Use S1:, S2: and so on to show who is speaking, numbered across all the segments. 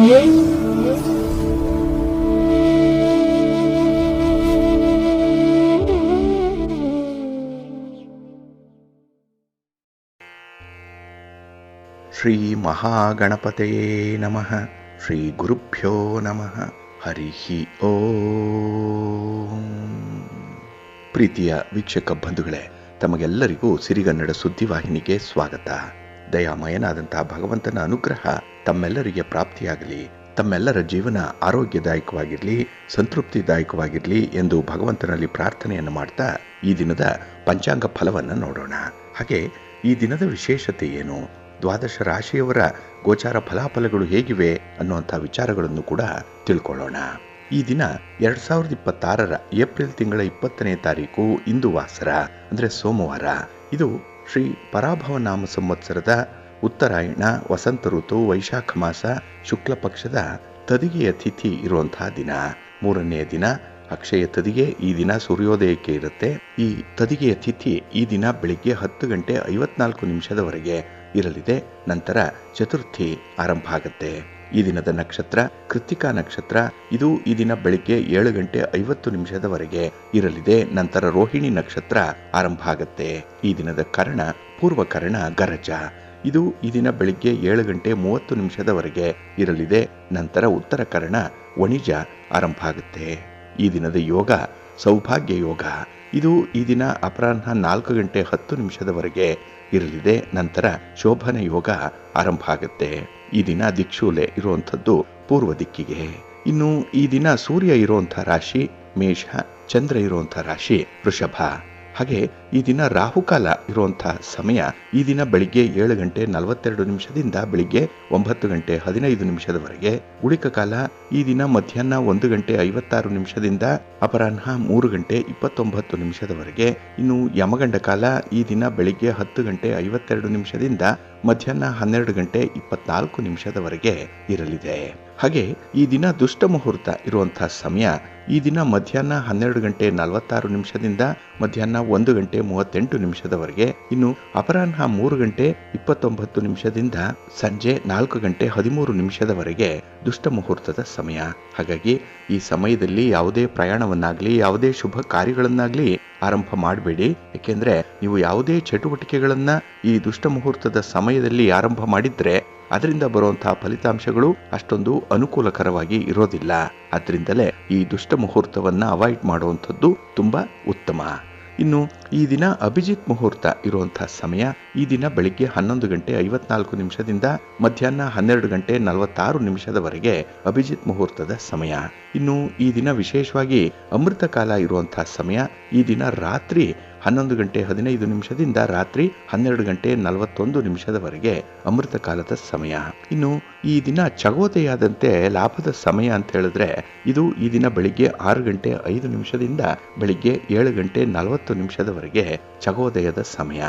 S1: ಶ್ರೀ ಮಹಾಗಣಪತಯೇ ನಮಃ. ಶ್ರೀ ಗುರುಭ್ಯೋ ನಮಃ. ಹರಿ ಓಂ. ಪ್ರೀತಿಯ ವೀಕ್ಷಕ ಬಂಧುಗಳೇ, ತಮಗೆಲ್ಲರಿಗೂ ಸಿರಿಗನ್ನಡ ಸುದ್ದಿವಾಹಿನಿಗೆ ಸ್ವಾಗತ. ದಯಾಮಯನಾದಂತಹ ಭಗವಂತನ ಅನುಗ್ರಹ ತಮ್ಮೆಲ್ಲರಿಗೆ ಪ್ರಾಪ್ತಿಯಾಗಲಿ, ತಮ್ಮೆಲ್ಲರ ಜೀವನ ಆರೋಗ್ಯದಾಯಕವಾಗಿರಲಿ, ಸಂತೃಪ್ತಿದಾಯಕವಾಗಿರಲಿ ಎಂದು ಭಗವಂತನಲ್ಲಿ ಪ್ರಾರ್ಥನೆಯನ್ನು ಮಾಡ್ತಾ ಈ ದಿನದ ಪಂಚಾಂಗ ಫಲವನ್ನು ನೋಡೋಣ. ಹಾಗೆ ಈ ದಿನದ ವಿಶೇಷತೆ ಏನು, ದ್ವಾದಶ ರಾಶಿಯವರ ಗೋಚಾರ ಫಲಾಫಲಗಳು ಹೇಗಿವೆ ಅನ್ನುವಂಥ ವಿಚಾರಗಳನ್ನು ಕೂಡ ತಿಳ್ಕೊಳ್ಳೋಣ. ಈ ದಿನ 2026 ಏಪ್ರಿಲ್ ತಿಂಗಳ 20ನೇ ತಾರೀಕು ಇಂದು ವಾಸರ ಅಂದರೆ ಸೋಮವಾರ. ಇದು ಶ್ರೀ ಪರಾಭವ ನಾಮ ಸಂವತ್ಸರದ ಉತ್ತರಾಯಣ ವಸಂತ ಋತು ವೈಶಾಖ ಮಾಸ ಶುಕ್ಲ ಪಕ್ಷದ ತದಿಗೆಯ ತಿಥಿ ಇರುವಂತಹ ದಿನ. 3ನೇ ದಿನ ಅಕ್ಷಯ ತದಿಗೆ. ಈ ದಿನ ಸೂರ್ಯೋದಯಕ್ಕೆ ಇರುತ್ತೆ. ಈ ತದಿಗೆಯ ತಿಥಿ ಈ ದಿನ ಬೆಳಿಗ್ಗೆ 10 ಗಂಟೆ 54 ನಿಮಿಷದವರೆಗೆ ಇರಲಿದೆ. ನಂತರ ಚತುರ್ಥಿ ಆರಂಭ ಆಗುತ್ತೆ. ಈ ದಿನದ ನಕ್ಷತ್ರ ಕೃತ್ತಿಕಾ ನಕ್ಷತ್ರ. ಇದು ಈ ದಿನ ಬೆಳಿಗ್ಗೆ 7 ಗಂಟೆ 50 ನಿಮಿಷದವರೆಗೆ ಇರಲಿದೆ. ನಂತರ ರೋಹಿಣಿ ನಕ್ಷತ್ರ ಆರಂಭ ಆಗುತ್ತೆ. ಈ ದಿನದ ಕರ್ಣ ಪೂರ್ವಕರ್ಣ ಗರಜ. ಇದು ಈ ದಿನ ಬೆಳಿಗ್ಗೆ 7 ಗಂಟೆ 30 ನಿಮಿಷದವರೆಗೆ ಇರಲಿದೆ. ನಂತರ ಉತ್ತರ ಕರ್ಣ ವಣಿಜ ಆರಂಭ ಆಗುತ್ತೆ. ಈ ದಿನದ ಯೋಗ ಸೌಭಾಗ್ಯ ಯೋಗ. ಇದು ಈ ದಿನ ಅಪರಾಹ್ನ 4 ಗಂಟೆ 10 ನಿಮಿಷದವರೆಗೆ ಇರಲಿದೆ. ನಂತರ ಶೋಭನ ಯೋಗ ಆರಂಭ ಆಗುತ್ತೆ. ಈ ದಿನ ದಿಕ್ಷೂಲೆ ಇರುವಂಥದ್ದು ಪೂರ್ವ ದಿಕ್ಕಿಗೆ. ಇನ್ನು ಈ ದಿನ ಸೂರ್ಯ ಇರುವಂಥ ರಾಶಿ ಮೇಷ, ಚಂದ್ರ ಇರುವಂಥ ರಾಶಿ ವೃಷಭ. ಹಾಗೆ ಈ ದಿನ ರಾಹುಕಾಲ ಇರುವಂತಹ ಸಮಯ ಈ ದಿನ ಬೆಳಿಗ್ಗೆ 7 ಗಂಟೆ 42 ನಿಮಿಷದಿಂದ ಬೆಳಿಗ್ಗೆ 9 ಗಂಟೆ 15 ನಿಮಿಷದವರೆಗೆ. ಉಳಿಕ ಕಾಲ ಈ ದಿನ ಮಧ್ಯಾಹ್ನ 1 ಗಂಟೆ 56 ನಿಮಿಷದಿಂದ ಅಪರಾಹ್ನ 3 ಗಂಟೆ 29 ನಿಮಿಷದವರೆಗೆ. ಇನ್ನು ಯಮಗಂಡ ಕಾಲ ಈ ದಿನ ಬೆಳಿಗ್ಗೆ 10 ಗಂಟೆ 52 ನಿಮಿಷದಿಂದ ಮಧ್ಯಾಹ್ನ 12 ಗಂಟೆ 24 ನಿಮಿಷದವರೆಗೆ ಇರಲಿದೆ. ಹಾಗೆ ಈ ದಿನ ದುಷ್ಟ ಮುಹೂರ್ತ ಇರುವಂತಹ ಸಮಯ ಈ ದಿನ ಮಧ್ಯಾಹ್ನ 12 ಗಂಟೆ 46 ನಿಮಿಷದಿಂದ ಮಧ್ಯಾಹ್ನ 1 ಗಂಟೆ 38 ನಿಮಿಷದವರೆಗೆ. ಇನ್ನು ಅಪರಾಹ್ನ 3 ಗಂಟೆ 29 ನಿಮಿಷದಿಂದ ಸಂಜೆ 4 ಗಂಟೆ 13 ನಿಮಿಷದವರೆಗೆ ದುಷ್ಟ ಮುಹೂರ್ತದ ಸಮಯ. ಹಾಗಾಗಿ ಈ ಸಮಯದಲ್ಲಿ ಯಾವುದೇ ಪ್ರಯಾಣವನ್ನಾಗ್ಲಿ ಯಾವುದೇ ಶುಭ ಕಾರ್ಯಗಳನ್ನಾಗ್ಲಿ ಆರಂಭ ಮಾಡಬೇಡಿ. ಯಾಕೆಂದ್ರೆ ನೀವು ಯಾವುದೇ ಚಟುವಟಿಕೆಗಳನ್ನ ಈ ದುಷ್ಟ ಮುಹೂರ್ತದ ಸಮಯದಲ್ಲಿ ಆರಂಭ ಮಾಡಿದ್ರೆ ಅದರಿಂದ ಬರುವಂತಹ ಫಲಿತಾಂಶಗಳು ಅಷ್ಟೊಂದು ಅನುಕೂಲಕರವಾಗಿ ಇರೋದಿಲ್ಲ. ಆದ್ರಿಂದಲೇ ಈ ದುಷ್ಟ ಮುಹೂರ್ತವನ್ನ ಅವಾಯ್ಡ್ ಮಾಡುವಂಥದ್ದು ತುಂಬಾ ಉತ್ತಮ. ಇನ್ನು ಈ ದಿನ ಅಭಿಜಿತ್ ಮುಹೂರ್ತ ಇರುವಂತಹ ಸಮಯ ಈ ದಿನ ಬೆಳಿಗ್ಗೆ 11 ಗಂಟೆ 54 ನಿಮಿಷದಿಂದ ಮಧ್ಯಾಹ್ನ 12 ಗಂಟೆ 46 ನಿಮಿಷದವರೆಗೆ ಅಭಿಜಿತ್ ಮುಹೂರ್ತದ ಸಮಯ. ಇನ್ನು ಈ ದಿನ ವಿಶೇಷವಾಗಿ ಅಮೃತ ಕಾಲ ಇರುವಂತಹ ಸಮಯ ಈ ದಿನ ರಾತ್ರಿ 11 ಗಂಟೆ 15 ನಿಮಿಷದಿಂದ ರಾತ್ರಿ 12 ಗಂಟೆ 41 ನಿಮಿಷದವರೆಗೆ ಅಮೃತ ಕಾಲದ ಸಮಯ. ಇನ್ನು ಈ ದಿನ ಚಗೋದಯಾದಂತೆ ಲಾಭದ ಸಮಯ ಅಂತ ಹೇಳಿದ್ರೆ ಇದು ಈ ದಿನ ಬೆಳಿಗ್ಗೆ 6 ಗಂಟೆ 5 ನಿಮಿಷದಿಂದ ಬೆಳಿಗ್ಗೆ 7 ಗಂಟೆ 40 ನಿಮಿಷದವರೆಗೆ ಚಗೋದಯದ ಸಮಯ.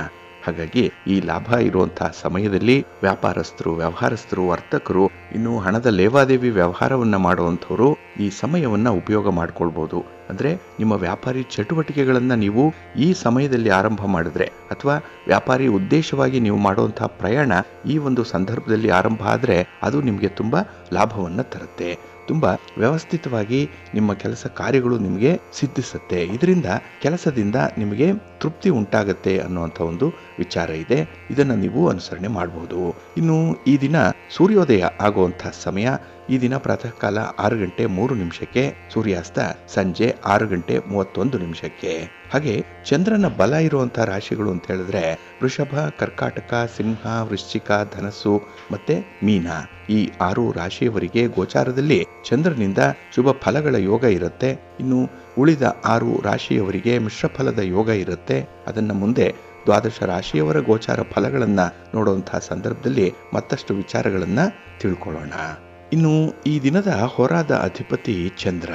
S1: ಹಾಗಾಗಿ ಈ ಲಾಭ ಇರುವಂತಹ ಸಮಯದಲ್ಲಿ ವ್ಯಾಪಾರಸ್ಥರು, ವ್ಯವಹಾರಸ್ಥರು, ವರ್ತಕರು, ಇನ್ನು ಹಣದ ಲೇವಾದೇವಿ ವ್ಯವಹಾರವನ್ನ ಮಾಡುವಂಥವ್ರು ಈ ಸಮಯವನ್ನ ಉಪಯೋಗ ಮಾಡ್ಕೊಳ್ಬಹುದು. ಅಂದ್ರೆ ನಿಮ್ಮ ವ್ಯಾಪಾರಿ ಚಟುವಟಿಕೆಗಳನ್ನ ನೀವು ಈ ಸಮಯದಲ್ಲಿ ಆರಂಭ ಮಾಡಿದ್ರೆ ಅಥವಾ ವ್ಯಾಪಾರಿ ಉದ್ದೇಶವಾಗಿ ನೀವು ಮಾಡುವಂತಹ ಪ್ರಯಾಣ ಈ ಒಂದು ಸಂದರ್ಭದಲ್ಲಿ ಆರಂಭ ಆದ್ರೆ ಅದು ನಿಮಗೆ ತುಂಬಾ ಲಾಭವನ್ನ ತರುತ್ತೆ. ತುಂಬಾ ವ್ಯವಸ್ಥಿತವಾಗಿ ನಿಮ್ಮ ಕೆಲಸ ಕಾರ್ಯಗಳು ನಿಮಗೆ ಸಿದ್ಧಿಸುತ್ತೆ. ಇದರಿಂದ ಕೆಲಸದಿಂದ ನಿಮಗೆ ತೃಪ್ತಿ ಉಂಟಾಗತ್ತೆ ಅನ್ನುವಂಥ ಒಂದು ವಿಚಾರ ಇದೆ. ಇದನ್ನ ನೀವು ಅನುಸರಣೆ ಮಾಡಬಹುದು. ಇನ್ನು ಈ ದಿನ ಸೂರ್ಯೋದಯ ಆಗುವಂತಹ ಸಮಯ ಈ ದಿನ ಪ್ರಾತಃ ಕಾಲ 6 ಗಂಟೆ 3 ನಿಮಿಷಕ್ಕೆ, ಸೂರ್ಯಾಸ್ತ ಸಂಜೆ 6 ಗಂಟೆ 31 ನಿಮಿಷಕ್ಕೆ. ಹಾಗೆ ಚಂದ್ರನ ಬಲ ಇರುವಂತಹ ರಾಶಿಗಳು ಅಂತ ಹೇಳಿದ್ರೆ ವೃಷಭ, ಕರ್ಕಾಟಕ, ಸಿಂಹ, ವೃಶ್ಚಿಕ, ಧನಸ್ಸು ಮತ್ತೆ ಮೀನ. ಈ 6 ರಾಶಿಯವರಿಗೆ ಗೋಚಾರದಲ್ಲಿ ಚಂದ್ರನಿಂದ ಶುಭ ಫಲಗಳ ಯೋಗ ಇರುತ್ತೆ. ಇನ್ನು ಉಳಿದ 6 ರಾಶಿಯವರಿಗೆ ಮಿಶ್ರ ಫಲದ ಯೋಗ ಇರುತ್ತೆ. ಅದನ್ನ ಮುಂದೆ ದ್ವಾದಶ ರಾಶಿಯವರ ಗೋಚಾರ ಫಲಗಳನ್ನ ನೋಡುವಂತಹ ಸಂದರ್ಭದಲ್ಲಿ ಮತ್ತಷ್ಟು ವಿಚಾರಗಳನ್ನ ತಿಳ್ಕೊಳ್ಳೋಣ. ಇನ್ನು ಈ ದಿನದ ಹೋರಾದ ಅಧಿಪತಿ ಚಂದ್ರ.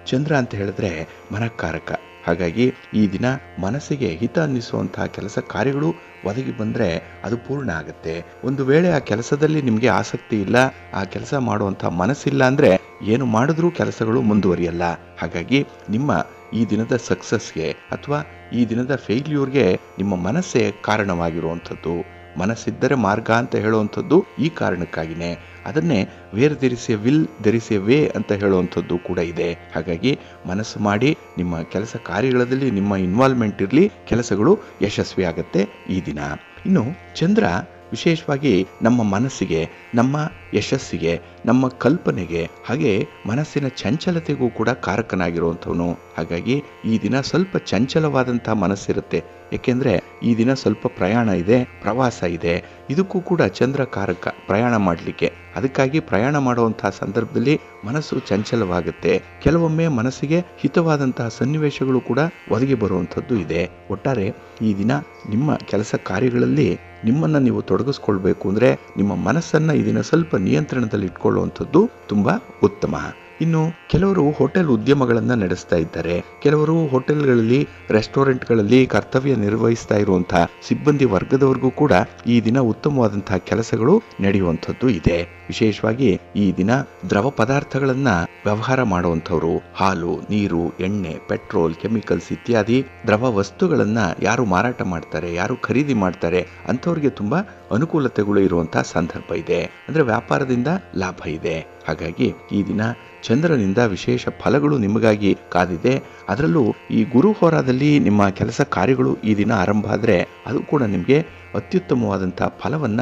S1: ಚಂದ್ರ ಅಂತ ಹೇಳಿದ್ರೆ ಮನಕಾರಕ. ಹಾಗಾಗಿ ಈ ದಿನ ಮನಸ್ಸಿಗೆ ಹಿತ ಅನ್ನಿಸುವಂತಹ ಕೆಲಸ ಕಾರ್ಯಗಳು ಒದಗಿ ಬಂದ್ರೆ ಅದು ಪೂರ್ಣ ಆಗುತ್ತೆ. ಒಂದು ವೇಳೆ ಆ ಕೆಲಸದಲ್ಲಿ ನಿಮಗೆ ಆಸಕ್ತಿ ಇಲ್ಲ, ಆ ಕೆಲಸ ಮಾಡುವಂತ ಮನಸ್ಸಿಲ್ಲ ಅಂದ್ರೆ ಏನು ಮಾಡಿದ್ರೂ ಕೆಲಸಗಳು ಮುಂದುವರಿಯಲ್ಲ. ಹಾಗಾಗಿ ನಿಮ್ಮ ಈ ದಿನದ ಸಕ್ಸಸ್ಗೆ ಅಥವಾ ಈ ದಿನದ ಫೇಲ್ಯೂರ್ಗೆ ನಿಮ್ಮ ಮನಸ್ಸೇ ಕಾರಣವಾಗಿರುವಂಥದ್ದು. ಮನಸ್ಸಿದ್ದರೆ ಮಾರ್ಗ ಅಂತ ಹೇಳುವಂಥದ್ದು ಈ ಕಾರಣಕ್ಕಾಗಿನೇ. ಅದನ್ನೇ where there is A will there is A way ಅಂತ ಹೇಳುವಂಥದ್ದು ಕೂಡ ಇದೆ. ಹಾಗಾಗಿ ಮನಸ್ಸು ಮಾಡಿ ನಿಮ್ಮ ಕೆಲಸ ಕಾರ್ಯಗಳಲ್ಲಿ ನಿಮ್ಮ ಇನ್ವಾಲ್ವ್ಮೆಂಟ್ ಇರಲಿ, ಕೆಲಸಗಳು ಯಶಸ್ವಿ ಆಗುತ್ತೆ ಈ ದಿನ. ಇನ್ನು ಚಂದ್ರ ವಿಶೇಷವಾಗಿ ನಮ್ಮ ಮನಸ್ಸಿಗೆ, ನಮ್ಮ ಯಶಸ್ಸಿಗೆ, ನಮ್ಮ ಕಲ್ಪನೆಗೆ, ಹಾಗೆ ಮನಸ್ಸಿನ ಚಂಚಲತೆಗೂ ಕೂಡ ಕಾರಕನಾಗಿರುವಂಥವನು. ಹಾಗಾಗಿ ಈ ದಿನ ಸ್ವಲ್ಪ ಚಂಚಲವಾದಂತಹ ಮನಸ್ಸಿರುತ್ತೆ. ಏಕೆಂದರೆ ಈ ದಿನ ಸ್ವಲ್ಪ ಪ್ರಯಾಣ ಇದೆ, ಪ್ರವಾಸ ಇದೆ. ಇದಕ್ಕೂ ಕೂಡ ಚಂದ್ರ ಕಾರಕ ಪ್ರಯಾಣ ಮಾಡಲಿಕ್ಕೆ. ಅದಕ್ಕಾಗಿ ಪ್ರಯಾಣ ಮಾಡುವಂತಹ ಸಂದರ್ಭದಲ್ಲಿ ಮನಸ್ಸು ಚಂಚಲವಾಗುತ್ತೆ. ಕೆಲವೊಮ್ಮೆ ಮನಸ್ಸಿಗೆ ಹಿತವಾದಂತಹ ಸನ್ನಿವೇಶಗಳು ಕೂಡ ಒದಗಿ ಬರುವಂಥದ್ದು ಇದೆ. ಒಟ್ಟಾರೆ ಈ ದಿನ ನಿಮ್ಮ ಕೆಲಸ ಕಾರ್ಯಗಳಲ್ಲಿ ನಿಮ್ಮನ್ನು ನೀವು ತೊಡಗಿಸ್ಕೊಳ್ಬೇಕು ಅಂದರೆ ನಿಮ್ಮ ಮನಸ್ಸನ್ನು ಈ ದಿನ ಸ್ವಲ್ಪ ನಿಯಂತ್ರಣದಲ್ಲಿ ಇಟ್ಕೊಳ್ಳುವಂಥದ್ದು ತುಂಬ ಉತ್ತಮ. ಇನ್ನು ಕೆಲವರು ಹೋಟೆಲ್ ಉದ್ಯಮಗಳನ್ನು ನಡೆಸ್ತಾ ಇದ್ದಾರೆ. ಕೆಲವರು ಹೋಟೆಲ್ಗಳಲ್ಲಿ, ರೆಸ್ಟೋರೆಂಟ್ಗಳಲ್ಲಿ ಕರ್ತವ್ಯ ನಿರ್ವಹಿಸ್ತಾ ಇರುವಂತಹ ಸಿಬ್ಬಂದಿ ವರ್ಗದವರೆಗೂ ಕೂಡ ಈ ದಿನ ಉತ್ತಮವಾದಂತಹ ಕೆಲಸಗಳು ನಡೆಯುವಂಥದ್ದು ಇದೆ. ವಿಶೇಷವಾಗಿ ಈ ದಿನ ದ್ರವ ಪದಾರ್ಥಗಳನ್ನ ವ್ಯವಹಾರ ಮಾಡುವಂಥವ್ರು, ಹಾಲು, ನೀರು, ಎಣ್ಣೆ, ಪೆಟ್ರೋಲ್, ಕೆಮಿಕಲ್ಸ್ ಇತ್ಯಾದಿ ದ್ರವ ವಸ್ತುಗಳನ್ನ ಯಾರು ಮಾರಾಟ ಮಾಡ್ತಾರೆ, ಯಾರು ಖರೀದಿ ಮಾಡ್ತಾರೆ ಅಂಥವ್ರಿಗೆ ತುಂಬಾ ಅನುಕೂಲತೆಗಳು ಇರುವಂತಹ ಸಂದರ್ಭ ಇದೆ. ಅಂದ್ರೆ ವ್ಯಾಪಾರದಿಂದ ಲಾಭ ಇದೆ. ಹಾಗಾಗಿ ಈ ದಿನ ಚಂದ್ರನಿಂದ ವಿಶೇಷ ಫಲಗಳು ನಿಮಗಾಗಿ ಕಾದಿದೆ. ಅದರಲ್ಲೂ ಈ ಗುರು ಹೋರಾದಲ್ಲಿ ನಿಮ್ಮ ಕೆಲಸ ಕಾರ್ಯಗಳು ಈ ದಿನ ಆರಂಭ ಆದರೆ ಅದು ಕೂಡ ನಿಮಗೆ ಅತ್ಯುತ್ತಮವಾದಂತಹ ಫಲವನ್ನ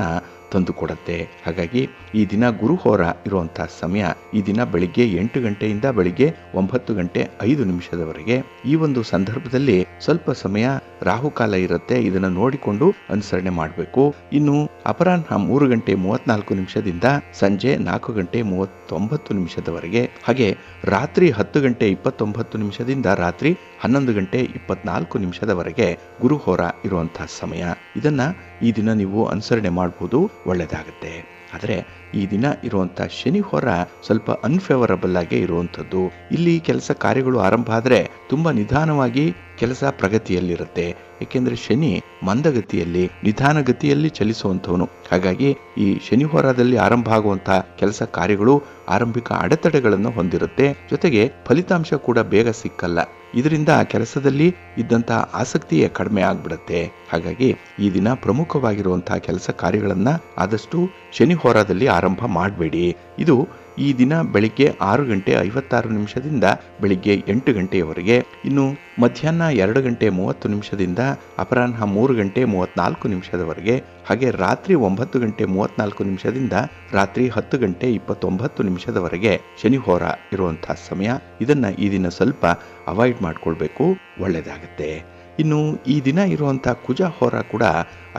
S1: ತಂದುಕೊಡುತ್ತೆ. ಹಾಗಾಗಿ ಈ ದಿನ ಗುರುಹೋರ ಇರುವಂತಹ ಸಮಯ ಈ ದಿನ ಬೆಳಿಗ್ಗೆ 8 ಗಂಟೆಯಿಂದ ಬೆಳಿಗ್ಗೆ 9:05 ಈ ಒಂದು ಸಂದರ್ಭದಲ್ಲಿ ಸ್ವಲ್ಪ ಸಮಯ ರಾಹುಕಾಲ ಇರುತ್ತೆ. ಇದನ್ನು ನೋಡಿಕೊಂಡು ಅನುಸರಣೆ ಮಾಡಬೇಕು. ಇನ್ನು ಅಪರಾಹ್ನ 3:34 ಸಂಜೆ 4:39 ಹಾಗೆ ರಾತ್ರಿ 10:29 ರಾತ್ರಿ 11:24 ಗುರುಹೋರ ಇರುವಂತಹ ಸಮಯ. ಇದನ್ನ ಈ ದಿನ ನೀವು ಅನುಸರಣೆ ಮಾಡಬಹುದು, ಒಳ್ಳೆಯದಾಗುತ್ತೆ. ಆದರೆ ಈ ದಿನ ಇರುವಂತಹ ಶನಿ ಹೋರ ಸ್ವಲ್ಪ ಅನ್ಫೇವರಬಲ್ ಆಗಿ ಇರುವಂಥದ್ದು. ಇಲ್ಲಿ ಕೆಲಸ ಕಾರ್ಯಗಳು ಆರಂಭ ಆದರೆ ತುಂಬಾ ನಿಧಾನವಾಗಿ ಕೆಲಸ ಪ್ರಗತಿಯಲ್ಲಿರುತ್ತೆ. ಏಕೆಂದ್ರೆ ಶನಿ ಮಂದಗತಿಯಲ್ಲಿ, ನಿಧಾನಗತಿಯಲ್ಲಿ ಚಲಿಸುವಂಥವನು. ಹಾಗಾಗಿ ಈ ಶನಿ ಹೋರಾದಲ್ಲಿ ಆರಂಭ ಆಗುವಂತಹ ಕೆಲಸ ಕಾರ್ಯಗಳು ಆರಂಭಿಕ ಅಡೆತಡೆಗಳನ್ನು ಹೊಂದಿರುತ್ತೆ. ಜೊತೆಗೆ ಫಲಿತಾಂಶ ಕೂಡ ಬೇಗ ಸಿಕ್ಕಲ್ಲ. ಇದರಿಂದ ಕೆಲಸದಲ್ಲಿ ಇದ್ದಂತಹ ಆಸಕ್ತಿಯೇ ಕಡಿಮೆ ಆಗ್ಬಿಡುತ್ತೆ. ಹಾಗಾಗಿ ಈ ದಿನ ಪ್ರಮುಖವಾಗಿರುವಂತಹ ಕೆಲಸ ಕಾರ್ಯಗಳನ್ನ ಆದಷ್ಟು ಶನಿ ಹೋರಾದಲ್ಲಿ ಆರಂಭ ಮಾಡಬೇಡಿ. ಇದು ಈ ದಿನ ಬೆಳಿಗ್ಗೆ 6:56 ಬೆಳಿಗ್ಗೆ 8 ಗಂಟೆಯವರೆಗೆ. ಇನ್ನು ಮಧ್ಯಾಹ್ನ 2:30 ಅಪರಾಹ್ನ 3:34 ಹಾಗೆ ರಾತ್ರಿ 9:34 ರಾತ್ರಿ 10:29 ಶನಿ ಹೋರ ಇರುವಂತಹ ಸಮಯ. ಇದನ್ನ ಈ ದಿನ ಸ್ವಲ್ಪ ಅವಾಯ್ಡ್ ಮಾಡ್ಕೊಳ್ಬೇಕು, ಒಳ್ಳೆಯದಾಗುತ್ತೆ. ಇನ್ನು ಈ ದಿನ ಇರುವಂತಹ ಕುಜ ಹೋರ ಕೂಡ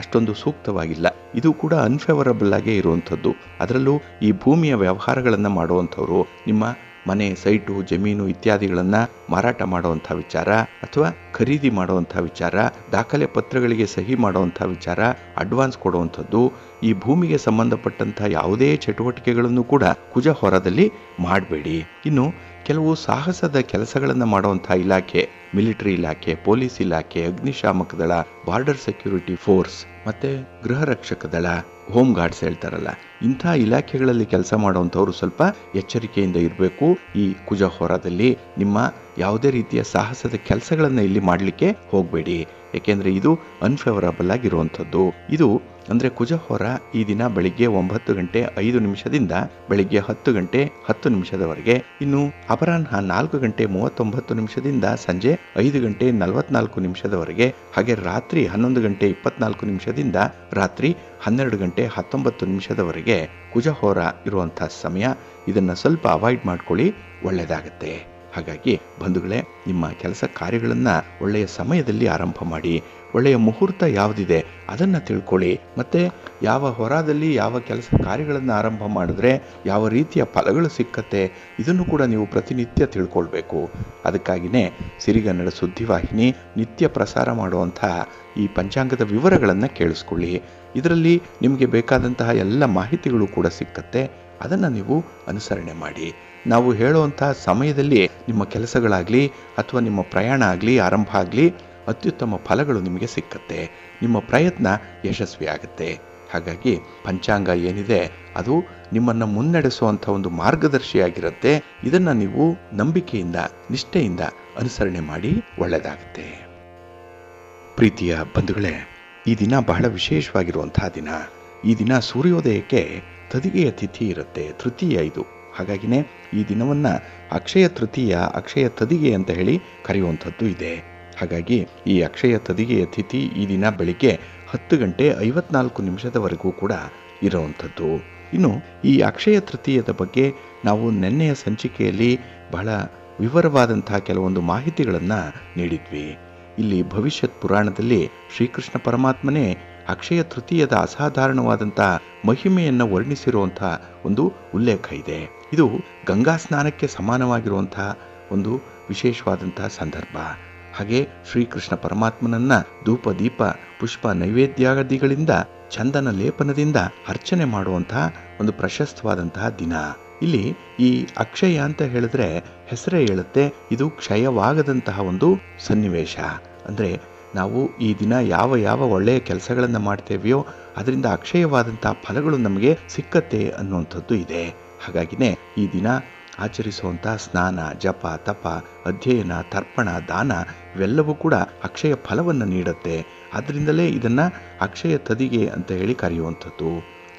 S1: ಅಷ್ಟೊಂದು ಸೂಕ್ತವಾಗಿಲ್ಲ. ಇದು ಕೂಡ ಅನ್ಫೇವರಬಲ್ ಆಗೇ ಇರುವಂಥದ್ದು. ಅದರಲ್ಲೂ ಈ ಭೂಮಿಯ ವ್ಯವಹಾರಗಳನ್ನು ಮಾಡುವಂಥವ್ರು, ನಿಮ್ಮ ಮನೆ, ಸೈಟು, ಜಮೀನು ಇತ್ಯಾದಿಗಳನ್ನ ಮಾರಾಟ ಮಾಡುವಂಥ ವಿಚಾರ ಅಥವಾ ಖರೀದಿ ಮಾಡುವಂಥ ವಿಚಾರ, ದಾಖಲೆ ಪತ್ರಗಳಿಗೆ ಸಹಿ ಮಾಡುವಂಥ ವಿಚಾರ, ಅಡ್ವಾನ್ಸ್ ಕೊಡುವಂಥದ್ದು, ಈ ಭೂಮಿಗೆ ಸಂಬಂಧಪಟ್ಟಂಥ ಯಾವುದೇ ಚಟುವಟಿಕೆಗಳನ್ನು ಕೂಡ ಕುಜ ಹೊರದಲ್ಲಿ ಮಾಡಬೇಡಿ. ಇನ್ನು ಕೆಲವು ಸಾಹಸದ ಕೆಲಸಗಳನ್ನು ಮಾಡುವಂಥ ಇಲಾಖೆ, ಮಿಲಿಟರಿ ಇಲಾಖೆ, ಪೊಲೀಸ್ ಇಲಾಖೆ, ಅಗ್ನಿಶಾಮಕ ದಳ, ಬಾರ್ಡರ್ ಸೆಕ್ಯೂರಿಟಿ ಫೋರ್ಸ್ ಮತ್ತೆ ಗೃಹ ರಕ್ಷಕ ದಳ, ಹೋಮ್ ಗಾರ್ಡ್ಸ್ ಹೇಳ್ತಾರಲ್ಲ, ಇಂಥ ಇಲಾಖೆಗಳಲ್ಲಿ ಕೆಲಸ ಮಾಡುವಂಥವ್ರು ಸ್ವಲ್ಪ ಎಚ್ಚರಿಕೆಯಿಂದ ಇರಬೇಕು. ಈ ಕುಜ ಹೋರಾದಲ್ಲಿ ನಿಮ್ಮ ಯಾವುದೇ ರೀತಿಯ ಸಾಹಸದ ಕೆಲಸಗಳನ್ನ ಇಲ್ಲಿ ಮಾಡಲಿಕ್ಕೆ ಹೋಗಬೇಡಿ. ಏಕೆಂದ್ರೆ ಇದು ಅನ್ಫೇವರಬಲ್ ಆಗಿರುವಂಥದ್ದು. ಇದು ಅಂದ್ರೆ ಕುಜ ಹೋರ ಈ ದಿನ ಬೆಳಿಗ್ಗೆ 9:05 ಬೆಳಿಗ್ಗೆ 10:10 ಇನ್ನು ಅಪರಾಹ್ನ 4:39 ಸಂಜೆ 5:44 ಹಾಗೆ ರಾತ್ರಿ 11:24 ರಾತ್ರಿ 12:19 ಕುಜ ಹೋರ ಇರುವಂತಹ ಸಮಯ. ಇದನ್ನ ಸ್ವಲ್ಪ ಅವಾಯ್ಡ್ ಮಾಡ್ಕೊಳ್ಳಿ, ಒಳ್ಳೆಯದಾಗತ್ತೆ. ಹಾಗಾಗಿ ಬಂಧುಗಳೇ, ನಿಮ್ಮ ಕೆಲಸ ಕಾರ್ಯಗಳನ್ನ ಒಳ್ಳೆಯ ಸಮಯದಲ್ಲಿ ಆರಂಭ ಮಾಡಿ. ಒಳ್ಳೆಯ ಮುಹೂರ್ತ ಯಾವುದಿದೆ ಅದನ್ನ ತಿಳ್ಕೊಳ್ಳಿ. ಮತ್ತೆ ಯಾವ ಹೊರದಲ್ಲಿ ಯಾವ ಕೆಲಸ ಕಾರ್ಯಗಳನ್ನು ಆರಂಭ ಮಾಡಿದ್ರೆ ಯಾವ ರೀತಿಯ ಫಲಗಳು ಸಿಕ್ಕತ್ತೆ ಇದನ್ನು ಕೂಡ ನೀವು ಪ್ರತಿನಿತ್ಯ ತಿಳ್ಕೊಳ್ಬೇಕು. ಅದಕ್ಕಾಗಿಯೇ ಸಿರಿಗನ್ನಡ ಸುದ್ದಿವಾಹಿನಿ ನಿತ್ಯ ಪ್ರಸಾರ ಮಾಡುವಂತಹ ಈ ಪಂಚಾಂಗದ ವಿವರಗಳನ್ನು ಕೇಳಿಸ್ಕೊಳ್ಳಿ. ಇದರಲ್ಲಿ ನಿಮಗೆ ಬೇಕಾದಂತಹ ಎಲ್ಲ ಮಾಹಿತಿಗಳು ಕೂಡ ಸಿಕ್ಕತ್ತೆ. ಅದನ್ನು ನೀವು ಅನುಸರಣೆ ಮಾಡಿ. ನಾವು ಹೇಳುವಂತಹ ಸಮಯದಲ್ಲಿ ನಿಮ್ಮ ಕೆಲಸಗಳಾಗಲಿ ಅಥವಾ ನಿಮ್ಮ ಪ್ರಯಾಣ ಆಗಲಿ ಆರಂಭ ಆಗಲಿ ಅತ್ಯುತ್ತಮ ಫಲಗಳು ನಿಮಗೆ ಸಿಕ್ಕತ್ತೆ. ನಿಮ್ಮ ಪ್ರಯತ್ನ ಯಶಸ್ವಿ ಆಗುತ್ತೆ. ಹಾಗಾಗಿ ಪಂಚಾಂಗ ಏನಿದೆ ಅದು ನಿಮ್ಮನ್ನು ಮುನ್ನಡೆಸುವಂಥ ಒಂದು ಮಾರ್ಗದರ್ಶಿಯಾಗಿರುತ್ತೆ. ಇದನ್ನು ನೀವು ನಂಬಿಕೆಯಿಂದ, ನಿಷ್ಠೆಯಿಂದ ಅನುಸರಣೆ ಮಾಡಿ, ಒಳ್ಳೆಯದಾಗುತ್ತೆ. ಪ್ರೀತಿಯ ಬಂಧುಗಳೇ, ಈ ದಿನ ಬಹಳ ವಿಶೇಷವಾಗಿರುವಂತಹ ದಿನ. ಈ ದಿನ ಸೂರ್ಯೋದಯಕ್ಕೆ ತದಿಗೆಯ ತಿಥಿ ಇರುತ್ತೆ, ತೃತೀಯ ಇದು. ಹಾಗಾಗಿನೇ ಈ ದಿನವನ್ನ ಅಕ್ಷಯ ತೃತೀಯ, ಅಕ್ಷಯ ತದಿಗೆ ಅಂತ ಹೇಳಿ ಕರೆಯುವಂಥದ್ದು ಇದೆ. ಹಾಗಾಗಿ ಈ ಅಕ್ಷಯ ತದಿಗೆಯ ತಿಥಿ ಈ ದಿನ ಬೆಳಿಗ್ಗೆ 10:54 ಕೂಡ ಇರುವಂಥದ್ದು. ಇನ್ನು ಈ ಅಕ್ಷಯ ತೃತೀಯದ ಬಗ್ಗೆ ನಾವು ನಿನ್ನೆಯ ಸಂಚಿಕೆಯಲ್ಲಿ ಬಹಳ ವಿವರವಾದಂತಹ ಕೆಲವೊಂದು ಮಾಹಿತಿಗಳನ್ನು ನೀಡಿದ್ವಿ. ಇಲ್ಲಿ ಭವಿಷ್ಯತ್ ಪುರಾಣದಲ್ಲಿ ಶ್ರೀಕೃಷ್ಣ ಪರಮಾತ್ಮನೇ ಅಕ್ಷಯ ತೃತೀಯದ ಅಸಾಧಾರಣವಾದಂತಹ ಮಹಿಮೆಯನ್ನು ವರ್ಣಿಸಿರುವಂತಹ ಒಂದು ಉಲ್ಲೇಖ ಇದೆ. ಇದು ಗಂಗಾ ಸ್ನಾನಕ್ಕೆ ಸಮಾನವಾಗಿರುವಂತಹ ಒಂದು ವಿಶೇಷವಾದಂತಹ ಸಂದರ್ಭ. ಹಾಗೆ ಶ್ರೀಕೃಷ್ಣ ಪರಮಾತ್ಮನನ್ನ ಧೂಪ ದೀಪ ಪುಷ್ಪ ನೈವೇದ್ಯಾದಿಗಳಿಂದ ಚಂದನ ಲೇಪನದಿಂದ ಅರ್ಚನೆ ಮಾಡುವಂತಹ ಒಂದು ಪ್ರಶಸ್ತವಾದಂತಹ ದಿನ. ಇಲ್ಲಿ ಈ ಅಕ್ಷಯ ಅಂತ ಹೇಳಿದ್ರೆ ಹೆಸರೇ ಹೇಳುತ್ತೆ, ಇದು ಕ್ಷಯವಾಗದಂತಹ ಒಂದು ಸನ್ನಿವೇಶ. ಅಂದ್ರೆ ನಾವು ಈ ದಿನ ಯಾವ ಯಾವ ಒಳ್ಳೆಯ ಕೆಲಸಗಳನ್ನು ಮಾಡ್ತೇವೆಯೋ ಅದರಿಂದ ಅಕ್ಷಯವಾದಂತಹ ಫಲಗಳು ನಮಗೆ ಸಿಕ್ಕತ್ತೆ ಅನ್ನುವಂಥದ್ದು ಇದೆ. ಹಾಗಾಗಿನೇ ಈ ದಿನ ಆಚರಿಸುವಂತಹ ಸ್ನಾನ, ಜಪ, ತಪ, ಅಧ್ಯಯನ, ತರ್ಪಣ, ದಾನ ಇವೆಲ್ಲವೂ ಕೂಡ ಅಕ್ಷಯ ಫಲವನ್ನು ನೀಡುತ್ತೆ. ಆದ್ರಿಂದಲೇ ಇದನ್ನ ಅಕ್ಷಯ ತದಿಗೆ ಅಂತ ಹೇಳಿ ಕರೆಯುವಂಥದ್ದು.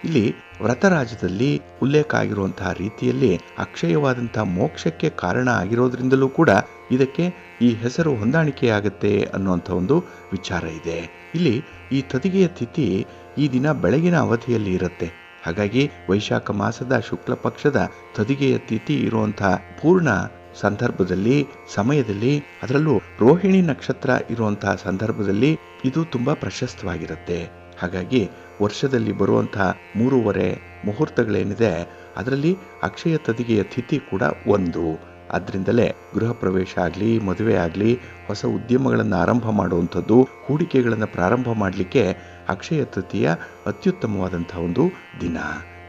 S1: ಇಲ್ಲಿ ವ್ರತರಾಜದಲ್ಲಿ ಉಲ್ಲೇಖ ಆಗಿರುವಂತಹ ರೀತಿಯಲ್ಲಿ ಅಕ್ಷಯವಾದಂತಹ ಮೋಕ್ಷಕ್ಕೆ ಕಾರಣ ಆಗಿರೋದ್ರಿಂದಲೂ ಕೂಡ ಇದಕ್ಕೆ ಈ ಹೆಸರು ಹೊಂದಾಣಿಕೆಯಾಗುತ್ತೆ ಅನ್ನುವಂಥ ಒಂದು ವಿಚಾರ ಇದೆ. ಇಲ್ಲಿ ಈ ತದಿಗೆಯ ತಿಥಿ ಈ ದಿನ ಬೆಳಗಿನ ಅವಧಿಯಲ್ಲಿ ಇರುತ್ತೆ. ಹಾಗಾಗಿ ವೈಶಾಖ ಮಾಸದ ಶುಕ್ಲ ಪಕ್ಷದ ತದಿಗೆಯ ತಿಥಿ ಇರುವಂತಹ ಪೂರ್ಣ ಸಂದರ್ಭದಲ್ಲಿ, ಸಮಯದಲ್ಲಿ, ಅದರಲ್ಲೂ ರೋಹಿಣಿ ನಕ್ಷತ್ರ ಇರುವಂತಹ ಸಂದರ್ಭದಲ್ಲಿ ಇದು ತುಂಬಾ ಪ್ರಶಸ್ತವಾಗಿರುತ್ತೆ. ಹಾಗಾಗಿ ವರ್ಷದಲ್ಲಿ ಬರುವಂತಹ 3 ಮುಹೂರ್ತಗಳೇನಿದೆ ಅದರಲ್ಲಿ ಅಕ್ಷಯ ತದಿಗೆಯ ತಿಥಿ ಕೂಡ ಒಂದು. ಆದ್ರಿಂದಲೇ ಗೃಹ ಪ್ರವೇಶ ಆಗಲಿ, ಮದುವೆ ಆಗಲಿ, ಹೊಸ ಉದ್ಯಮಗಳನ್ನು ಆರಂಭ ಮಾಡುವಂಥದ್ದು, ಹೂಡಿಕೆಗಳನ್ನು ಪ್ರಾರಂಭ ಮಾಡಲಿಕ್ಕೆ ಅಕ್ಷಯ ತೃತೀಯ ಅತ್ಯುತ್ತಮವಾದಂತಹ ಒಂದು ದಿನ.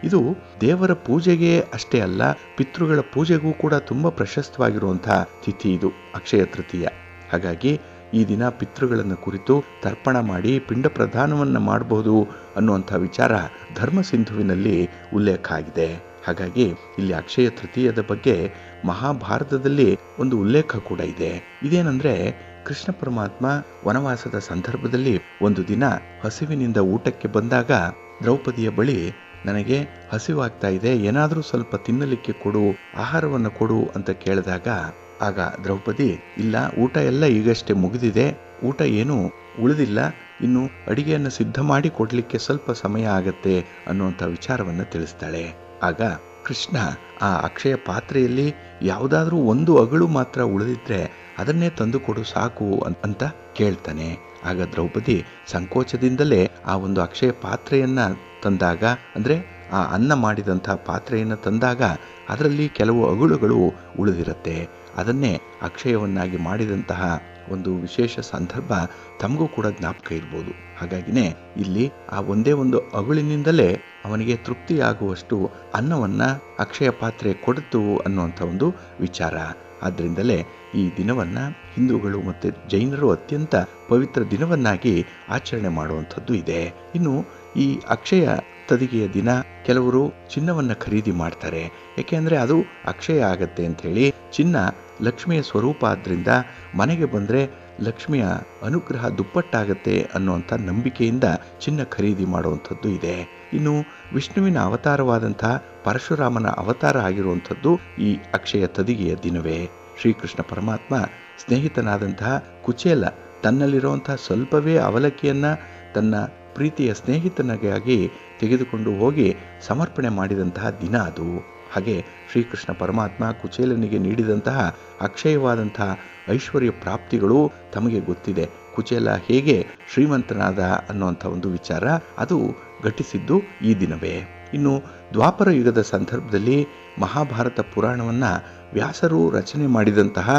S1: ಇದು ದೇವರ ಪೂಜೆಗೆ ಅಷ್ಟೇ ಅಲ್ಲ, ಪಿತೃಗಳ ಪೂಜೆಗೂ ಕೂಡ ತುಂಬಾ ಪ್ರಶಸ್ತವಾಗಿರುವಂತಹ ತಿಥಿ ಇದು ಅಕ್ಷಯ ತೃತೀಯ. ಹಾಗಾಗಿ ಈ ದಿನ ಪಿತೃಗಳನ್ನು ಕುರಿತು ತರ್ಪಣ ಮಾಡಿ ಪಿಂಡ ಪ್ರದಾನವನ್ನು ಮಾಡಬಹುದು ಅನ್ನುವಂಥ ವಿಚಾರ ಧರ್ಮ ಸಿಂಧುವಿನಲ್ಲಿ ಉಲ್ಲೇಖ ಆಗಿದೆ. ಹಾಗಾಗಿ ಇಲ್ಲಿ ಅಕ್ಷಯ ತೃತೀಯದ ಬಗ್ಗೆ ಮಹಾಭಾರತದಲ್ಲಿ ಒಂದು ಉಲ್ಲೇಖ ಕೂಡ ಇದೆ. ಇದೇನಂದ್ರೆ, ಕೃಷ್ಣ ಪರಮಾತ್ಮ ವನವಾಸದ ಸಂದರ್ಭದಲ್ಲಿ ಒಂದು ದಿನ ಹಸಿವಿನಿಂದ ಊಟಕ್ಕೆ ಬಂದಾಗ ದ್ರೌಪದಿಯ ಬಳಿ ನನಗೆ ಹಸಿವಾಗ್ತಾ ಇದೆ, ಏನಾದರೂ ಸ್ವಲ್ಪ ತಿನ್ನಲಿಕ್ಕೆ ಕೊಡು, ಆಹಾರವನ್ನು ಕೊಡು ಅಂತ ಕೇಳಿದಾಗ ಆಗ ದ್ರೌಪದಿ, ಇಲ್ಲ, ಊಟ ಎಲ್ಲ ಈಗಷ್ಟೇ ಮುಗಿದಿದೆ, ಊಟ ಏನೂ ಉಳಿದಿಲ್ಲ, ಇನ್ನು ಅಡಿಗೆಯನ್ನು ಸಿದ್ಧ ಮಾಡಿ ಕೊಡ್ಲಿಕ್ಕೆ ಸ್ವಲ್ಪ ಸಮಯ ಆಗತ್ತೆ ಅನ್ನುವಂಥ ವಿಚಾರವನ್ನು ತಿಳಿಸ್ತಾಳೆ. ಆಗ ಕೃಷ್ಣ ಆ ಅಕ್ಷಯ ಪಾತ್ರೆಯಲ್ಲಿ ಯಾವುದಾದ್ರೂ ಒಂದು ಅಗಳು ಮಾತ್ರ ಉಳಿದಿದ್ರೆ ಅದನ್ನೇ ತಂದು ಕೊಡು ಸಾಕು ಅಂತ ಕೇಳ್ತಾನೆ. ಆಗ ದ್ರೌಪದಿ ಸಂಕೋಚದಿಂದಲೇ ಆ ಒಂದು ಅಕ್ಷಯ ಪಾತ್ರೆಯನ್ನ ತಂದಾಗ, ಅಂದ್ರೆ ಆ ಅನ್ನ ಮಾಡಿದಂತಹ ಪಾತ್ರೆಯನ್ನು ತಂದಾಗ ಅದರಲ್ಲಿ ಕೆಲವು ಅಗುಳುಗಳು ಉಳಿದಿರುತ್ತೆ. ಅದನ್ನೇ ಅಕ್ಷಯವನ್ನಾಗಿ ಮಾಡಿದಂತಹ ಒಂದು ವಿಶೇಷ ಸಂದರ್ಭ ತಮಗೂ ಕೂಡ ಜ್ಞಾಪಕ ಇರ್ಬೋದು. ಹಾಗಾಗಿನೇ ಇಲ್ಲಿ ಆ ಒಂದೇ ಒಂದು ಅಗುಳಿನಿಂದಲೇ ಅವನಿಗೆ ತೃಪ್ತಿಯಾಗುವಷ್ಟು ಅನ್ನವನ್ನ ಅಕ್ಷಯ ಪಾತ್ರೆ ಕೊಡ್ತು ಅನ್ನುವಂಥ ಒಂದು ವಿಚಾರ. ಆದ್ರಿಂದಲೇ ಈ ದಿನವನ್ನ ಹಿಂದೂಗಳು ಮತ್ತು ಜೈನರು ಅತ್ಯಂತ ಪವಿತ್ರ ದಿನವನ್ನಾಗಿ ಆಚರಣೆ ಮಾಡುವಂಥದ್ದು ಇದೆ. ಇನ್ನು ಈ ಅಕ್ಷಯ ತದಿಗೆಯ ದಿನ ಕೆಲವರು ಚಿನ್ನವನ್ನ ಖರೀದಿ ಮಾಡ್ತಾರೆ. ಯಾಕೆಂದ್ರೆ ಅದು ಅಕ್ಷಯ ಆಗತ್ತೆ ಅಂತ ಹೇಳಿ. ಚಿನ್ನ ಲಕ್ಷ್ಮಿಯ ಸ್ವರೂಪ ಆದ್ರಿಂದ ಮನೆಗೆ ಬಂದ್ರೆ ಲಕ್ಷ್ಮಿಯ ಅನುಗ್ರಹ ದುಪ್ಪಟ್ಟಾಗತ್ತೆ ಅನ್ನುವಂಥ ನಂಬಿಕೆಯಿಂದ ಚಿನ್ನ ಖರೀದಿ ಮಾಡುವಂಥದ್ದು ಇದೆ. ಇನ್ನು ವಿಷ್ಣುವಿನ ಅವತಾರವಾದಂತಹ ಪರಶುರಾಮನ ಅವತಾರ ಆಗಿರುವಂಥದ್ದು ಈ ಅಕ್ಷಯ ತದಿಗೆಯ ದಿನವೇ. ಶ್ರೀಕೃಷ್ಣ ಪರಮಾತ್ಮ ಸ್ನೇಹಿತನಾದಂತಹ ಕುಚೇಲ ತನ್ನಲ್ಲಿರುವಂತಹ ಸ್ವಲ್ಪವೇ ಅವಲಕ್ಕಿಯನ್ನ ತನ್ನ ಪ್ರೀತಿಯ ಸ್ನೇಹಿತನಿಗಾಗಿ ತೆಗೆದುಕೊಂಡು ಹೋಗಿ ಸಮರ್ಪಣೆ ಮಾಡಿದಂತಹ ದಿನ ಅದು. ಹಾಗೆ ಶ್ರೀಕೃಷ್ಣ ಪರಮಾತ್ಮ ಕುಚೇಲನಿಗೆ ನೀಡಿದಂತಹ ಅಕ್ಷಯವಾದಂತಹ ಐಶ್ವರ್ಯ ಪ್ರಾಪ್ತಿಗಳು ತಮಗೆ ಗೊತ್ತಿದೆ. ಕುಚೇಲ ಹೇಗೆ ಶ್ರೀಮಂತನಾದ ಅನ್ನುವಂಥ ಒಂದು ವಿಚಾರ ಅದು ಘಟಿಸಿದ್ದು ಈ ದಿನವೇ. ಇನ್ನು ದ್ವಾಪರ ಯುಗದ ಸಂದರ್ಭದಲ್ಲಿ ಮಹಾಭಾರತ ಪುರಾಣವನ್ನ ವ್ಯಾಸರು ರಚನೆ ಮಾಡಿದಂತಹ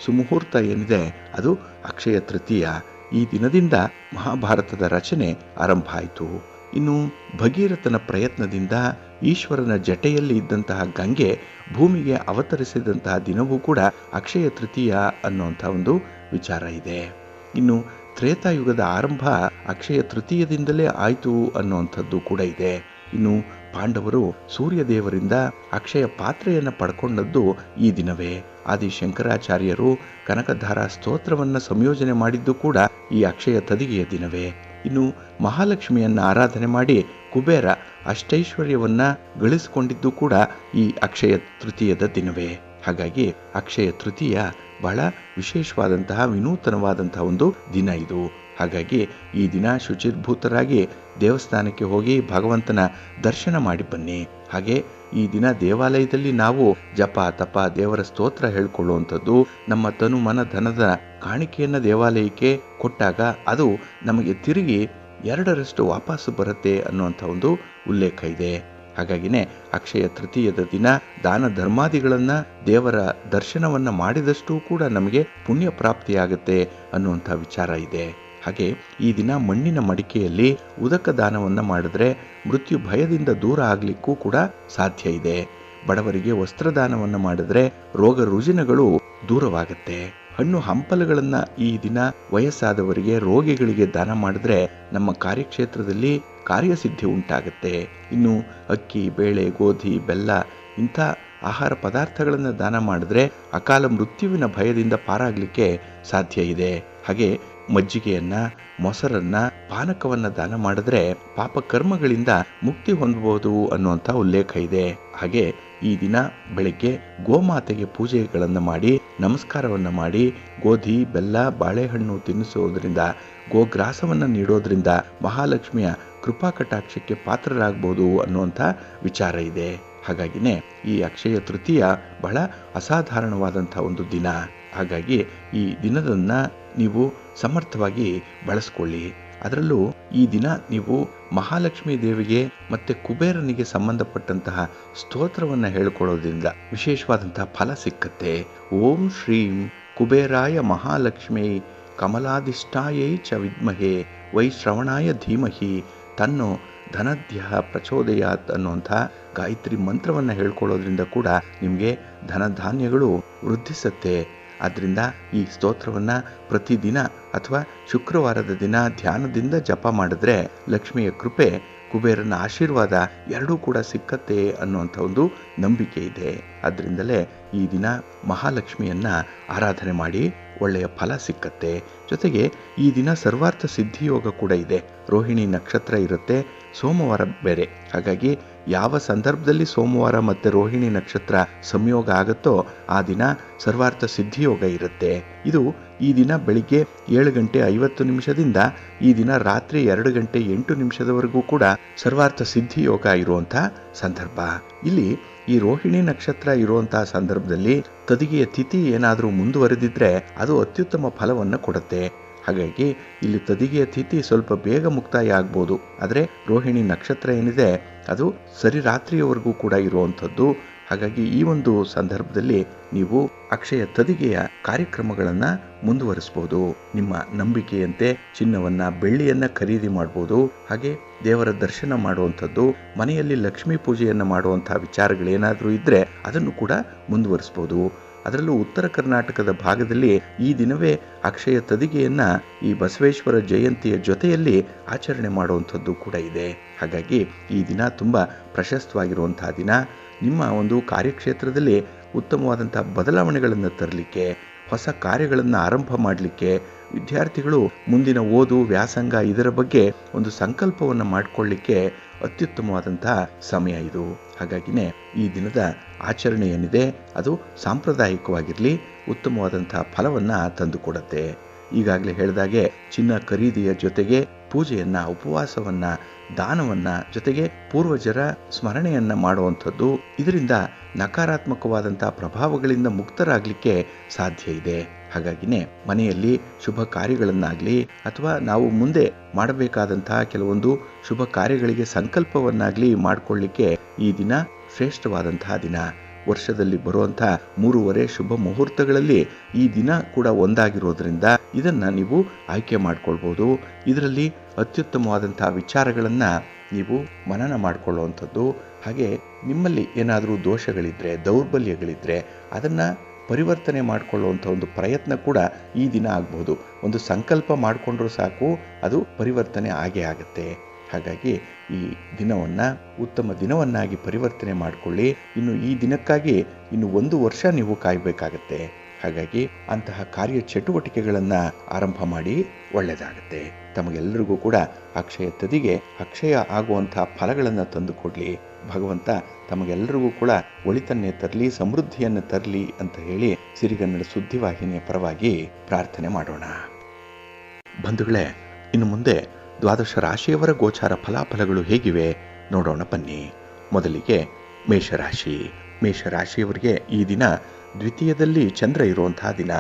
S1: ಸುಮುಹೂರ್ತ ಏನಿದೆ ಅದು ಅಕ್ಷಯ ತೃತೀಯ. ಈ ದಿನದಿಂದ ಮಹಾಭಾರತದ ರಚನೆ ಆರಂಭ ಆಯಿತು. ಇನ್ನು ಭಗೀರಥನ ಪ್ರಯತ್ನದಿಂದ ಈಶ್ವರನ ಜಟೆಯಲ್ಲಿ ಇದ್ದಂತಹ ಗಂಗೆ ಭೂಮಿಗೆ ಅವತರಿಸಿದಂತಹ ದಿನವೂ ಕೂಡ ಅಕ್ಷಯ ತೃತೀಯ ಅನ್ನುವಂಥ ಒಂದು ವಿಚಾರ ಇದೆ. ಇನ್ನು ತ್ರೇತಾಯುಗದ ಆರಂಭ ಅಕ್ಷಯ ತೃತೀಯದಿಂದಲೇ ಆಯಿತು ಅನ್ನುವಂಥದ್ದು ಕೂಡ ಇದೆ. ಇನ್ನು ಪಾಂಡವರು ಸೂರ್ಯದೇವರಿಂದ ಅಕ್ಷಯ ಪಾತ್ರೆಯನ್ನು ಪಡ್ಕೊಂಡದ್ದು ಈ ದಿನವೇ. ಆದಿಶಂಕರಾಚಾರ್ಯರು ಕನಕಧಾರ ಸ್ತೋತ್ರವನ್ನು ಸಂಯೋಜನೆ ಮಾಡಿದ್ದು ಕೂಡ ಈ ಅಕ್ಷಯ ತದಿಗೆಯ ದಿನವೇ. ಇನ್ನು ಮಹಾಲಕ್ಷ್ಮಿಯನ್ನು ಆರಾಧನೆ ಮಾಡಿ ಕುಬೇರ ಅಷ್ಟೈಶ್ವರ್ಯವನ್ನ ಗಳಿಸಿಕೊಂಡಿದ್ದು ಕೂಡ ಈ ಅಕ್ಷಯ ತೃತೀಯದ ದಿನವೇ. ಹಾಗಾಗಿ ಅಕ್ಷಯ ತೃತೀಯ ಬಹಳ ವಿಶೇಷವಾದಂತಹ ವಿನೂತನವಾದಂತಹ ಒಂದು ದಿನ ಇದು. ಹಾಗಾಗಿ ಈ ದಿನ ಶುಚಿರ್ಭೂತರಾಗಿ ದೇವಸ್ಥಾನಕ್ಕೆ ಹೋಗಿ ಭಗವಂತನ ದರ್ಶನ ಮಾಡಿ ಬನ್ನಿ. ಹಾಗೆ ಈ ದಿನ ದೇವಾಲಯದಲ್ಲಿ ನಾವು ಜಪ ತಪ ದೇವರ ಸ್ತೋತ್ರ ಹೇಳ್ಕೊಳ್ಳುವಂಥದ್ದು, ನಮ್ಮ ತನು ಮನ ಧನದ ಕಾಣಿಕೆಯನ್ನು ದೇವಾಲಯಕ್ಕೆ ಕೊಟ್ಟಾಗ ಅದು ನಮಗೆ ತಿರುಗಿ 2ರಷ್ಟು ವಾಪಸ್ಸು ಬರುತ್ತೆ ಅನ್ನುವಂಥ ಒಂದು ಉಲ್ಲೇಖ ಇದೆ. ಹಾಗಾಗಿನೇ ಅಕ್ಷಯ ತೃತೀಯದ ದಿನ ದಾನ ಧರ್ಮಾದಿಗಳನ್ನು ದೇವರ ದರ್ಶನವನ್ನು ಮಾಡಿದಷ್ಟೂ ಕೂಡ ನಮಗೆ ಪುಣ್ಯ ಪ್ರಾಪ್ತಿಯಾಗುತ್ತೆ ಅನ್ನುವಂಥ ವಿಚಾರ ಇದೆ. ಹಾಗೆ ಈ ದಿನ ಮಣ್ಣಿನ ಮಡಿಕೆಯಲ್ಲಿ ಉದಕ ದಾನವನ್ನು ಮಾಡಿದ್ರೆ ಮೃತ್ಯು ಭಯದಿಂದ ದೂರ ಆಗಲಿಕ್ಕೂ ಕೂಡ ಸಾಧ್ಯ ಇದೆ. ಬಡವರಿಗೆ ವಸ್ತ್ರದಾನವನ್ನು ಮಾಡಿದ್ರೆ ರೋಗ ರುಜಿನಗಳು ದೂರವಾಗುತ್ತೆ. ಹಣ್ಣು ಹಂಪಲುಗಳನ್ನು ಈ ದಿನ ವಯಸ್ಸಾದವರಿಗೆ ರೋಗಿಗಳಿಗೆ ದಾನ ಮಾಡಿದ್ರೆ ನಮ್ಮ ಕಾರ್ಯಕ್ಷೇತ್ರದಲ್ಲಿ ಕಾರ್ಯಸಿದ್ಧಿ ಉಂಟಾಗುತ್ತೆ. ಇನ್ನು ಅಕ್ಕಿ ಬೇಳೆ ಗೋಧಿ ಬೆಲ್ಲ ಇಂಥ ಆಹಾರ ಪದಾರ್ಥಗಳನ್ನು ದಾನ ಮಾಡಿದ್ರೆ ಅಕಾಲ ಮೃತ್ಯುವಿನ ಭಯದಿಂದ ಪಾರಾಗಲಿಕ್ಕೆ ಸಾಧ್ಯ ಇದೆ. ಹಾಗೆ ಮಜ್ಜಿಗೆಯನ್ನ ಮೊಸರನ್ನ ಪಾನಕವನ್ನ ದಾನ ಮಾಡಿದ್ರೆ ಪಾಪ ಕರ್ಮಗಳಿಂದ ಮುಕ್ತಿ ಹೊಂದಬಹುದು ಅನ್ನುವಂಥ ಉಲ್ಲೇಖ ಇದೆ. ಹಾಗೆ ಈ ದಿನ ಬೆಳಗ್ಗೆ ಗೋಮಾತೆಗೆ ಪೂಜೆಗಳನ್ನು ಮಾಡಿ ನಮಸ್ಕಾರವನ್ನು ಮಾಡಿ ಗೋಧಿ ಬೆಲ್ಲ ಬಾಳೆಹಣ್ಣು ತಿನ್ನಿಸೋದ್ರಿಂದ ಗೋಗ್ರಾಸವನ್ನು ನೀಡೋದ್ರಿಂದ ಮಹಾಲಕ್ಷ್ಮಿಯ ಕೃಪಾ ಕಟಾಕ್ಷಕ್ಕೆ ಪಾತ್ರರಾಗಬಹುದು ಅನ್ನುವಂಥ ವಿಚಾರ ಇದೆ. ಹಾಗಾಗಿನೇ ಈ ಅಕ್ಷಯ ತೃತೀಯ ಬಹಳ ಅಸಾಧಾರಣವಾದಂಥ ಒಂದು ದಿನ. ಹಾಗಾಗಿ ಈ ದಿನದನ್ನ ನೀವು ಸಮರ್ಥವಾಗಿ ಬಳಸ್ಕೊಳ್ಳಿ. ಅದರಲ್ಲೂ ಈ ದಿನ ನೀವು ಮಹಾಲಕ್ಷ್ಮೀ ದೇವಿಗೆ ಮತ್ತೆ ಕುಬೇರನಿಗೆ ಸಂಬಂಧಪಟ್ಟಂತಹ ಸ್ತೋತ್ರವನ್ನು ಹೇಳ್ಕೊಳ್ಳೋದ್ರಿಂದ ವಿಶೇಷವಾದಂತಹ ಫಲ ಸಿಕ್ಕತ್ತೆ. ಓಂ ಶ್ರೀಂ ಕುಬೇರಾಯ ಮಹಾಲಕ್ಷ್ಮೀ ಕಮಲಾಧಿಷ್ಠಾಯೈ ಚ ವಿದ್ಮಹೇ ವೈಶ್ರವಣಾಯ ಧೀಮಹಿ ತನ್ನೋ ಧನಧ್ಯ ಪ್ರಚೋದಯಾತ್ ಅನ್ನುವಂಥ ಗಾಯತ್ರಿ ಮಂತ್ರವನ್ನು ಹೇಳ್ಕೊಳ್ಳೋದ್ರಿಂದ ಕೂಡ ನಿಮಗೆ ಧನಧಾನ್ಯಗಳು ವೃದ್ಧಿಸುತ್ತೆ. ಆದ್ದರಿಂದ ಈ ಸ್ತೋತ್ರವನ್ನು ಪ್ರತಿದಿನ ಅಥವಾ ಶುಕ್ರವಾರದ ದಿನ ಧ್ಯಾನದಿಂದ ಜಪ ಮಾಡಿದ್ರೆ ಲಕ್ಷ್ಮಿಯ ಕೃಪೆ ಕುಬೇರನ ಆಶೀರ್ವಾದ ಎರಡೂ ಕೂಡ ಸಿಕ್ಕತ್ತೆ ಅನ್ನುವಂಥ ಒಂದು ನಂಬಿಕೆ ಇದೆ. ಅದರಿಂದಲೇ ಈ ದಿನ ಮಹಾಲಕ್ಷ್ಮಿಯನ್ನ ಆರಾಧನೆ ಮಾಡಿ ಒಳ್ಳೆಯ ಫಲ ಸಿಕ್ಕತ್ತೆ. ಜೊತೆಗೆ ಈ ದಿನ ಸರ್ವಾರ್ಥ ಸಿದ್ಧಿಯೋಗ ಕೂಡ ಇದೆ. ರೋಹಿಣಿ ನಕ್ಷತ್ರ ಇರುತ್ತೆ, ಸೋಮವಾರ ಬೇರೆ. ಹಾಗಾಗಿ ಯಾವ ಸಂದರ್ಭದಲ್ಲಿ ಸೋಮವಾರ ಮತ್ತು ರೋಹಿಣಿ ನಕ್ಷತ್ರ ಸಂಯೋಗ ಆಗುತ್ತೋ ಆ ದಿನ ಸರ್ವಾರ್ಥ ಸಿದ್ಧಿಯೋಗ ಇರುತ್ತೆ. ಇದು ಈ ದಿನ ಬೆಳಿಗ್ಗೆ 7:50 ಈ ದಿನ ರಾತ್ರಿ 2:08 ಕೂಡ ಸರ್ವಾರ್ಥ ಸಿದ್ಧಿಯೋಗ ಇರುವಂಥ ಸಂದರ್ಭ. ಇಲ್ಲಿ ಈ ರೋಹಿಣಿ ನಕ್ಷತ್ರ ಇರುವಂತಹ ಸಂದರ್ಭದಲ್ಲಿ ತದಿಗೆಯ ತಿಥಿ ಏನಾದರೂ ಮುಂದುವರೆದಿದ್ರೆ ಅದು ಅತ್ಯುತ್ತಮ ಫಲವನ್ನು ಕೊಡುತ್ತೆ. ಹಾಗಾಗಿ ಇಲ್ಲಿ ತದಿಗೆಯ ತಿಥಿ ಸ್ವಲ್ಪ ಬೇಗ ಮುಕ್ತಾಯ ಆಗ್ಬೋದು. ಆದರೆ ರೋಹಿಣಿ ನಕ್ಷತ್ರ ಏನಿದೆ ಅದು ಸರಿ ರಾತ್ರಿಯವರೆಗೂ ಕೂಡ ಇರುವಂಥದ್ದು. ಹಾಗಾಗಿ ಈ ಒಂದು ಸಂದರ್ಭದಲ್ಲಿ ನೀವು ಅಕ್ಷಯ ತದಿಗೆಯ ಕಾರ್ಯಕ್ರಮಗಳನ್ನು ಮುಂದುವರಿಸಬಹುದು. ನಿಮ್ಮ ನಂಬಿಕೆಯಂತೆ ಚಿನ್ನವನ್ನ ಬೆಳ್ಳಿಯನ್ನ ಖರೀದಿ ಮಾಡಬಹುದು. ಹಾಗೆ ದೇವರ ದರ್ಶನ ಮಾಡುವಂಥದ್ದು, ಮನೆಯಲ್ಲಿ ಲಕ್ಷ್ಮೀ ಪೂಜೆಯನ್ನು ಮಾಡುವಂತಹ ವಿಚಾರಗಳೇನಾದರೂ ಇದ್ದರೆ ಅದನ್ನು ಕೂಡ ಮುಂದುವರಿಸಬಹುದು. ಅದರಲ್ಲೂ ಉತ್ತರ ಕರ್ನಾಟಕದ ಭಾಗದಲ್ಲಿ ಈ ದಿನವೇ ಅಕ್ಷಯ ತದಿಗೆಯನ್ನ ಈ ಬಸವೇಶ್ವರ ಜಯಂತಿಯ ಜೊತೆಯಲ್ಲಿ ಆಚರಣೆ ಮಾಡುವಂಥದ್ದು ಕೂಡ ಇದೆ. ಹಾಗಾಗಿ ಈ ದಿನ ತುಂಬ ಪ್ರಶಸ್ತವಾಗಿರುವಂತಹ ದಿನ. ನಿಮ್ಮ ಒಂದು ಕಾರ್ಯಕ್ಷೇತ್ರದಲ್ಲಿ ಉತ್ತಮವಾದಂಥ ಬದಲಾವಣೆಗಳನ್ನು ತರಲಿಕ್ಕೆ, ಹೊಸ ಕಾರ್ಯಗಳನ್ನು ಆರಂಭ ಮಾಡಲಿಕ್ಕೆ, ವಿದ್ಯಾರ್ಥಿಗಳು ಮುಂದಿನ ಓದು ವ್ಯಾಸಂಗ ಇದರ ಬಗ್ಗೆ ಒಂದು ಸಂಕಲ್ಪವನ್ನು ಮಾಡಿಕೊಳ್ಳಿಕ್ಕೆ ಅತ್ಯುತ್ತಮವಾದಂತಹ ಸಮಯ ಇದು. ಹಾಗಾಗಿನೇ ಈ ದಿನದ ಆಚರಣೆ ಏನಿದೆ ಅದು ಸಾಂಪ್ರದಾಯಿಕವಾಗಿರಲಿ, ಉತ್ತಮವಾದಂತಹ ಫಲವನ್ನು ತಂದುಕೊಡುತ್ತೆ. ಈಗಾಗಲೇ ಹೇಳಿದಾಗೆ ಚಿನ್ನ ಖರೀದಿಯ ಜೊತೆಗೆ ಪೂಜೆಯನ್ನ, ಉಪವಾಸವನ್ನ, ದಾನವನ್ನ, ಜೊತೆಗೆ ಪೂರ್ವಜರ ಸ್ಮರಣೆಯನ್ನ ಮಾಡುವಂಥದ್ದು, ಇದರಿಂದ ನಕಾರಾತ್ಮಕವಾದಂತಹ ಪ್ರಭಾವಗಳಿಂದ ಮುಕ್ತರಾಗಲಿಕ್ಕೆ ಸಾಧ್ಯ ಇದೆ. ಹಾಗಾಗಿನೇ ಮನೆಯಲ್ಲಿ ಶುಭ ಕಾರ್ಯಗಳನ್ನಾಗಲಿ ಅಥವಾ ನಾವು ಮುಂದೆ ಮಾಡಬೇಕಾದಂತಹ ಕೆಲವೊಂದು ಶುಭ ಕಾರ್ಯಗಳಿಗೆ ಸಂಕಲ್ಪವನ್ನಾಗಲಿ ಮಾಡಿಕೊಳ್ಳಿಕ್ಕೆ ಈ ದಿನ ಶ್ರೇಷ್ಠವಾದಂತಹ ದಿನ. ವರ್ಷದಲ್ಲಿ ಬರುವಂತಹ 3 ಶುಭ ಮುಹೂರ್ತಗಳಲ್ಲಿ ಈ ದಿನ ಕೂಡ ಒಂದಾಗಿರೋದ್ರಿಂದ ಇದನ್ನ ನೀವು ಆಯ್ಕೆ ಮಾಡ್ಕೊಳ್ಬೋದು. ಇದರಲ್ಲಿ ಅತ್ಯುತ್ತಮವಾದಂತಹ ವಿಚಾರಗಳನ್ನು ನೀವು ಮನನ ಮಾಡಿಕೊಳ್ಳುವಂಥದ್ದು. ಹಾಗೆ ನಿಮ್ಮಲ್ಲಿ ಏನಾದರೂ ದೋಷಗಳಿದ್ರೆ, ದೌರ್ಬಲ್ಯಗಳಿದ್ರೆ ಅದನ್ನು ಪರಿವರ್ತನೆ ಮಾಡಿಕೊಳ್ಳುವಂಥ ಒಂದು ಪ್ರಯತ್ನ ಕೂಡ ಈ ದಿನ ಆಗ್ಬೋದು. ಒಂದು ಸಂಕಲ್ಪ ಮಾಡಿಕೊಂಡ್ರೂ ಸಾಕು, ಅದು ಪರಿವರ್ತನೆ ಆಗೇ ಆಗುತ್ತೆ. ಹಾಗಾಗಿ ಈ ದಿನವನ್ನು ಉತ್ತಮ ದಿನವನ್ನಾಗಿ ಪರಿವರ್ತನೆ ಮಾಡಿಕೊಳ್ಳಿ. ಇನ್ನು ಈ ದಿನಕ್ಕಾಗಿ ಇನ್ನು 1 ವರ್ಷ ನೀವು ಕಾಯಬೇಕಾಗತ್ತೆ. ಹಾಗಾಗಿ ಅಂತಹ ಕಾರ್ಯ ಚಟುವಟಿಕೆಗಳನ್ನು ಆರಂಭ ಮಾಡಿ ಒಳ್ಳೆಯದಾಗುತ್ತೆ. ತಮಗೆಲ್ಲರಿಗೂ ಕೂಡ ಅಕ್ಷಯ ತದಿಗೆ ಅಕ್ಷಯ ಆಗುವಂತಹ ಫಲಗಳನ್ನು ತಂದುಕೊಡ್ಲಿ ಭಗವಂತ. ತಮಗೆಲ್ಲರಿಗೂ ಕೂಡ ಒಳಿತನ್ನೇ ತರಲಿ, ಸಮೃದ್ಧಿಯನ್ನು ತರಲಿ ಅಂತ ಹೇಳಿ ಸಿರಿಗನ್ನಡ ಸುದ್ದಿವಾಹಿನಿಯ ಪರವಾಗಿ ಪ್ರಾರ್ಥನೆ ಮಾಡೋಣ. ಬಂಧುಗಳೇ, ಇನ್ನು ಮುಂದೆ ದ್ವಾದಶ ರಾಶಿಯವರ ಗೋಚಾರ ಫಲಾಫಲಗಳು ಹೇಗಿವೆ ನೋಡೋಣ ಬನ್ನಿ. ಮೊದಲಿಗೆ ಮೇಷರಾಶಿ. ಮೇಷರಾಶಿಯವರಿಗೆ ಈ ದಿನ ದ್ವಿತೀಯದಲ್ಲಿ ಚಂದ್ರ ಇರುವಂತಹ ದಿನ.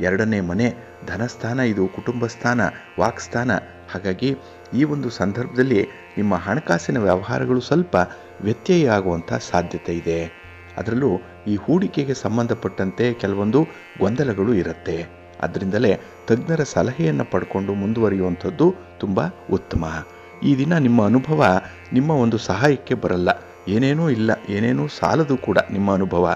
S1: 2ನೇ ಮನೆ ಧನಸ್ಥಾನ, ಇದು ಕುಟುಂಬ ಸ್ಥಾನ, ವಾಕ್ಸ್ಥಾನ. ಹಾಗಾಗಿ ಈ ಒಂದು ಸಂದರ್ಭದಲ್ಲಿ ನಿಮ್ಮ ಹಣಕಾಸಿನ ವ್ಯವಹಾರಗಳು ಸ್ವಲ್ಪ ವ್ಯತ್ಯಯ ಆಗುವಂಥ ಸಾಧ್ಯತೆ ಇದೆ. ಅದರಲ್ಲೂ ಈ ಹೂಡಿಕೆಗೆ ಸಂಬಂಧಪಟ್ಟಂತೆ ಕೆಲವೊಂದು ಗೊಂದಲಗಳು ಇರುತ್ತೆ. ಅದರಿಂದಲೇ ತಜ್ಞರ ಸಲಹೆಯನ್ನು ಪಡ್ಕೊಂಡು ಮುಂದುವರಿಯುವಂಥದ್ದು ತುಂಬ ಉತ್ತಮ. ಈ ದಿನ ನಿಮ್ಮ ಅನುಭವ ನಿಮ್ಮ ಒಂದು ಸಹಾಯಕ್ಕೆ ಬರಲ್ಲ. ಏನೇನೂ ಇಲ್ಲ, ಏನೇನೂ ಸಾಲದು ಕೂಡ ನಿಮ್ಮ ಅನುಭವ.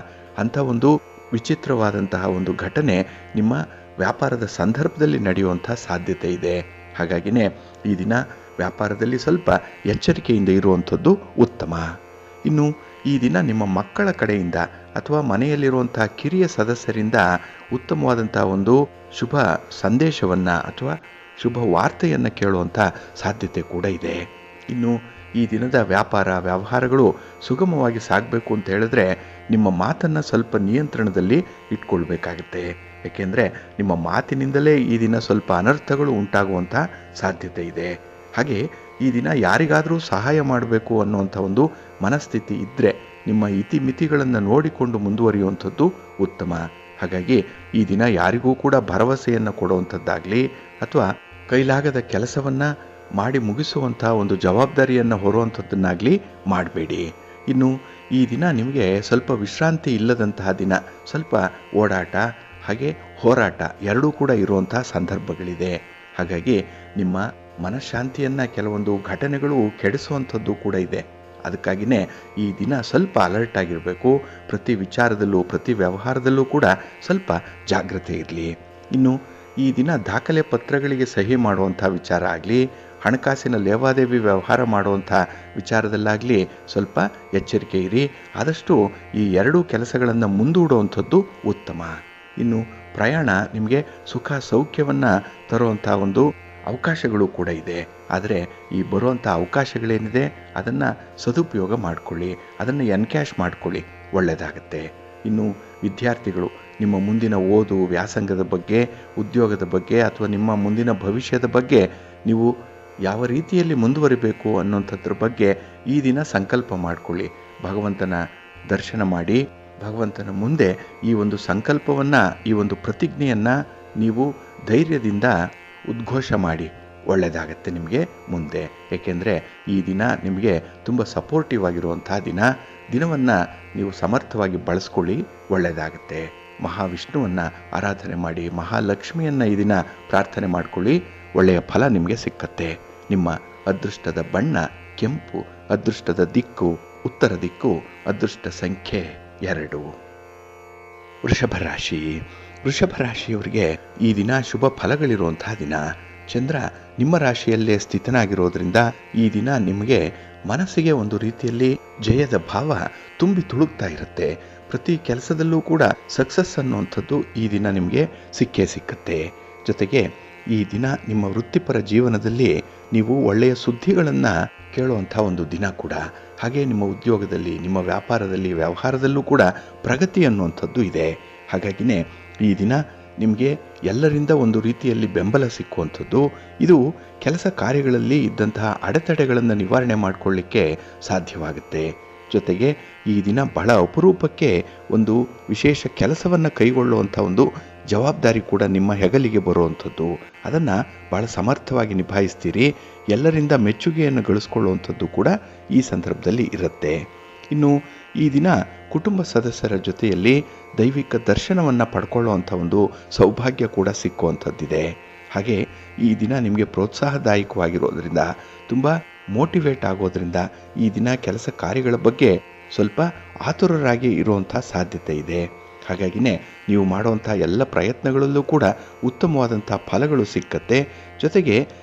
S1: ಅಂಥ ಒಂದು ವಿಚಿತ್ರವಾದಂತಹ ಒಂದು ಘಟನೆ ನಿಮ್ಮ ವ್ಯಾಪಾರದ ಸಂದರ್ಭದಲ್ಲಿ ನಡೆಯುವಂಥ ಸಾಧ್ಯತೆ ಇದೆ. ಹಾಗಾಗಿನೇ ಈ ದಿನ ವ್ಯಾಪಾರದಲ್ಲಿ ಸ್ವಲ್ಪ ಎಚ್ಚರಿಕೆಯಿಂದ ಇರುವಂಥದ್ದು ಉತ್ತಮ. ಇನ್ನು ಈ ದಿನ ನಿಮ್ಮ ಮಕ್ಕಳ ಕಡೆಯಿಂದ ಅಥವಾ ಮನೆಯಲ್ಲಿರುವಂಥ ಕಿರಿಯ ಸದಸ್ಯರಿಂದ ಉತ್ತಮವಾದಂಥ ಒಂದು ಶುಭ ಸಂದೇಶವನ್ನು ಅಥವಾ ಶುಭ ವಾರ್ತೆಯನ್ನು ಕೇಳುವಂಥ ಸಾಧ್ಯತೆ ಕೂಡ ಇದೆ. ಇನ್ನು ಈ ದಿನದ ವ್ಯಾಪಾರ ವ್ಯವಹಾರಗಳು ಸುಗಮವಾಗಿ ಸಾಗಬೇಕು ಅಂತ ಹೇಳಿದ್ರೆ ನಿಮ್ಮ ಮಾತನ್ನು ಸ್ವಲ್ಪ ನಿಯಂತ್ರಣದಲ್ಲಿ ಇಟ್ಕೊಳ್ಬೇಕಾಗುತ್ತೆ. ಏಕೆಂದರೆ ನಿಮ್ಮ ಮಾತಿನಿಂದಲೇ ಈ ದಿನ ಸ್ವಲ್ಪ ಅನರ್ಥಗಳು ಉಂಟಾಗುವಂಥ ಸಾಧ್ಯತೆ ಇದೆ. ಹಾಗೆ ಈ ದಿನ ಯಾರಿಗಾದರೂ ಸಹಾಯ ಮಾಡಬೇಕು ಅನ್ನುವಂಥ ಒಂದು ಮನಸ್ಥಿತಿ ಇದ್ದರೆ ನಿಮ್ಮ ಇತಿಮಿತಿಗಳನ್ನು ನೋಡಿಕೊಂಡು ಮುಂದುವರಿಯುವಂಥದ್ದು ಉತ್ತಮ. ಹಾಗಾಗಿ ಈ ದಿನ ಯಾರಿಗೂ ಕೂಡ ಭರವಸೆಯನ್ನು ಕೊಡುವಂಥದ್ದಾಗಲಿ ಅಥವಾ ಕೈಲಾಗದ ಕೆಲಸವನ್ನು ಮಾಡಿ ಮುಗಿಸುವಂಥ ಒಂದು ಜವಾಬ್ದಾರಿಯನ್ನು ಹೊರುವಂಥದ್ದನ್ನಾಗಲಿ ಮಾಡಬೇಡಿ. ಇನ್ನು ಈ ದಿನ ನಿಮಗೆ ಸ್ವಲ್ಪ ವಿಶ್ರಾಂತಿ ಇಲ್ಲದಂತಹ ದಿನ, ಸ್ವಲ್ಪ ಓಡಾಟ ಹಾಗೆ ಹೋರಾಟ ಎರಡೂ ಕೂಡ ಇರುವಂತಹ ಸಂದರ್ಭಗಳಿದೆ. ಹಾಗಾಗಿ ನಿಮ್ಮ ಮನಃಶಾಂತಿಯನ್ನು ಕೆಲವೊಂದು ಘಟನೆಗಳು ಕೆಡಿಸುವಂಥದ್ದು ಕೂಡ ಇದೆ. ಅದಕ್ಕಾಗಿಯೇ ಈ ದಿನ ಸ್ವಲ್ಪ ಅಲರ್ಟ್ ಆಗಿರಬೇಕು. ಪ್ರತಿ ವಿಚಾರದಲ್ಲೂ ಪ್ರತಿ ವ್ಯವಹಾರದಲ್ಲೂ ಕೂಡ ಸ್ವಲ್ಪ ಜಾಗ್ರತೆ ಇರಲಿ. ಇನ್ನು ಈ ದಿನ ದಾಖಲೆ ಪತ್ರಗಳಿಗೆ ಸಹಿ ಮಾಡುವಂಥ ವಿಚಾರ ಆಗಲಿ, ಹಣಕಾಸಿನ ಲೇವಾದೇವಿ ವ್ಯವಹಾರ ಮಾಡುವಂಥ ವಿಚಾರದಲ್ಲಾಗಲಿ ಸ್ವಲ್ಪ ಎಚ್ಚರಿಕೆ ಇರಿ. ಆದಷ್ಟು ಈ ಎರಡೂ ಕೆಲಸಗಳನ್ನು ಮುಂದೂಡುವಂಥದ್ದು ಉತ್ತಮ. ಇನ್ನು ಪ್ರಯಾಣ ನಿಮಗೆ ಸುಖ ಸೌಖ್ಯವನ್ನು ತರುವಂಥ ಒಂದು ಅವಕಾಶಗಳು ಕೂಡ ಇದೆ. ಆದರೆ ಈ ಬರುವಂಥ ಅವಕಾಶಗಳೇನಿದೆ ಅದನ್ನು ಸದುಪಯೋಗ ಮಾಡಿಕೊಳ್ಳಿ, ಅದನ್ನು ಎನ್ಕ್ಯಾಶ್ ಮಾಡಿಕೊಳ್ಳಿ, ಒಳ್ಳೆಯದಾಗತ್ತೆ. ಇನ್ನು ವಿದ್ಯಾರ್ಥಿಗಳು ನಿಮ್ಮ ಮುಂದಿನ ಓದು ವ್ಯಾಸಂಗದ ಬಗ್ಗೆ, ಉದ್ಯೋಗದ ಬಗ್ಗೆ ಅಥವಾ ನಿಮ್ಮ ಮುಂದಿನ ಭವಿಷ್ಯದ ಬಗ್ಗೆ ನೀವು ಯಾವ ರೀತಿಯಲ್ಲಿ ಮುಂದುವರಿಬೇಕು ಅನ್ನೋಂಥದ್ರ ಬಗ್ಗೆ ಈ ದಿನ ಸಂಕಲ್ಪ ಮಾಡಿಕೊಳ್ಳಿ. ಭಗವಂತನ ದರ್ಶನ ಮಾಡಿ ಭಗವಂತನ ಮುಂದೆ ಈ ಒಂದು ಸಂಕಲ್ಪವನ್ನು, ಈ ಒಂದು ಪ್ರತಿಜ್ಞೆಯನ್ನು ನೀವು ಧೈರ್ಯದಿಂದ ಉದ್ಘೋಷ ಮಾಡಿ. ಒಳ್ಳೆಯದಾಗತ್ತೆ ನಿಮಗೆ ಮುಂದೆ. ಏಕೆಂದರೆ ಈ ದಿನ ನಿಮಗೆ ತುಂಬ ಸಪೋರ್ಟಿವ್ ಆಗಿರುವಂಥ ದಿನವನ್ನು ನೀವು ಸಮರ್ಥವಾಗಿ ಬಳಸ್ಕೊಳ್ಳಿ, ಒಳ್ಳೆಯದಾಗತ್ತೆ. ಮಹಾವಿಷ್ಣುವನ್ನು ಆರಾಧನೆ ಮಾಡಿ, ಮಹಾಲಕ್ಷ್ಮಿಯನ್ನು ಈ ದಿನ ಪ್ರಾರ್ಥನೆ ಮಾಡಿಕೊಳ್ಳಿ, ಒಳ್ಳೆಯ ಫಲ ನಿಮಗೆ ಸಿಕ್ಕತ್ತೆ. ನಿಮ್ಮ ಅದೃಷ್ಟದ ಬಣ್ಣ ಕೆಂಪು, ಅದೃಷ್ಟದ ದಿಕ್ಕು ಉತ್ತರ ದಿಕ್ಕು, ಅದೃಷ್ಟ ಸಂಖ್ಯೆ 2. ವೃಷಭ ರಾಶಿ. ವೃಷಭ ರಾಶಿಯವರಿಗೆ ಈ ದಿನ ಶುಭ ಫಲಗಳಿರುವಂತಹ ದಿನ. ಚಂದ್ರ ನಿಮ್ಮ ರಾಶಿಯಲ್ಲೇ ಸ್ಥಿತನಾಗಿರೋದ್ರಿಂದ ಈ ದಿನ ನಿಮಗೆ ಮನಸ್ಸಿಗೆ ಒಂದು ರೀತಿಯಲ್ಲಿ ಜಯದ ಭಾವ ತುಂಬಿ ತುಳುಕ್ತಾ ಇರುತ್ತೆ. ಪ್ರತಿ ಕೆಲಸದಲ್ಲೂ ಕೂಡ ಸಕ್ಸಸ್ ಅನ್ನುವಂಥದ್ದು ಈ ದಿನ ನಿಮಗೆ ಸಿಕ್ಕೇ ಸಿಕ್ಕತ್ತೆ. ಜೊತೆಗೆ ಈ ದಿನ ನಿಮ್ಮ ವೃತ್ತಿಪರ ಜೀವನದಲ್ಲಿ ನೀವು ಒಳ್ಳೆಯ ಸುದ್ದಿಗಳನ್ನು ಕೇಳುವಂಥ ಒಂದು ದಿನ ಕೂಡ. ಹಾಗೆ ನಿಮ್ಮ ಉದ್ಯೋಗದಲ್ಲಿ, ನಿಮ್ಮ ವ್ಯಾಪಾರದಲ್ಲಿ, ವ್ಯವಹಾರದಲ್ಲೂ ಕೂಡ ಪ್ರಗತಿ ಅನ್ನುವಂಥದ್ದು ಇದೆ. ಹಾಗಾಗಿನೇ ಈ ದಿನ ನಿಮಗೆ ಎಲ್ಲರಿಂದ ಒಂದು ರೀತಿಯಲ್ಲಿ ಬೆಂಬಲ ಸಿಕ್ಕುವಂಥದ್ದು. ಇದು ಕೆಲಸ ಕಾರ್ಯಗಳಲ್ಲಿ ಇದ್ದಂತಹ ಅಡೆತಡೆಗಳನ್ನು ನಿವಾರಣೆ ಮಾಡಿಕೊಳ್ಳಿಕ್ಕೆ ಸಾಧ್ಯವಾಗುತ್ತೆ. ಜೊತೆಗೆ ಈ ದಿನ ಬಹಳ ಅಪರೂಪಕ್ಕೆ ಒಂದು ವಿಶೇಷ ಕೆಲಸವನ್ನು ಕೈಗೊಳ್ಳುವಂಥ ಒಂದು ಜವಾಬ್ದಾರಿ ಕೂಡ ನಿಮ್ಮ ಹೆಗಲಿಗೆ ಬರುವಂಥದ್ದು. ಅದನ್ನು ಬಹಳ ಸಮರ್ಥವಾಗಿ ನಿಭಾಯಿಸ್ತೀರಿ. ಎಲ್ಲರಿಂದ ಮೆಚ್ಚುಗೆಯನ್ನು ಗಳಿಸ್ಕೊಳ್ಳುವಂಥದ್ದು ಕೂಡ ಈ ಸಂದರ್ಭದಲ್ಲಿ ಇರುತ್ತೆ. ಇನ್ನು ಈ ದಿನ ಕುಟುಂಬ ಸದಸ್ಯರ ಜೊತೆಯಲ್ಲಿ ದೈವಿಕ ದರ್ಶನವನ್ನು ಪಡ್ಕೊಳ್ಳುವಂಥ ಒಂದು ಸೌಭಾಗ್ಯ ಕೂಡ ಸಿಕ್ಕುವಂಥದ್ದಿದೆ. ಹಾಗೆ ಈ ದಿನ ನಿಮಗೆ ಪ್ರೋತ್ಸಾಹದಾಯಕವಾಗಿರೋದ್ರಿಂದ, ತುಂಬ ಮೋಟಿವೇಟ್ ಆಗೋದ್ರಿಂದ ಈ ದಿನ ಕೆಲಸ ಕಾರ್ಯಗಳ ಬಗ್ಗೆ ಸ್ವಲ್ಪ ಆತುರರಾಗಿ ಇರುವಂಥ ಸಾಧ್ಯತೆ ಇದೆ. ಹಾಗಾಗಿನೇ ನೀವು ಮಾಡುವಂಥ ಎಲ್ಲ ಪ್ರಯತ್ನಗಳಲ್ಲೂ ಕೂಡ ಉತ್ತಮವಾದಂಥ ಫಲಗಳು ಸಿಕ್ಕತ್ತೆ. ಜೊತೆಗೆ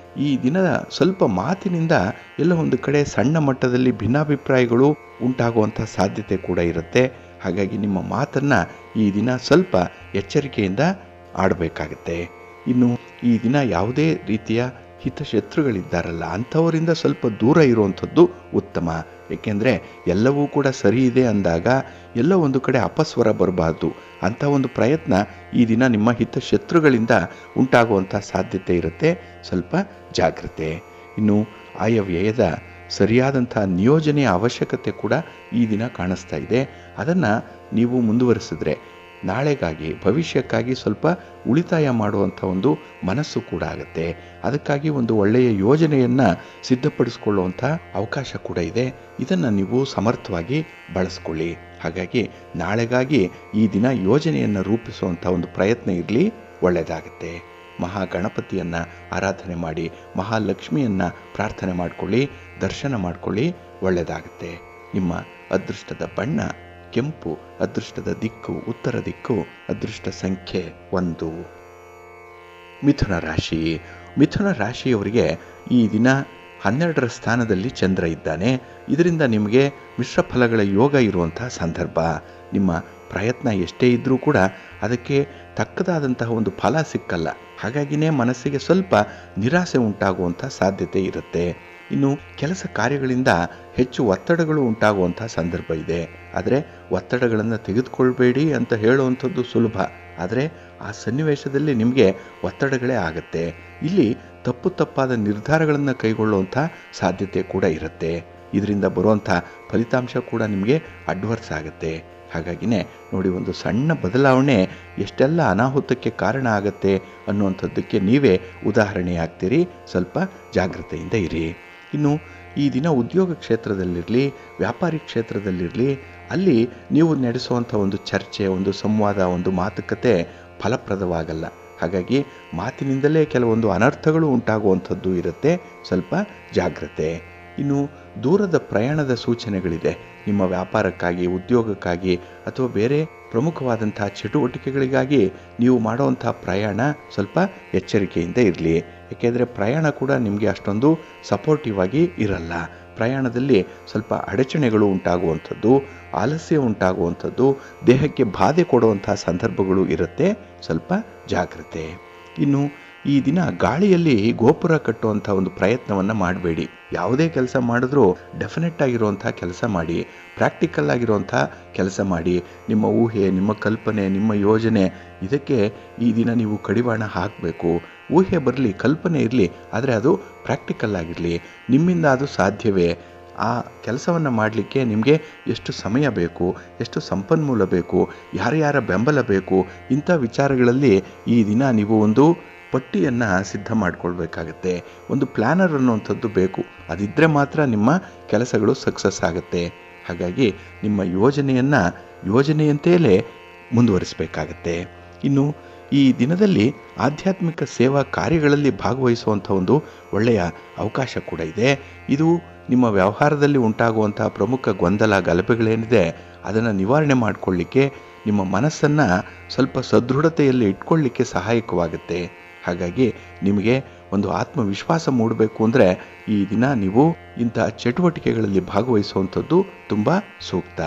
S1: ಈ ದಿನ ಸ್ವಲ್ಪ ಮಾತಿನಿಂದ ಎಲ್ಲ ಒಂದು ಕಡೆ ಸಣ್ಣ ಮಟ್ಟದಲ್ಲಿ ಭಿನ್ನಾಭಿಪ್ರಾಯಗಳು ಉಂಟಾಗುವಂಥ ಸಾಧ್ಯತೆ ಕೂಡ ಇರುತ್ತೆ. ಹಾಗಾಗಿ ನಿಮ್ಮ ಮಾತನ್ನು ಈ ದಿನ ಸ್ವಲ್ಪ ಎಚ್ಚರಿಕೆಯಿಂದ ಆಡಬೇಕಾಗತ್ತೆ. ಇನ್ನು ಈ ದಿನ ಯಾವುದೇ ರೀತಿಯ ಹಿತಶತ್ರುಗಳಿದ್ದಾರಲ್ಲ ಅಂಥವರಿಂದ ಸ್ವಲ್ಪ ದೂರ ಇರುವಂಥದ್ದು ಉತ್ತಮ. ಏಕೆಂದರೆ ಎಲ್ಲವೂ ಕೂಡ ಸರಿ ಇದೆ ಅಂದಾಗ ಎಲ್ಲೋ ಒಂದು ಕಡೆ ಅಪಸ್ವರ ಬರಬಾರ್ದು. ಅಂಥ ಒಂದು ಪ್ರಯತ್ನ ಈ ದಿನ ನಿಮ್ಮ ಹಿತಶತ್ರುಗಳಿಂದ ಉಂಟಾಗುವಂಥ ಸಾಧ್ಯತೆ ಇರುತ್ತೆ. ಸ್ವಲ್ಪ ಜಾಗ್ರತೆ. ಇನ್ನು ಆಯವ್ಯಯದ ಸರಿಯಾದಂಥ ನಿಯೋಜನೆಯ ಅವಶ್ಯಕತೆ ಕೂಡ ಈ ದಿನ ಕಾಣಿಸ್ತಾ ಇದೆ. ಅದನ್ನು ನೀವು ಮುಂದುವರಿಸಿದ್ರೆ ನಾಳೆಗಾಗಿ ಭವಿಷ್ಯಕ್ಕಾಗಿ ಸ್ವಲ್ಪ ಉಳಿತಾಯ ಮಾಡುವಂಥ ಒಂದು ಮನಸ್ಸು ಕೂಡ ಆಗುತ್ತೆ. ಅದಕ್ಕಾಗಿ ಒಂದು ಒಳ್ಳೆಯ ಯೋಜನೆಯನ್ನು ಸಿದ್ಧಪಡಿಸ್ಕೊಳ್ಳುವಂಥ ಅವಕಾಶ ಕೂಡ ಇದೆ. ಇದನ್ನು ನೀವು ಸಮರ್ಥವಾಗಿ ಬಳಸ್ಕೊಳ್ಳಿ. ಹಾಗಾಗಿ ನಾಳೆಗಾಗಿ ಈ ದಿನ ಯೋಜನೆಯನ್ನು ರೂಪಿಸುವಂಥ ಒಂದು ಪ್ರಯತ್ನ ಇರಲಿ, ಒಳ್ಳೆಯದಾಗುತ್ತೆ. ಮಹಾಗಣಪತಿಯನ್ನು ಆರಾಧನೆ ಮಾಡಿ, ಮಹಾಲಕ್ಷ್ಮಿಯನ್ನು ಪ್ರಾರ್ಥನೆ ಮಾಡಿಕೊಳ್ಳಿ, ದರ್ಶನ ಮಾಡಿಕೊಳ್ಳಿ, ಒಳ್ಳೆಯದಾಗುತ್ತೆ. ನಿಮ್ಮ ಅದೃಷ್ಟದ ಬಣ್ಣ ಕೆಂಪು, ಅದೃಷ್ಟದ ದಿಕ್ಕು ಉತ್ತರ ದಿಕ್ಕು, ಅದೃಷ್ಟ ಸಂಖ್ಯೆ 1. ಮಿಥುನ ರಾಶಿ. ಮಿಥುನ ರಾಶಿಯವರಿಗೆ ಈ ದಿನ 12ರ ಸ್ಥಾನದಲ್ಲಿ ಚಂದ್ರ ಇದ್ದಾನೆ. ಇದರಿಂದ ನಿಮಗೆ ಮಿಶ್ರ ಫಲಗಳ ಯೋಗ ಇರುವಂಥ ಸಂದರ್ಭ. ನಿಮ್ಮ ಪ್ರಯತ್ನ ಎಷ್ಟೇ ಇದ್ದರೂ ಕೂಡ ಅದಕ್ಕೆ ತಕ್ಕದಾದಂತಹ ಒಂದು ಫಲ ಸಿಕ್ಕಲ್ಲ. ಹಾಗಾಗಿನೇ ಮನಸ್ಸಿಗೆ ಸ್ವಲ್ಪ ನಿರಾಸೆ ಉಂಟಾಗುವಂಥ ಸಾಧ್ಯತೆ ಇರುತ್ತೆ. ಇನ್ನು ಕೆಲಸ ಕಾರ್ಯಗಳಿಂದ ಹೆಚ್ಚು ಒತ್ತಡಗಳು ಉಂಟಾಗುವಂಥ ಸಂದರ್ಭ ಇದೆ. ಆದರೆ ಒತ್ತಡಗಳನ್ನು ತೆಗೆದುಕೊಳ್ಬೇಡಿ ಅಂತ ಹೇಳುವಂಥದ್ದು ಸುಲಭ. ಆದರೆ ಆ ಸನ್ನಿವೇಶದಲ್ಲಿ ನಿಮಗೆ ಒತ್ತಡಗಳೇ ಆಗುತ್ತೆ. ಇಲ್ಲಿ ತಪ್ಪಾದ ನಿರ್ಧಾರಗಳನ್ನು ಕೈಗೊಳ್ಳುವಂಥ ಸಾಧ್ಯತೆ ಕೂಡ ಇರುತ್ತೆ. ಇದರಿಂದ ಬರುವಂಥ ಫಲಿತಾಂಶ ಕೂಡ ನಿಮಗೆ ಅಡ್ವರ್ಸ್ ಆಗುತ್ತೆ. ಹಾಗಾಗಿನೇ ನೋಡಿ, ಒಂದು ಸಣ್ಣ ಬದಲಾವಣೆ ಎಷ್ಟೆಲ್ಲ ಅನಾಹುತಕ್ಕೆ ಕಾರಣ ಆಗುತ್ತೆ ಅನ್ನುವಂಥದ್ದಕ್ಕೆ ನೀವೇ ಉದಾಹರಣೆಯಾಗ್ತೀರಿ. ಸ್ವಲ್ಪ ಜಾಗ್ರತೆಯಿಂದ ಇರಿ. ಇನ್ನು ಈ ದಿನ ಉದ್ಯೋಗ ಕ್ಷೇತ್ರದಲ್ಲಿರಲಿ, ವ್ಯಾಪಾರಿ ಕ್ಷೇತ್ರದಲ್ಲಿರಲಿ, ಅಲ್ಲಿ ನೀವು ನಡೆಸುವಂಥ ಒಂದು ಚರ್ಚೆ, ಒಂದು ಸಂವಾದ, ಒಂದು ಮಾತುಕತೆ ಫಲಪ್ರದವಾಗಲ್ಲ. ಹಾಗಾಗಿ ಮಾತಿನಿಂದಲೇ ಕೆಲವೊಂದು ಅನರ್ಥಗಳು ಉಂಟಾಗುವಂಥದ್ದು ಇರುತ್ತೆ. ಸ್ವಲ್ಪ ಜಾಗ್ರತೆ. ಇನ್ನು ದೂರದ ಪ್ರಯಾಣದ ಸೂಚನೆಗಳಿದೆ. ನಿಮ್ಮ ವ್ಯಾಪಾರಕ್ಕಾಗಿ, ಉದ್ಯೋಗಕ್ಕಾಗಿ ಅಥವಾ ಬೇರೆ ಪ್ರಮುಖವಾದಂಥ ಚಟುವಟಿಕೆಗಳಿಗಾಗಿ ನೀವು ಮಾಡುವಂಥ ಪ್ರಯಾಣ ಸ್ವಲ್ಪ ಎಚ್ಚರಿಕೆಯಿಂದ ಇರಲಿ. ಏಕೆಂದರೆ ಪ್ರಯಾಣ ಕೂಡ ನಿಮಗೆ ಅಷ್ಟೊಂದು ಸಪೋರ್ಟಿವ್ ಆಗಿ ಇರಲ್ಲ. ಪ್ರಯಾಣದಲ್ಲಿ ಸ್ವಲ್ಪ ಅಡಚಣೆಗಳು ಉಂಟಾಗುವಂಥದ್ದು, ಆಲಸ್ಯ ಉಂಟಾಗುವಂಥದ್ದು, ದೇಹಕ್ಕೆ ಬಾಧೆ ಕೊಡುವಂಥ ಸಂದರ್ಭಗಳು ಇರುತ್ತೆ. ಸ್ವಲ್ಪ ಜಾಗ್ರತೆ. ಇನ್ನು ಈ ದಿನ ಗಾಳಿಯಲ್ಲಿ ಗೋಪುರ ಕಟ್ಟುವಂಥ ಒಂದು ಪ್ರಯತ್ನವನ್ನು ಮಾಡಬೇಡಿ. ಯಾವುದೇ ಕೆಲಸ ಮಾಡಿದ್ರೂ ಡೆಫಿನೆಟ್ ಆಗಿರುವಂಥ ಕೆಲಸ ಮಾಡಿ, ಪ್ರಾಕ್ಟಿಕಲ್ ಆಗಿರುವಂಥ ಕೆಲಸ ಮಾಡಿ. ನಿಮ್ಮ ಊಹೆ, ನಿಮ್ಮ ಕಲ್ಪನೆ, ನಿಮ್ಮ ಯೋಜನೆ ಇದಕ್ಕೆ ಈ ದಿನ ನೀವು ಕಡಿವಾಣ ಹಾಕಬೇಕು. ಊಹೆ ಬರಲಿ, ಕಲ್ಪನೆ ಇರಲಿ, ಆದರೆ ಅದು ಪ್ರಾಕ್ಟಿಕಲ್ ಆಗಿರಲಿ. ನಿಮ್ಮಿಂದ ಅದು ಸಾಧ್ಯವೇ? ಆ ಕೆಲಸವನ್ನು ಮಾಡಲಿಕ್ಕೆ ನಿಮಗೆ ಎಷ್ಟು ಸಮಯ ಬೇಕು, ಎಷ್ಟು ಸಂಪನ್ಮೂಲ ಬೇಕು, ಯಾರ್ಯಾರ ಬೆಂಬಲ ಬೇಕು, ಇಂಥ ವಿಚಾರಗಳಲ್ಲಿ ಈ ದಿನ ನೀವು ಒಂದು ಪಟ್ಟಿಯನ್ನು ಸಿದ್ಧ ಮಾಡಿಕೊಳ್ಬೇಕಾಗತ್ತೆ. ಒಂದು ಪ್ಲ್ಯಾನರ್ ಅನ್ನುವಂಥದ್ದು ಬೇಕು. ಅದಿದ್ದರೆ ಮಾತ್ರ ನಿಮ್ಮ ಕೆಲಸಗಳು ಸಕ್ಸಸ್ ಆಗುತ್ತೆ. ಹಾಗಾಗಿ ನಿಮ್ಮ ಯೋಜನೆಯಂತೆಯೇ ಮುಂದುವರಿಸಬೇಕಾಗತ್ತೆ. ಇನ್ನು ಈ ದಿನದಲ್ಲಿ ಆಧ್ಯಾತ್ಮಿಕ ಸೇವಾ ಕಾರ್ಯಗಳಲ್ಲಿ ಭಾಗವಹಿಸುವಂಥ ಒಂದು ಒಳ್ಳೆಯ ಅವಕಾಶ ಕೂಡ ಇದೆ. ಇದು ನಿಮ್ಮ ವ್ಯವಹಾರದಲ್ಲಿ ಉಂಟಾಗುವಂಥ ಪ್ರಮುಖ ಗೊಂದಲ, ಗಲಭೆಗಳೇನಿದೆ ಅದನ್ನು ನಿವಾರಣೆ ಮಾಡಿಕೊಳ್ಳಿಕ್ಕೆ, ನಿಮ್ಮ ಮನಸ್ಸನ್ನು ಸ್ವಲ್ಪ ಸದೃಢತೆಯಲ್ಲಿ ಇಟ್ಕೊಳ್ಳಿಕ್ಕೆ ಸಹಾಯಕವಾಗುತ್ತೆ. ಹಾಗಾಗಿ ನಿಮಗೆ ಒಂದು ಆತ್ಮವಿಶ್ವಾಸ ಮೂಡಬೇಕು ಅಂದರೆ ಈ ದಿನ ನೀವು ಇಂಥ ಚಟುವಟಿಕೆಗಳಲ್ಲಿ ಭಾಗವಹಿಸುವಂಥದ್ದು ತುಂಬ ಸೂಕ್ತ.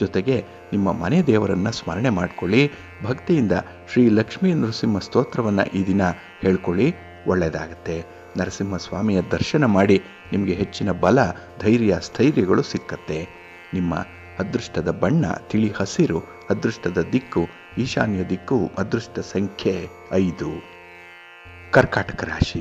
S1: ಜೊತೆಗೆ ನಿಮ್ಮ ಮನೆ ದೇವರನ್ನು ಸ್ಮರಣೆ ಮಾಡಿಕೊಳ್ಳಿ. ಭಕ್ತಿಯಿಂದ ಶ್ರೀ ಲಕ್ಷ್ಮೀ ನರಸಿಂಹ ಸ್ತೋತ್ರವನ್ನು ಈ ದಿನ ಹೇಳ್ಕೊಳ್ಳಿ, ಒಳ್ಳೆಯದಾಗುತ್ತೆ. ನರಸಿಂಹಸ್ವಾಮಿಯ ದರ್ಶನ ಮಾಡಿ ನಿಮಗೆ ಹೆಚ್ಚಿನ ಬಲ, ಧೈರ್ಯ, ಸ್ಥೈರ್ಯಗಳು ಸಿಕ್ಕತ್ತೆ. ನಿಮ್ಮ ಅದೃಷ್ಟದ ಬಣ್ಣ ತಿಳಿ ಹಸಿರು, ಅದೃಷ್ಟದ ದಿಕ್ಕು ಈಶಾನ್ಯ ದಿಕ್ಕು, ಅದೃಷ್ಟ ಸಂಖ್ಯೆ 5. ಕರ್ಕಾಟಕ ರಾಶಿ.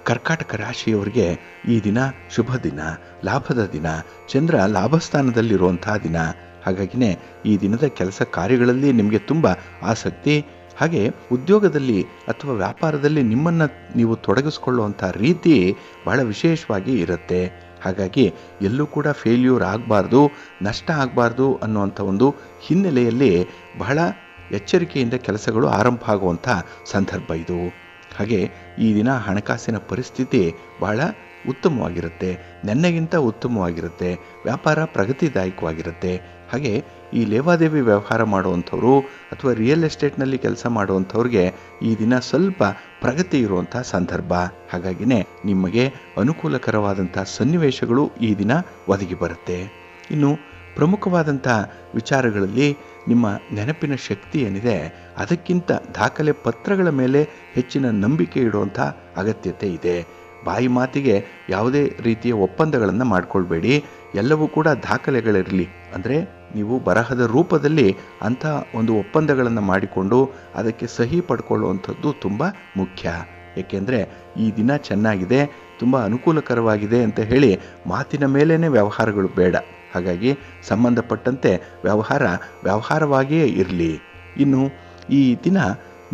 S1: ಕರ್ಕಾಟಕ ರಾಶಿಯವರಿಗೆ ಈ ದಿನ ಶುಭ ದಿನ, ಲಾಭದ ದಿನ. ಚಂದ್ರ ಲಾಭಸ್ಥಾನದಲ್ಲಿರುವಂಥ ದಿನ. ಹಾಗಾಗಿನೇ ಈ ದಿನದ ಕೆಲಸ ಕಾರ್ಯಗಳಲ್ಲಿ ನಿಮಗೆ ತುಂಬ ಆಸಕ್ತಿ. ಹಾಗೆ ಉದ್ಯೋಗದಲ್ಲಿ ಅಥವಾ ವ್ಯಾಪಾರದಲ್ಲಿ ನಿಮ್ಮನ್ನು ನೀವು ತೊಡಗಿಸ್ಕೊಳ್ಳುವಂಥ ರೀತಿ ಬಹಳ ವಿಶೇಷವಾಗಿ ಇರುತ್ತೆ. ಹಾಗಾಗಿ ಎಲ್ಲೂ ಕೂಡ ಫೇಲ್ಯೂರ್ ಆಗಬಾರ್ದು, ನಷ್ಟ ಆಗಬಾರ್ದು ಅನ್ನುವಂಥ ಒಂದು ಹಿನ್ನೆಲೆಯಲ್ಲಿ ಬಹಳ ಎಚ್ಚರಿಕೆಯಿಂದ ಕೆಲಸಗಳು ಆರಂಭ ಆಗುವಂಥ ಸಂದರ್ಭ ಇದು. ಹಾಗೆ ಈ ದಿನ ಹಣಕಾಸಿನ ಪರಿಸ್ಥಿತಿ ಬಹಳ ಉತ್ತಮವಾಗಿರುತ್ತೆ, ನೆನ್ನೆಗಿಂತ ಉತ್ತಮವಾಗಿರುತ್ತೆ. ವ್ಯಾಪಾರ ಪ್ರಗತಿದಾಯಕವಾಗಿರುತ್ತೆ. ಹಾಗೆ ಈ ಲೇವಾದೇವಿ ವ್ಯವಹಾರ ಮಾಡುವಂಥವ್ರು ಅಥವಾ ರಿಯಲ್ ಎಸ್ಟೇಟ್ನಲ್ಲಿ ಕೆಲಸ ಮಾಡುವಂಥವ್ರಿಗೆ ಈ ದಿನ ಸ್ವಲ್ಪ ಪ್ರಗತಿ ಇರುವಂಥ ಸಂದರ್ಭ. ಹಾಗಾಗಿನೇ ನಿಮಗೆ ಅನುಕೂಲಕರವಾದಂಥ ಸನ್ನಿವೇಶಗಳು ಈ ದಿನ ಒದಗಿ ಬರುತ್ತೆ. ಇನ್ನು ಪ್ರಮುಖವಾದಂಥ ವಿಚಾರಗಳಲ್ಲಿ ನಿಮ್ಮ ನೆನಪಿನ ಶಕ್ತಿ ಏನಿದೆ ಅದಕ್ಕಿಂತ ದಾಖಲೆ ಪತ್ರಗಳ ಮೇಲೆ ಹೆಚ್ಚಿನ ನಂಬಿಕೆ ಇಡುವಂಥ ಅಗತ್ಯತೆ ಇದೆ. ಬಾಯಿ ಮಾತಿಗೆ ಯಾವುದೇ ರೀತಿಯ ಒಪ್ಪಂದಗಳನ್ನು ಮಾಡಿಕೊಳ್ಬೇಡಿ. ಎಲ್ಲವೂ ಕೂಡ ದಾಖಲೆಗಳಿರಲಿ. ಅಂದರೆ ನೀವು ಬರಹದ ರೂಪದಲ್ಲಿ ಅಂಥ ಒಂದು ಒಪ್ಪಂದಗಳನ್ನು ಮಾಡಿಕೊಂಡು ಅದಕ್ಕೆ ಸಹಿ ಪಡ್ಕೊಳ್ಳುವಂಥದ್ದು ತುಂಬ ಮುಖ್ಯ. ಏಕೆಂದರೆ ಈ ದಿನ ಚೆನ್ನಾಗಿದೆ, ತುಂಬ ಅನುಕೂಲಕರವಾಗಿದೆ ಅಂತ ಹೇಳಿ ಮಾತಿನ ಮೇಲೇ ವ್ಯವಹಾರಗಳು ಬೇಡ. ಹಾಗಾಗಿ ಸಂಬಂಧಪಟ್ಟಂತೆ ವ್ಯವಹಾರವಾಗಿಯೇ ಇರಲಿ. ಇನ್ನು ಈ ದಿನ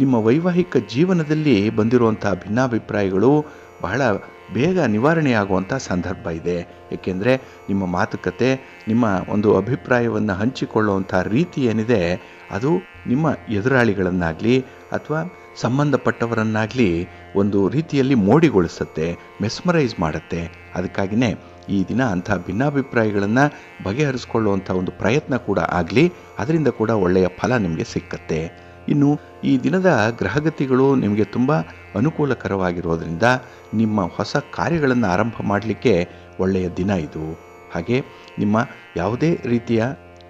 S1: ನಿಮ್ಮ ವೈವಾಹಿಕ ಜೀವನದಲ್ಲಿ ಬಂದಿರುವಂಥ ಭಿನ್ನಾಭಿಪ್ರಾಯಗಳು ಬಹಳ ಬೇಗ ನಿವಾರಣೆಯಾಗುವಂಥ ಸಂದರ್ಭ ಇದೆ. ಏಕೆಂದರೆ ನಿಮ್ಮ ಮಾತುಕತೆ, ನಿಮ್ಮ ಒಂದು ಅಭಿಪ್ರಾಯವನ್ನು ಹಂಚಿಕೊಳ್ಳುವಂಥ ರೀತಿ ಏನಿದೆ ಅದು ನಿಮ್ಮ ಎದುರಾಳಿಗಳನ್ನಾಗಲಿ ಅಥವಾ ಸಂಬಂಧಪಟ್ಟವರನ್ನಾಗಲಿ ಒಂದು ರೀತಿಯಲ್ಲಿ ಮೋಡಿಗೊಳಿಸುತ್ತೆ, ಮೆಸ್ಮರೈಸ್ ಮಾಡುತ್ತೆ. ಅದಕ್ಕಾಗಿಯೇ ಈ ದಿನ ಅಂಥ ಭಿನ್ನಾಭಿಪ್ರಾಯಗಳನ್ನು ಬಗೆಹರಿಸ್ಕೊಳ್ಳುವಂಥ ಒಂದು ಪ್ರಯತ್ನ ಕೂಡ ಆಗಲಿ. ಅದರಿಂದ ಕೂಡ ಒಳ್ಳೆಯ ಫಲ ನಿಮಗೆ ಸಿಕ್ಕತ್ತೆ. ಇನ್ನು ಈ ದಿನದ ಗ್ರಹಗತಿಗಳು ನಿಮಗೆ ತುಂಬ ಅನುಕೂಲಕರವಾಗಿರೋದ್ರಿಂದ ನಿಮ್ಮ ಹೊಸ ಕಾರ್ಯಗಳನ್ನು ಆರಂಭ ಮಾಡಲಿಕ್ಕೆ ಒಳ್ಳೆಯ ದಿನ ಇದು. ಹಾಗೆ ನಿಮ್ಮ ಯಾವುದೇ ರೀತಿಯ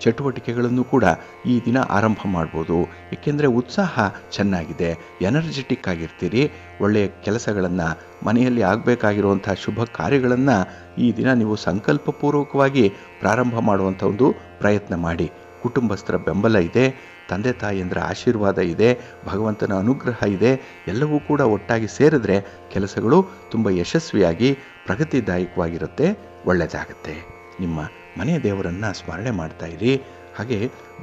S1: ಚಟುವಟಿಕೆಗಳನ್ನು ಕೂಡ ಈ ದಿನ ಆರಂಭ ಮಾಡ್ಬೋದು. ಏಕೆಂದರೆ ಉತ್ಸಾಹ ಚೆನ್ನಾಗಿದೆ, ಎನರ್ಜೆಟಿಕ್ ಆಗಿರ್ತೀರಿ. ಒಳ್ಳೆಯ ಕೆಲಸಗಳನ್ನು, ಮನೆಯಲ್ಲಿ ಆಗಬೇಕಾಗಿರುವಂಥ ಶುಭ ಕಾರ್ಯಗಳನ್ನು ಈ ದಿನ ನೀವು ಸಂಕಲ್ಪಪೂರ್ವಕವಾಗಿ ಪ್ರಾರಂಭ ಮಾಡುವಂಥ ಒಂದು ಪ್ರಯತ್ನ ಮಾಡಿ. ಕುಟುಂಬಸ್ಥರ ಬೆಂಬಲ ಇದೆ, ತಂದೆ ತಾಯಿಯಂದ್ರ ಆಶೀರ್ವಾದ ಇದೆ, ಭಗವಂತನ ಅನುಗ್ರಹ ಇದೆ. ಎಲ್ಲವೂ ಕೂಡ ಒಟ್ಟಾಗಿ ಸೇರಿದ್ರೆ ಕೆಲಸಗಳು ತುಂಬ ಯಶಸ್ವಿಯಾಗಿ ಪ್ರಗತಿದಾಯಕವಾಗಿರುತ್ತೆ, ಒಳ್ಳೆಯದಾಗತ್ತೆ. ನಿಮ್ಮ ಮನೆಯ ದೇವರನ್ನು ಸ್ಮರಣೆ ಮಾಡ್ತಾ ಇರಿ. ಹಾಗೆ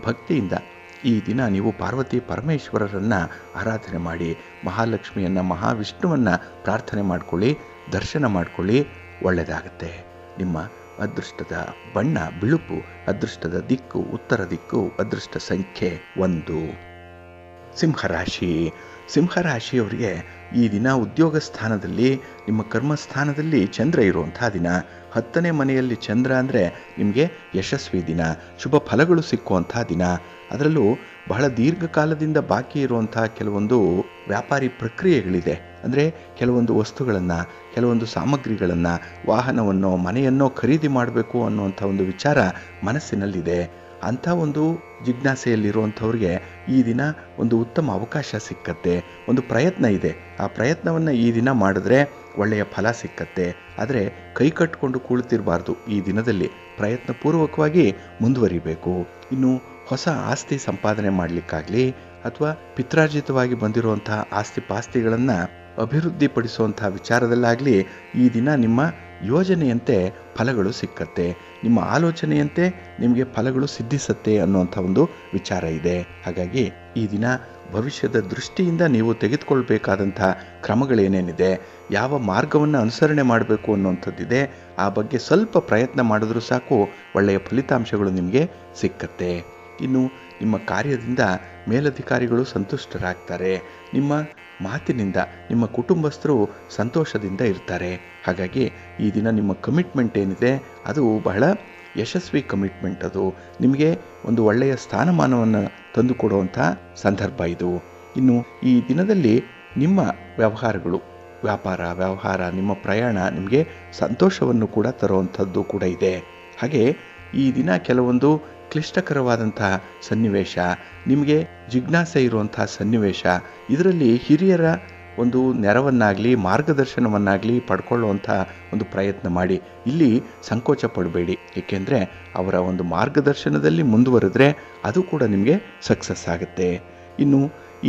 S1: ಭಕ್ತಿಯಿಂದ ಈ ದಿನ ನೀವು ಪಾರ್ವತಿ ಪರಮೇಶ್ವರರನ್ನು ಆರಾಧನೆ ಮಾಡಿ, ಮಹಾಲಕ್ಷ್ಮಿಯನ್ನು, ಮಹಾವಿಷ್ಣುವನ್ನು ಪ್ರಾರ್ಥನೆ ಮಾಡಿಕೊಳ್ಳಿ, ದರ್ಶನ ಮಾಡಿಕೊಳ್ಳಿ, ಒಳ್ಳೆಯದಾಗತ್ತೆ. ನಿಮ್ಮ ಅದೃಷ್ಟದ ಬಣ್ಣ ಬಿಳುಪು, ಅದೃಷ್ಟದ ದಿಕ್ಕು ಉತ್ತರ ದಿಕ್ಕು, ಅದೃಷ್ಟ ಸಂಖ್ಯೆ 1. ಸಿಂಹರಾಶಿ. ಸಿಂಹರಾಶಿಯವರಿಗೆ ಈ ದಿನ ಉದ್ಯೋಗ ಸ್ಥಾನದಲ್ಲಿ, ನಿಮ್ಮ ಕರ್ಮಸ್ಥಾನದಲ್ಲಿ ಚಂದ್ರ ಇರುವಂಥ ದಿನ. 10ನೇ ಮನೆಯಲ್ಲಿ ಚಂದ್ರ ಅಂದರೆ ನಿಮಗೆ ಯಶಸ್ವಿ ದಿನ, ಶುಭ ಫಲಗಳು ಸಿಕ್ಕುವಂಥ ದಿನ. ಅದರಲ್ಲೂ ಬಹಳ ದೀರ್ಘಕಾಲದಿಂದ ಬಾಕಿ ಇರುವಂಥ ಕೆಲವೊಂದು ವ್ಯಾಪಾರಿ ಪ್ರಕ್ರಿಯೆಗಳಿದೆ. ಅಂದರೆ ಕೆಲವೊಂದು ವಸ್ತುಗಳನ್ನು, ಕೆಲವೊಂದು ಸಾಮಗ್ರಿಗಳನ್ನು, ವಾಹನವನ್ನು, ಮನೆಯನ್ನೋ ಖರೀದಿ ಮಾಡಬೇಕು ಅನ್ನುವಂಥ ಒಂದು ವಿಚಾರ ಮನಸ್ಸಿನಲ್ಲಿದೆ. ಅಂಥ ಒಂದು ಜಿಜ್ಞಾಸೆಯಲ್ಲಿರುವಂಥವ್ರಿಗೆ ಈ ದಿನ ಒಂದು ಉತ್ತಮ ಅವಕಾಶ ಸಿಕ್ಕತ್ತೆ. ಒಂದು ಪ್ರಯತ್ನ ಇದೆ, ಆ ಪ್ರಯತ್ನವನ್ನು ಈ ದಿನ ಮಾಡಿದ್ರೆ ಒಳ್ಳೆಯ ಫಲ ಸಿಕ್ಕತ್ತೆ. ಆದರೆ ಕೈ ಕಟ್ಟಿಕೊಂಡು ಕುಳಿತಿರಬಾರ್ದು. ಈ ದಿನದಲ್ಲಿ ಪ್ರಯತ್ನಪೂರ್ವಕವಾಗಿ ಮುಂದುವರಿಬೇಕು. ಇನ್ನು ಹೊಸ ಆಸ್ತಿ ಸಂಪಾದನೆ ಮಾಡಲಿಕ್ಕಾಗಲಿ ಅಥವಾ ಪಿತ್ರಾರ್ಜಿತವಾಗಿ ಬಂದಿರುವಂಥ ಆಸ್ತಿ ಪಾಸ್ತಿಗಳನ್ನು ಅಭಿವೃದ್ಧಿಪಡಿಸುವಂಥ ವಿಚಾರದಲ್ಲಾಗಲಿ ಈ ದಿನ ನಿಮ್ಮ ಯೋಜನೆಯಂತೆ ಫಲಗಳು ಸಿಕ್ಕತ್ತೆ. ನಿಮ್ಮ ಆಲೋಚನೆಯಂತೆ ನಿಮಗೆ ಫಲಗಳು ಸಿದ್ಧಿಸತ್ತೆ ಅನ್ನುವಂಥ ಒಂದು ವಿಚಾರ ಇದೆ. ಹಾಗಾಗಿ ಈ ದಿನ ಭವಿಷ್ಯದ ದೃಷ್ಟಿಯಿಂದ ನೀವು ತೆಗೆದುಕೊಳ್ಬೇಕಾದಂಥ ಕ್ರಮಗಳೇನೇನಿದೆ, ಯಾವ ಮಾರ್ಗವನ್ನು ಅನುಸರಣೆ ಮಾಡಬೇಕು ಅನ್ನುವಂಥದ್ದಿದೆ, ಆ ಬಗ್ಗೆ ಸ್ವಲ್ಪ ಪ್ರಯತ್ನ ಮಾಡಿದ್ರೂ ಸಾಕು, ಒಳ್ಳೆಯ ಫಲಿತಾಂಶಗಳು ನಿಮಗೆ ಸಿಕ್ಕತ್ತೆ. ಇನ್ನು ನಿಮ್ಮ ಕಾರ್ಯದಿಂದ ಮೇಲಧಿಕಾರಿಗಳು ಸಂತುಷ್ಟರಾಗ್ತಾರೆ. ನಿಮ್ಮ ಮಾತಿನಿಂದ ನಿಮ್ಮ ಕುಟುಂಬಸ್ಥರು ಸಂತೋಷದಿಂದ ಇರ್ತಾರೆ. ಹಾಗಾಗಿ ಈ ದಿನ ನಿಮ್ಮ ಕಮಿಟ್ಮೆಂಟ್ ಏನಿದೆ ಅದು ಬಹಳ ಯಶಸ್ವಿ ಕಮಿಟ್ಮೆಂಟ್. ಅದು ನಿಮಗೆ ಒಂದು ಒಳ್ಳೆಯ ಸ್ಥಾನಮಾನವನ್ನು ತಂದುಕೊಡುವಂಥ ಸಂದರ್ಭ ಇದು. ಇನ್ನು ಈ ದಿನದಲ್ಲಿ ನಿಮ್ಮ ವ್ಯವಹಾರಗಳು, ವ್ಯವಹಾರ, ನಿಮ್ಮ ಪ್ರಯಾಣ ನಿಮಗೆ ಸಂತೋಷವನ್ನು ಕೂಡ ತರುವಂಥದ್ದು ಕೂಡ ಇದೆ. ಹಾಗೆ ಈ ದಿನ ಕೆಲವೊಂದು ಕ್ಲಿಷ್ಟಕರವಾದಂತಹ ಸನ್ನಿವೇಶ, ನಿಮಗೆ ಜಿಜ್ಞಾಸೆ ಇರುವಂತಹ ಸನ್ನಿವೇಶ, ಇದರಲ್ಲಿ ಹಿರಿಯರ ಒಂದು ನೆರವನ್ನಾಗಲಿ ಮಾರ್ಗದರ್ಶನವನ್ನಾಗಲಿ ಪಡ್ಕೊಳ್ಳುವಂಥ ಒಂದು ಪ್ರಯತ್ನ ಮಾಡಿ. ಇಲ್ಲಿ ಸಂಕೋಚ ಪಡಬೇಡಿ. ಏಕೆಂದರೆ ಅವರ ಒಂದು ಮಾರ್ಗದರ್ಶನದಲ್ಲಿ ಮುಂದುವರೆದ್ರೆ ಅದು ಕೂಡ ನಿಮಗೆ ಸಕ್ಸಸ್ ಆಗುತ್ತೆ. ಇನ್ನು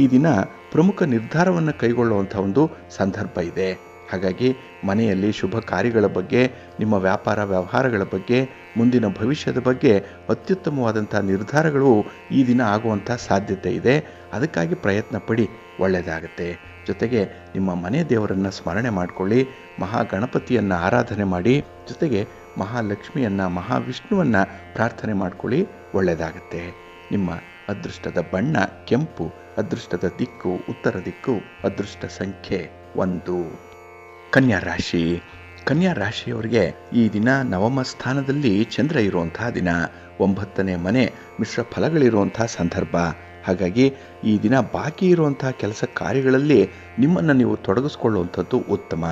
S1: ಈ ದಿನ ಪ್ರಮುಖ ನಿರ್ಧಾರವನ್ನು ಕೈಗೊಳ್ಳುವಂಥ ಒಂದು ಸಂದರ್ಭ ಇದೆ. ಹಾಗಾಗಿ ಮನೆಯಲ್ಲಿ ಶುಭ ಕಾರ್ಯಗಳ ಬಗ್ಗೆ, ನಿಮ್ಮ ವ್ಯಾಪಾರ ವ್ಯವಹಾರಗಳ ಬಗ್ಗೆ, ಮುಂದಿನ ಭವಿಷ್ಯದ ಬಗ್ಗೆ ಅತ್ಯುತ್ತಮವಾದಂಥ ನಿರ್ಧಾರಗಳು ಈ ದಿನ ಆಗುವಂಥ ಸಾಧ್ಯತೆ ಇದೆ. ಅದಕ್ಕಾಗಿ ಪ್ರಯತ್ನ ಪಡಿ, ಒಳ್ಳೆಯದಾಗುತ್ತೆ. ಜೊತೆಗೆ ನಿಮ್ಮ ಮನೆ ದೇವರನ್ನು ಸ್ಮರಣೆ ಮಾಡಿಕೊಳ್ಳಿ, ಮಹಾಗಣಪತಿಯನ್ನು ಆರಾಧನೆ ಮಾಡಿ, ಜೊತೆಗೆ ಮಹಾಲಕ್ಷ್ಮಿಯನ್ನು, ಮಹಾವಿಷ್ಣುವನ್ನು ಪ್ರಾರ್ಥನೆ ಮಾಡಿಕೊಳ್ಳಿ, ಒಳ್ಳೆಯದಾಗುತ್ತೆ. ನಿಮ್ಮ ಅದೃಷ್ಟದ ಬಣ್ಣ ಕೆಂಪು, ಅದೃಷ್ಟದ ದಿಕ್ಕು ಉತ್ತರ ದಿಕ್ಕು, ಅದೃಷ್ಟ ಸಂಖ್ಯೆ 1. ಕನ್ಯಾ ರಾಶಿ. ಕನ್ಯಾ ರಾಶಿಯವರಿಗೆ ಈ ದಿನ ನವಮ ಸ್ಥಾನದಲ್ಲಿ ಚಂದ್ರ ಇರುವಂತಹ ದಿನ, 9ನೇ ಮನೆ, ಮಿಶ್ರ ಫಲಗಳಿರುವಂಥ ಸಂದರ್ಭ. ಹಾಗಾಗಿ ಈ ದಿನ ಬಾಕಿ ಇರುವಂಥ ಕೆಲಸ ಕಾರ್ಯಗಳಲ್ಲಿ ನಿಮ್ಮನ್ನು ನೀವು ತೊಡಗಿಸ್ಕೊಳ್ಳುವಂಥದ್ದು ಉತ್ತಮ.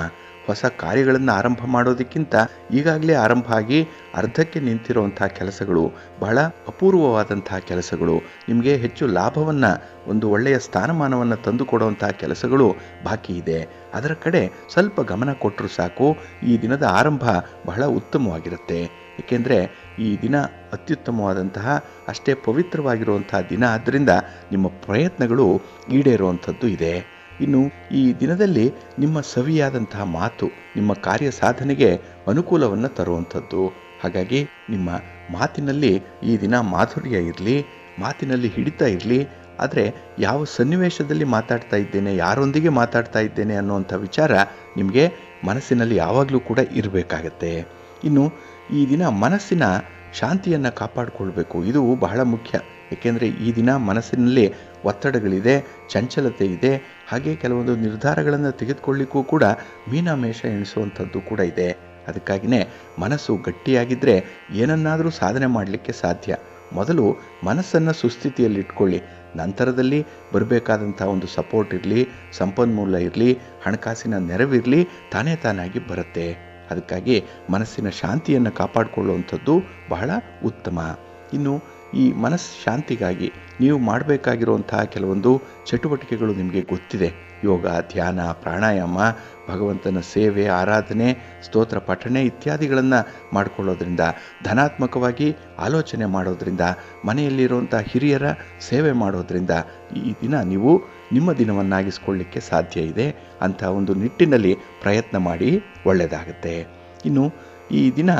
S1: ಹೊಸ ಕಾರ್ಯಗಳನ್ನು ಆರಂಭ ಮಾಡೋದಕ್ಕಿಂತ ಈಗಾಗಲೇ ಆರಂಭ ಆಗಿ ಅರ್ಧಕ್ಕೆ ನಿಂತಿರುವಂಥ ಕೆಲಸಗಳು, ಬಹಳ ಅಪೂರ್ವವಾದಂತಹ ಕೆಲಸಗಳು, ನಿಮಗೆ ಹೆಚ್ಚು ಲಾಭವನ್ನು, ಒಂದು ಒಳ್ಳೆಯ ಸ್ಥಾನಮಾನವನ್ನು ತಂದುಕೊಡುವಂಥ ಕೆಲಸಗಳು ಬಾಕಿ ಇದೆ. ಅದರ ಕಡೆ ಸ್ವಲ್ಪ ಗಮನ ಕೊಟ್ಟರೂ ಸಾಕು, ಈ ದಿನದ ಆರಂಭ ಬಹಳ ಉತ್ತಮವಾಗಿರುತ್ತೆ. ಏಕೆಂದರೆ ಈ ದಿನ ಅತ್ಯುತ್ತಮವಾದಂತಹ, ಅಷ್ಟೇ ಪವಿತ್ರವಾಗಿರುವಂತಹ ದಿನ. ಆದ್ದರಿಂದ ನಿಮ್ಮ ಪ್ರಯತ್ನಗಳು ಈಡೇರುವಂಥದ್ದು ಇದೆ. ಇನ್ನು ಈ ದಿನದಲ್ಲಿ ನಿಮ್ಮ ಸವಿಯಾದಂತಹ ಮಾತು ನಿಮ್ಮ ಕಾರ್ಯ ಸಾಧನೆಗೆ ಅನುಕೂಲವನ್ನು ತರುವಂಥದ್ದು. ಹಾಗಾಗಿ ನಿಮ್ಮ ಮಾತಿನಲ್ಲಿ ಈ ದಿನ ಮಾಧುರ್ಯ ಇರಲಿ, ಮಾತಿನಲ್ಲಿ ಹಿಡಿತ ಇರಲಿ. ಆದರೆ ಯಾವ ಸನ್ನಿವೇಶದಲ್ಲಿ ಮಾತಾಡ್ತಾ ಇದ್ದೇನೆ, ಯಾರೊಂದಿಗೆ ಮಾತಾಡ್ತಾ ಇದ್ದೇನೆ ಅನ್ನುವಂಥ ವಿಚಾರ ನಿಮಗೆ ಮನಸ್ಸಿನಲ್ಲಿ ಯಾವಾಗಲೂ ಕೂಡ ಇರಬೇಕಾಗತ್ತೆ. ಇನ್ನು ಈ ದಿನ ಮನಸ್ಸಿನ ಶಾಂತಿಯನ್ನು ಕಾಪಾಡಿಕೊಳ್ಬೇಕು. ಇದು ಬಹಳ ಮುಖ್ಯ. ಏಕೆಂದರೆ ಈ ದಿನ ಮನಸ್ಸಿನಲ್ಲಿ ಒತ್ತಡಗಳಿದೆ, ಚಂಚಲತೆ ಇದೆ. ಹಾಗೆ ಕೆಲವೊಂದು ನಿರ್ಧಾರಗಳನ್ನು ತೆಗೆದುಕೊಳ್ಳಿಕ್ಕೂ ಕೂಡ ಮೀನಾಮೇಷ ಎಣಿಸುವಂಥದ್ದು ಕೂಡ ಇದೆ. ಅದಕ್ಕಾಗಿಯೇ ಮನಸ್ಸು ಗಟ್ಟಿಯಾಗಿದ್ದರೆ ಏನನ್ನಾದರೂ ಸಾಧನೆ ಮಾಡಲಿಕ್ಕೆ ಸಾಧ್ಯ. ಮೊದಲು ಮನಸ್ಸನ್ನು ಸುಸ್ಥಿತಿಯಲ್ಲಿಟ್ಕೊಳ್ಳಿ. ನಂತರದಲ್ಲಿ ಬರಬೇಕಾದಂಥ ಒಂದು ಸಪೋರ್ಟ್ ಇರಲಿ, ಸಂಪನ್ಮೂಲ ಇರಲಿ, ಹಣಕಾಸಿನ ನೆರವಿರಲಿ, ತಾನೇ ತಾನಾಗಿ ಬರುತ್ತೆ. ಅದಕ್ಕಾಗಿ ಮನಸ್ಸಿನ ಶಾಂತಿಯನ್ನು ಕಾಪಾಡಿಕೊಳ್ಳುವಂಥದ್ದು ಬಹಳ ಉತ್ತಮ. ಇನ್ನು ಈ ಮನಸ್ಸು ಶಾಂತಿಗಾಗಿ ನೀವು ಮಾಡಬೇಕಾಗಿರುವಂತಹ ಕೆಲವೊಂದು ಚಟುವಟಿಕೆಗಳು ನಿಮಗೆ ಗೊತ್ತಿದೆ. ಯೋಗ, ಧ್ಯಾನ, ಪ್ರಾಣಾಯಾಮ, ಭಗವಂತನ ಸೇವೆ, ಆರಾಧನೆ, ಸ್ತೋತ್ರ ಪಠಣೆ ಇತ್ಯಾದಿಗಳನ್ನು ಮಾಡಿಕೊಳ್ಳೋದ್ರಿಂದ, ಧನಾತ್ಮಕವಾಗಿ ಆಲೋಚನೆ ಮಾಡೋದ್ರಿಂದ, ಮನೆಯಲ್ಲಿರುವಂಥ ಹಿರಿಯರ ಸೇವೆ ಮಾಡೋದ್ರಿಂದ ಈ ದಿನ ನೀವು ನಿಮ್ಮ ದಿನವನ್ನಾಗಿಸ್ಕೊಳ್ಳಿಕ್ಕೆ ಸಾಧ್ಯ ಇದೆ. ಅಂಥ ಒಂದು ನಿಟ್ಟಿನಲ್ಲಿ ಪ್ರಯತ್ನ ಮಾಡಿ, ಒಳ್ಳೆಯದಾಗುತ್ತೆ. ಇನ್ನು ಈ ದಿನ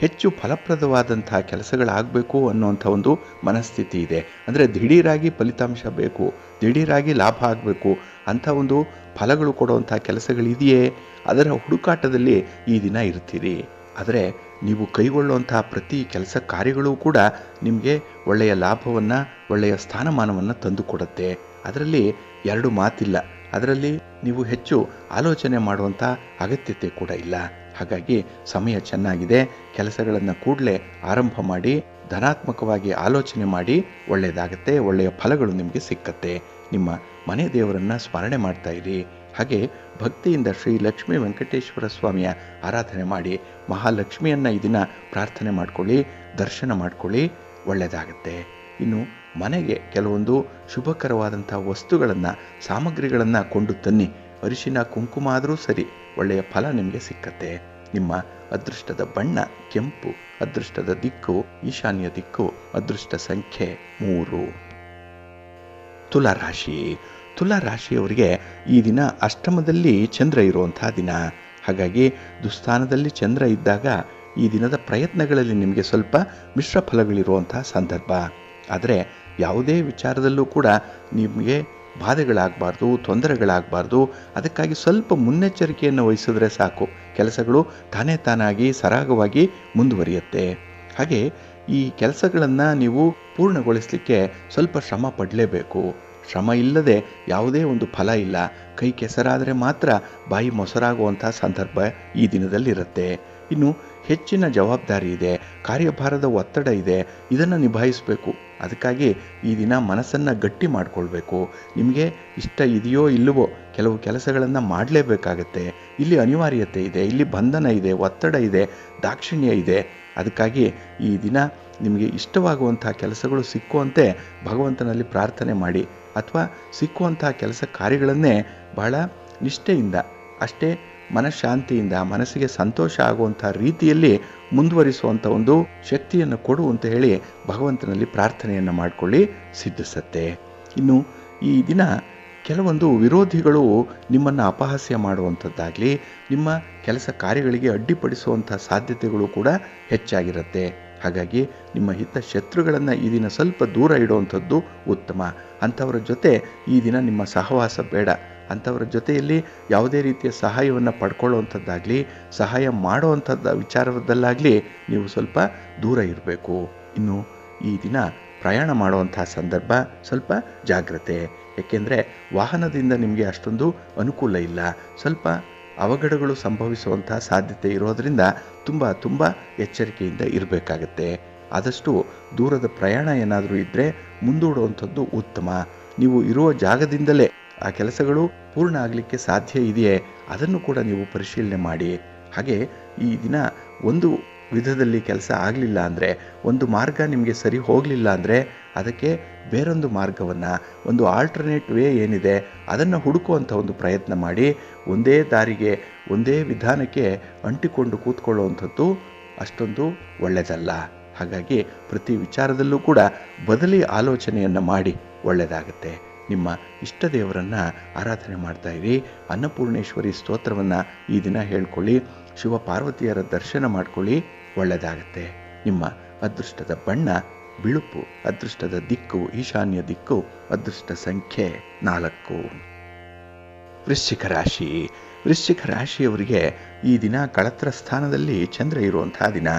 S1: ಹೆಚ್ಚು ಫಲಪ್ರದವಾದಂಥ ಕೆಲಸಗಳಾಗಬೇಕು ಅನ್ನುವಂಥ ಒಂದು ಮನಸ್ಥಿತಿ ಇದೆ. ಅಂದರೆ ದಿಢೀರಾಗಿ ಫಲಿತಾಂಶ ಬೇಕು, ದಿಢೀರಾಗಿ ಲಾಭ ಆಗಬೇಕು, ಅಂಥ ಒಂದು ಫಲಗಳು ಕೊಡುವಂಥ ಕೆಲಸಗಳಿದೆಯೇ, ಅದರ ಹುಡುಕಾಟದಲ್ಲಿ ಈ ದಿನ ಇರ್ತೀರಿ. ಆದರೆ ನೀವು ಕೈಗೊಳ್ಳುವಂಥ ಪ್ರತಿ ಕೆಲಸ ಕಾರ್ಯಗಳು ಕೂಡ ನಿಮಗೆ ಒಳ್ಳೆಯ ಲಾಭವನ್ನು, ಒಳ್ಳೆಯ ಸ್ಥಾನಮಾನವನ್ನು ತಂದುಕೊಡುತ್ತೆ. ಅದರಲ್ಲಿ ಎರಡು ಮಾತಿಲ್ಲ. ಅದರಲ್ಲಿ ನೀವು ಹೆಚ್ಚು ಆಲೋಚನೆ ಮಾಡುವಂಥ ಅಗತ್ಯತೆ ಕೂಡ ಇಲ್ಲ. ಹಾಗಾಗಿ ಸಮಯ ಚೆನ್ನಾಗಿದೆ. ಕೆಲಸಗಳನ್ನು ಕೂಡಲೇ ಆರಂಭ ಮಾಡಿ, ಧನಾತ್ಮಕವಾಗಿ ಆಲೋಚನೆ ಮಾಡಿ, ಒಳ್ಳೆಯದಾಗತ್ತೆ. ಒಳ್ಳೆಯ ಫಲಗಳು ನಿಮಗೆ ಸಿಕ್ಕತ್ತೆ. ನಿಮ್ಮ ಮನೆ ದೇವರನ್ನು ಸ್ಮರಣೆ ಮಾಡ್ತಾ ಇರಿ. ಹಾಗೆ ಭಕ್ತಿಯಿಂದ ಶ್ರೀ ಲಕ್ಷ್ಮೀ ವೆಂಕಟೇಶ್ವರ ಸ್ವಾಮಿಯ ಆರಾಧನೆ ಮಾಡಿ, ಮಹಾಲಕ್ಷ್ಮಿಯನ್ನು ಈ ದಿನ ಪ್ರಾರ್ಥನೆ ಮಾಡ್ಕೊಳ್ಳಿ, ದರ್ಶನ ಮಾಡ್ಕೊಳ್ಳಿ, ಒಳ್ಳೆಯದಾಗತ್ತೆ. ಇನ್ನು ಮನೆಗೆ ಕೆಲವೊಂದು ಶುಭಕರವಾದಂಥ ವಸ್ತುಗಳನ್ನು, ಸಾಮಗ್ರಿಗಳನ್ನು ಕೊಂಡು ತನ್ನಿ. ಅರಿಶಿನ, ಕುಂಕುಮ ಆದರೂ ಸರಿ, ಒಳ್ಳೆಯ ಫಲ ನಿಮಗೆ ಸಿಕ್ಕತ್ತೆ. ನಿಮ್ಮ ಅದೃಷ್ಟದ ಬಣ್ಣ ಕೆಂಪು, ಅದೃಷ್ಟದ ದಿಕ್ಕು ಈಶಾನ್ಯ ದಿಕ್ಕು, ಅದೃಷ್ಟ ಸಂಖ್ಯೆ 3. ತುಲಾರಾಶಿ. ತುಲಾರಾಶಿಯವರಿಗೆ ಈ ದಿನ ಅಷ್ಟಮದಲ್ಲಿ ಚಂದ್ರ ಇರುವಂಥ ದಿನ. ಹಾಗಾಗಿ ದುಸ್ಥಾನದಲ್ಲಿ ಚಂದ್ರ ಇದ್ದಾಗ ಈ ದಿನದ ಪ್ರಯತ್ನಗಳಲ್ಲಿ ನಿಮಗೆ ಸ್ವಲ್ಪ ಮಿಶ್ರ ಫಲಗಳಿರುವಂಥ ಸಂದರ್ಭ. ಆದರೆ ಯಾವುದೇ ವಿಚಾರದಲ್ಲೂ ಕೂಡ ನಿಮಗೆ ಬಾಧೆಗಳಾಗಬಾರ್ದು, ತೊಂದರೆಗಳಾಗಬಾರ್ದು. ಅದಕ್ಕಾಗಿ ಸ್ವಲ್ಪ ಮುನ್ನೆಚ್ಚರಿಕೆಯನ್ನು ವಹಿಸಿದ್ರೆ ಸಾಕು, ಕೆಲಸಗಳು ತಾನೇ ತಾನಾಗಿ ಸರಾಗವಾಗಿ ಮುಂದುವರಿಯುತ್ತೆ. ಹಾಗೆ ಈ ಕೆಲಸಗಳನ್ನು ನೀವು ಪೂರ್ಣಗೊಳಿಸಲಿಕ್ಕೆ ಸ್ವಲ್ಪ ಶ್ರಮ ಪಡಲೇಬೇಕು. ಶ್ರಮ ಇಲ್ಲದೆ ಯಾವುದೇ ಒಂದು ಫಲ ಇಲ್ಲ. ಕೈ ಕೆಸರಾದರೆ ಮಾತ್ರ ಬಾಯಿ ಮೊಸರಾಗುವಂಥ ಸಂದರ್ಭ ಈ ದಿನದಲ್ಲಿರುತ್ತೆ. ಇನ್ನು ಹೆಚ್ಚಿನ ಜವಾಬ್ದಾರಿ ಇದೆ, ಕಾರ್ಯಭಾರದ ಒತ್ತಡ ಇದೆ, ಇದನ್ನು ನಿಭಾಯಿಸಬೇಕು. ಅದಕ್ಕಾಗಿ ಈ ದಿನ ಮನಸ್ಸನ್ನು ಗಟ್ಟಿ ಮಾಡಿಕೊಳ್ಬೇಕು. ನಿಮಗೆ ಇಷ್ಟ ಇದೆಯೋ ಇಲ್ಲವೋ ಕೆಲವು ಕೆಲಸಗಳನ್ನು ಮಾಡಲೇಬೇಕಾಗತ್ತೆ. ಇಲ್ಲಿ ಅನಿವಾರ್ಯತೆ ಇದೆ, ಇಲ್ಲಿ ಬಂಧನ ಇದೆ, ಒತ್ತಡ ಇದೆ, ದಾಕ್ಷಿಣ್ಯ ಇದೆ. ಅದಕ್ಕಾಗಿ ಈ ದಿನ ನಿಮಗೆ ಇಷ್ಟವಾಗುವಂಥ ಕೆಲಸಗಳು ಸಿಕ್ಕುವಂತೆ ಭಗವಂತನಲ್ಲಿ ಪ್ರಾರ್ಥನೆ ಮಾಡಿ, ಅಥವಾ ಸಿಕ್ಕುವಂಥ ಕೆಲಸ ಕಾರ್ಯಗಳನ್ನೇ ಬಹಳ ನಿಷ್ಠೆಯಿಂದ, ಅಷ್ಟೇ ಮನಃಶಾಂತಿಯಿಂದ, ಮನಸ್ಸಿಗೆ ಸಂತೋಷ ಆಗುವಂಥ ರೀತಿಯಲ್ಲಿ ಮುಂದುವರಿಸುವಂಥ ಒಂದು ಶಕ್ತಿಯನ್ನು ಕೊಡು ಅಂತ ಹೇಳಿ ಭಗವಂತನಲ್ಲಿ ಪ್ರಾರ್ಥನೆಯನ್ನು ಮಾಡಿಕೊಳ್ಳಿ, ಸಿದ್ಧಿಸತ್ತೆ. ಇನ್ನು ಈ ದಿನ ಕೆಲವೊಂದು ವಿರೋಧಿಗಳು ನಿಮ್ಮನ್ನು ಅಪಹಾಸ್ಯ ಮಾಡುವಂಥದ್ದಾಗಲಿ, ನಿಮ್ಮ ಕೆಲಸ ಕಾರ್ಯಗಳಿಗೆ ಅಡ್ಡಿಪಡಿಸುವಂಥ ಸಾಧ್ಯತೆಗಳು ಕೂಡ ಹೆಚ್ಚಾಗಿರುತ್ತೆ. ಹಾಗಾಗಿ ನಿಮ್ಮ ಹಿತ ಶತ್ರುಗಳನ್ನು ಈ ದಿನ ಸ್ವಲ್ಪ ದೂರ ಇಡುವಂಥದ್ದು ಉತ್ತಮ. ಅಂಥವರ ಜೊತೆ ಈ ದಿನ ನಿಮ್ಮ ಸಹವಾಸ ಬೇಡ. ಅಂಥವರ ಜೊತೆಯಲ್ಲಿ ಯಾವುದೇ ರೀತಿಯ ಸಹಾಯವನ್ನು ಪಡ್ಕೊಳ್ಳುವಂಥದ್ದಾಗಲಿ, ಸಹಾಯ ಮಾಡುವಂಥದ್ದು ವಿಚಾರದಲ್ಲಾಗಲಿ ನೀವು ಸ್ವಲ್ಪ ದೂರ ಇರಬೇಕು. ಇನ್ನು ಈ ದಿನ ಪ್ರಯಾಣ ಮಾಡುವಂಥ ಸಂದರ್ಭ ಸ್ವಲ್ಪ ಜಾಗ್ರತೆ. ಏಕೆಂದರೆ ವಾಹನದಿಂದ ನಿಮಗೆ ಅಷ್ಟೊಂದು ಅನುಕೂಲ ಇಲ್ಲ. ಸ್ವಲ್ಪ ಅವಘಡಗಳು ಸಂಭವಿಸುವಂಥ ಸಾಧ್ಯತೆ ಇರೋದರಿಂದ ತುಂಬ ಎಚ್ಚರಿಕೆಯಿಂದ ಇರಬೇಕಾಗತ್ತೆ. ಆದಷ್ಟು ದೂರದ ಪ್ರಯಾಣ ಏನಾದರೂ ಇದ್ದರೆ ಮುಂದೂಡುವಂಥದ್ದು ಉತ್ತಮ. ನೀವು ಇರುವ ಜಾಗದಿಂದಲೇ ಆ ಕೆಲಸಗಳು ಪೂರ್ಣ ಆಗಲಿಕ್ಕೆ ಸಾಧ್ಯ ಇದೆಯೇ ಅದನ್ನು ಕೂಡ ನೀವು ಪರಿಶೀಲನೆ ಮಾಡಿ. ಹಾಗೆ ಈ ದಿನ ಒಂದು ವಿಧದಲ್ಲಿ ಕೆಲಸ ಆಗಲಿಲ್ಲ ಅಂದರೆ, ಒಂದು ಮಾರ್ಗ ನಿಮಗೆ ಸರಿ ಹೋಗಲಿಲ್ಲ ಅಂದರೆ ಅದಕ್ಕೆ ಬೇರೊಂದು ಮಾರ್ಗವನ್ನು, ಒಂದು ಆಲ್ಟರ್ನೇಟ್ ವೇ ಏನಿದೆ ಅದನ್ನು ಹುಡುಕುವಂಥ ಒಂದು ಪ್ರಯತ್ನ ಮಾಡಿ. ಒಂದೇ ದಾರಿಗೆ ಒಂದೇ ವಿಧಾನಕ್ಕೆ ಅಂಟಿಕೊಂಡು ಕೂತ್ಕೊಳ್ಳುವಂಥದ್ದು ಅಷ್ಟೊಂದು ಒಳ್ಳೆಯದಲ್ಲ. ಹಾಗಾಗಿ ಪ್ರತಿ ವಿಚಾರದಲ್ಲೂ ಕೂಡ ಬದಲಿ ಆಲೋಚನೆಯನ್ನು ಮಾಡಿ ಒಳ್ಳೆಯದಾಗುತ್ತೆ. ನಿಮ್ಮ ಇಷ್ಟ ದೇವರನ್ನು ಆರಾಧನೆ ಮಾಡ್ತಾ ಇರಿ. ಅನ್ನಪೂರ್ಣೇಶ್ವರಿ ಸ್ತೋತ್ರವನ್ನು ಈ ದಿನ ಹೇಳ್ಕೊಳ್ಳಿ. ಶಿವ ಪಾರ್ವತಿಯರ ದರ್ಶನ ಮಾಡ್ಕೊಳ್ಳಿ, ಒಳ್ಳೆಯದಾಗುತ್ತೆ. ನಿಮ್ಮ ಅದೃಷ್ಟದ ಬಣ್ಣ ಬಿಳುಪು, ಅದೃಷ್ಟದ ದಿಕ್ಕು ಈಶಾನ್ಯ ದಿಕ್ಕು, ಅದೃಷ್ಟ ಸಂಖ್ಯೆ 4. ವೃಶ್ಚಿಕ ರಾಶಿ. ವೃಶ್ಚಿಕ ರಾಶಿಯವರಿಗೆ ಈ ದಿನ ಕಳತ್ರ ಸ್ಥಾನದಲ್ಲಿ ಚಂದ್ರ ಇರುವಂತಹ ದಿನ.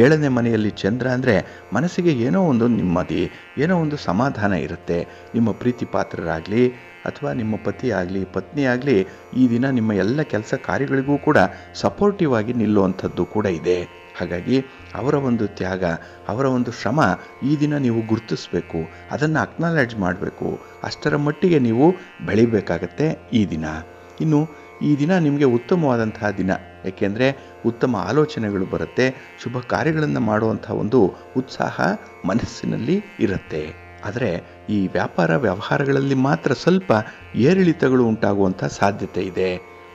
S1: 7ನೇ ಮನೆಯಲ್ಲಿ ಚಂದ್ರ ಅಂದರೆ ಮನಸ್ಸಿಗೆ ಏನೋ ಒಂದು ನೆಮ್ಮದಿ, ಏನೋ ಒಂದು ಸಮಾಧಾನ ಇರುತ್ತೆ. ನಿಮ್ಮ ಪ್ರೀತಿ ಪಾತ್ರರಾಗಲಿ ಅಥವಾ ನಿಮ್ಮ ಪತಿ ಆಗಲಿ ಪತ್ನಿ ಆಗಲಿ ಈ ದಿನ ನಿಮ್ಮ ಎಲ್ಲ ಕೆಲಸ ಕಾರ್ಯಗಳಿಗೂ ಕೂಡ ಸಪೋರ್ಟಿವ್ ಆಗಿ ನಿಲ್ಲುವಂಥದ್ದು ಕೂಡ ಇದೆ. ಹಾಗಾಗಿ ಅವರ ಒಂದು ತ್ಯಾಗ, ಅವರ ಒಂದು ಶ್ರಮ ಈ ದಿನ ನೀವು ಗುರುತಿಸಬೇಕು, ಅದನ್ನು ಅಕ್ನಾಲೆಡ್ಜ್ ಮಾಡಬೇಕು. ಅಷ್ಟರ ಮಟ್ಟಿಗೆ ನೀವು ಬೆಳಿಬೇಕಾಗತ್ತೆ ಈ ದಿನ. ಇನ್ನು ಈ ದಿನ ನಿಮಗೆ ಉತ್ತಮವಾದಂತಹ ದಿನ, ಏಕೆಂದರೆ ಉತ್ತಮ ಆಲೋಚನೆಗಳು ಬರುತ್ತೆ. ಶುಭ ಕಾರ್ಯಗಳನ್ನು ಮಾಡುವಂಥ ಒಂದು ಉತ್ಸಾಹ ಮನಸ್ಸಿನಲ್ಲಿ ಇರುತ್ತೆ. ಆದರೆ ಈ ವ್ಯಾಪಾರ ವ್ಯವಹಾರಗಳಲ್ಲಿ ಮಾತ್ರ ಸ್ವಲ್ಪ ಏರಿಳಿತಗಳು ಉಂಟಾಗುವಂಥ ಸಾಧ್ಯತೆ ಇದೆ.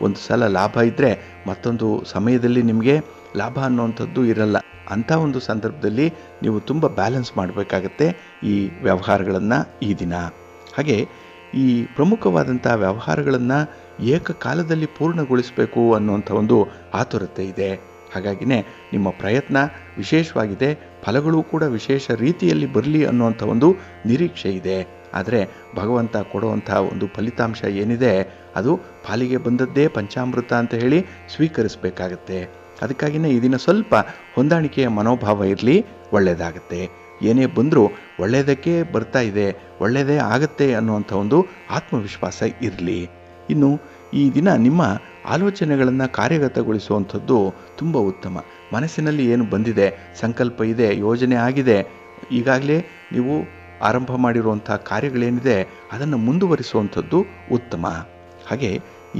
S1: ಒಂದು ಸಲ ಲಾಭ ಇದ್ದರೆ ಮತ್ತೊಂದು ಸಮಯದಲ್ಲಿ ನಿಮಗೆ ಲಾಭ ಅನ್ನುವಂಥದ್ದು ಇರಲ್ಲ. ಅಂಥ ಒಂದು ಸಂದರ್ಭದಲ್ಲಿ ನೀವು ತುಂಬ ಬ್ಯಾಲೆನ್ಸ್ ಮಾಡಬೇಕಾಗತ್ತೆ ಈ ವ್ಯವಹಾರಗಳನ್ನು ಈ ದಿನ. ಹಾಗೆ ಈ ಪ್ರಮುಖವಾದಂಥ ವ್ಯವಹಾರಗಳನ್ನು ಏಕಕಾಲದಲ್ಲಿ ಪೂರ್ಣಗೊಳಿಸಬೇಕು ಅನ್ನುವಂಥ ಒಂದು ಆತುರತೆ ಇದೆ. ಹಾಗಾಗಿನೇ ನಿಮ್ಮ ಪ್ರಯತ್ನ ವಿಶೇಷವಾಗಿದೆ, ಫಲಗಳು ಕೂಡ ವಿಶೇಷ ರೀತಿಯಲ್ಲಿ ಬರಲಿ ಅನ್ನುವಂಥ ಒಂದು ನಿರೀಕ್ಷೆ ಇದೆ. ಆದರೆ ಭಗವಂತ ಕೊಡುವಂಥ ಒಂದು ಫಲಿತಾಂಶ ಏನಿದೆ ಅದು ಪಾಲಿಗೆ ಬಂದದ್ದೇ ಪಂಚಾಮೃತ ಅಂತ ಹೇಳಿ ಸ್ವೀಕರಿಸಬೇಕಾಗತ್ತೆ. ಅದಕ್ಕಾಗಿಯೇ ಈ ದಿನ ಸ್ವಲ್ಪ ಹೊಂದಾಣಿಕೆಯ ಮನೋಭಾವ ಇರಲಿ, ಒಳ್ಳೆಯದಾಗತ್ತೆ. ಏನೇ ಬಂದರೂ ಒಳ್ಳೆಯದಕ್ಕೆ ಬರ್ತಾ ಇದೆ, ಒಳ್ಳೆಯದೇ ಆಗುತ್ತೆ ಅನ್ನುವಂಥ ಒಂದು ಆತ್ಮವಿಶ್ವಾಸ ಇರಲಿ. ಇನ್ನು ಈ ದಿನ ನಿಮ್ಮ ಆಲೋಚನೆಗಳನ್ನು ಕಾರ್ಯಗತಗೊಳಿಸುವಂಥದ್ದು ತುಂಬ ಉತ್ತಮ. ಮನಸ್ಸಿನಲ್ಲಿ ಏನು ಬಂದಿದೆ, ಸಂಕಲ್ಪ ಇದೆ, ಯೋಜನೆ ಆಗಿದೆ, ಈಗಾಗಲೇ ನೀವು ಆರಂಭ ಮಾಡಿರುವಂಥ ಕಾರ್ಯಗಳೇನಿದೆ ಅದನ್ನು ಮುಂದುವರಿಸುವಂಥದ್ದು ಉತ್ತಮ. ಹಾಗೆ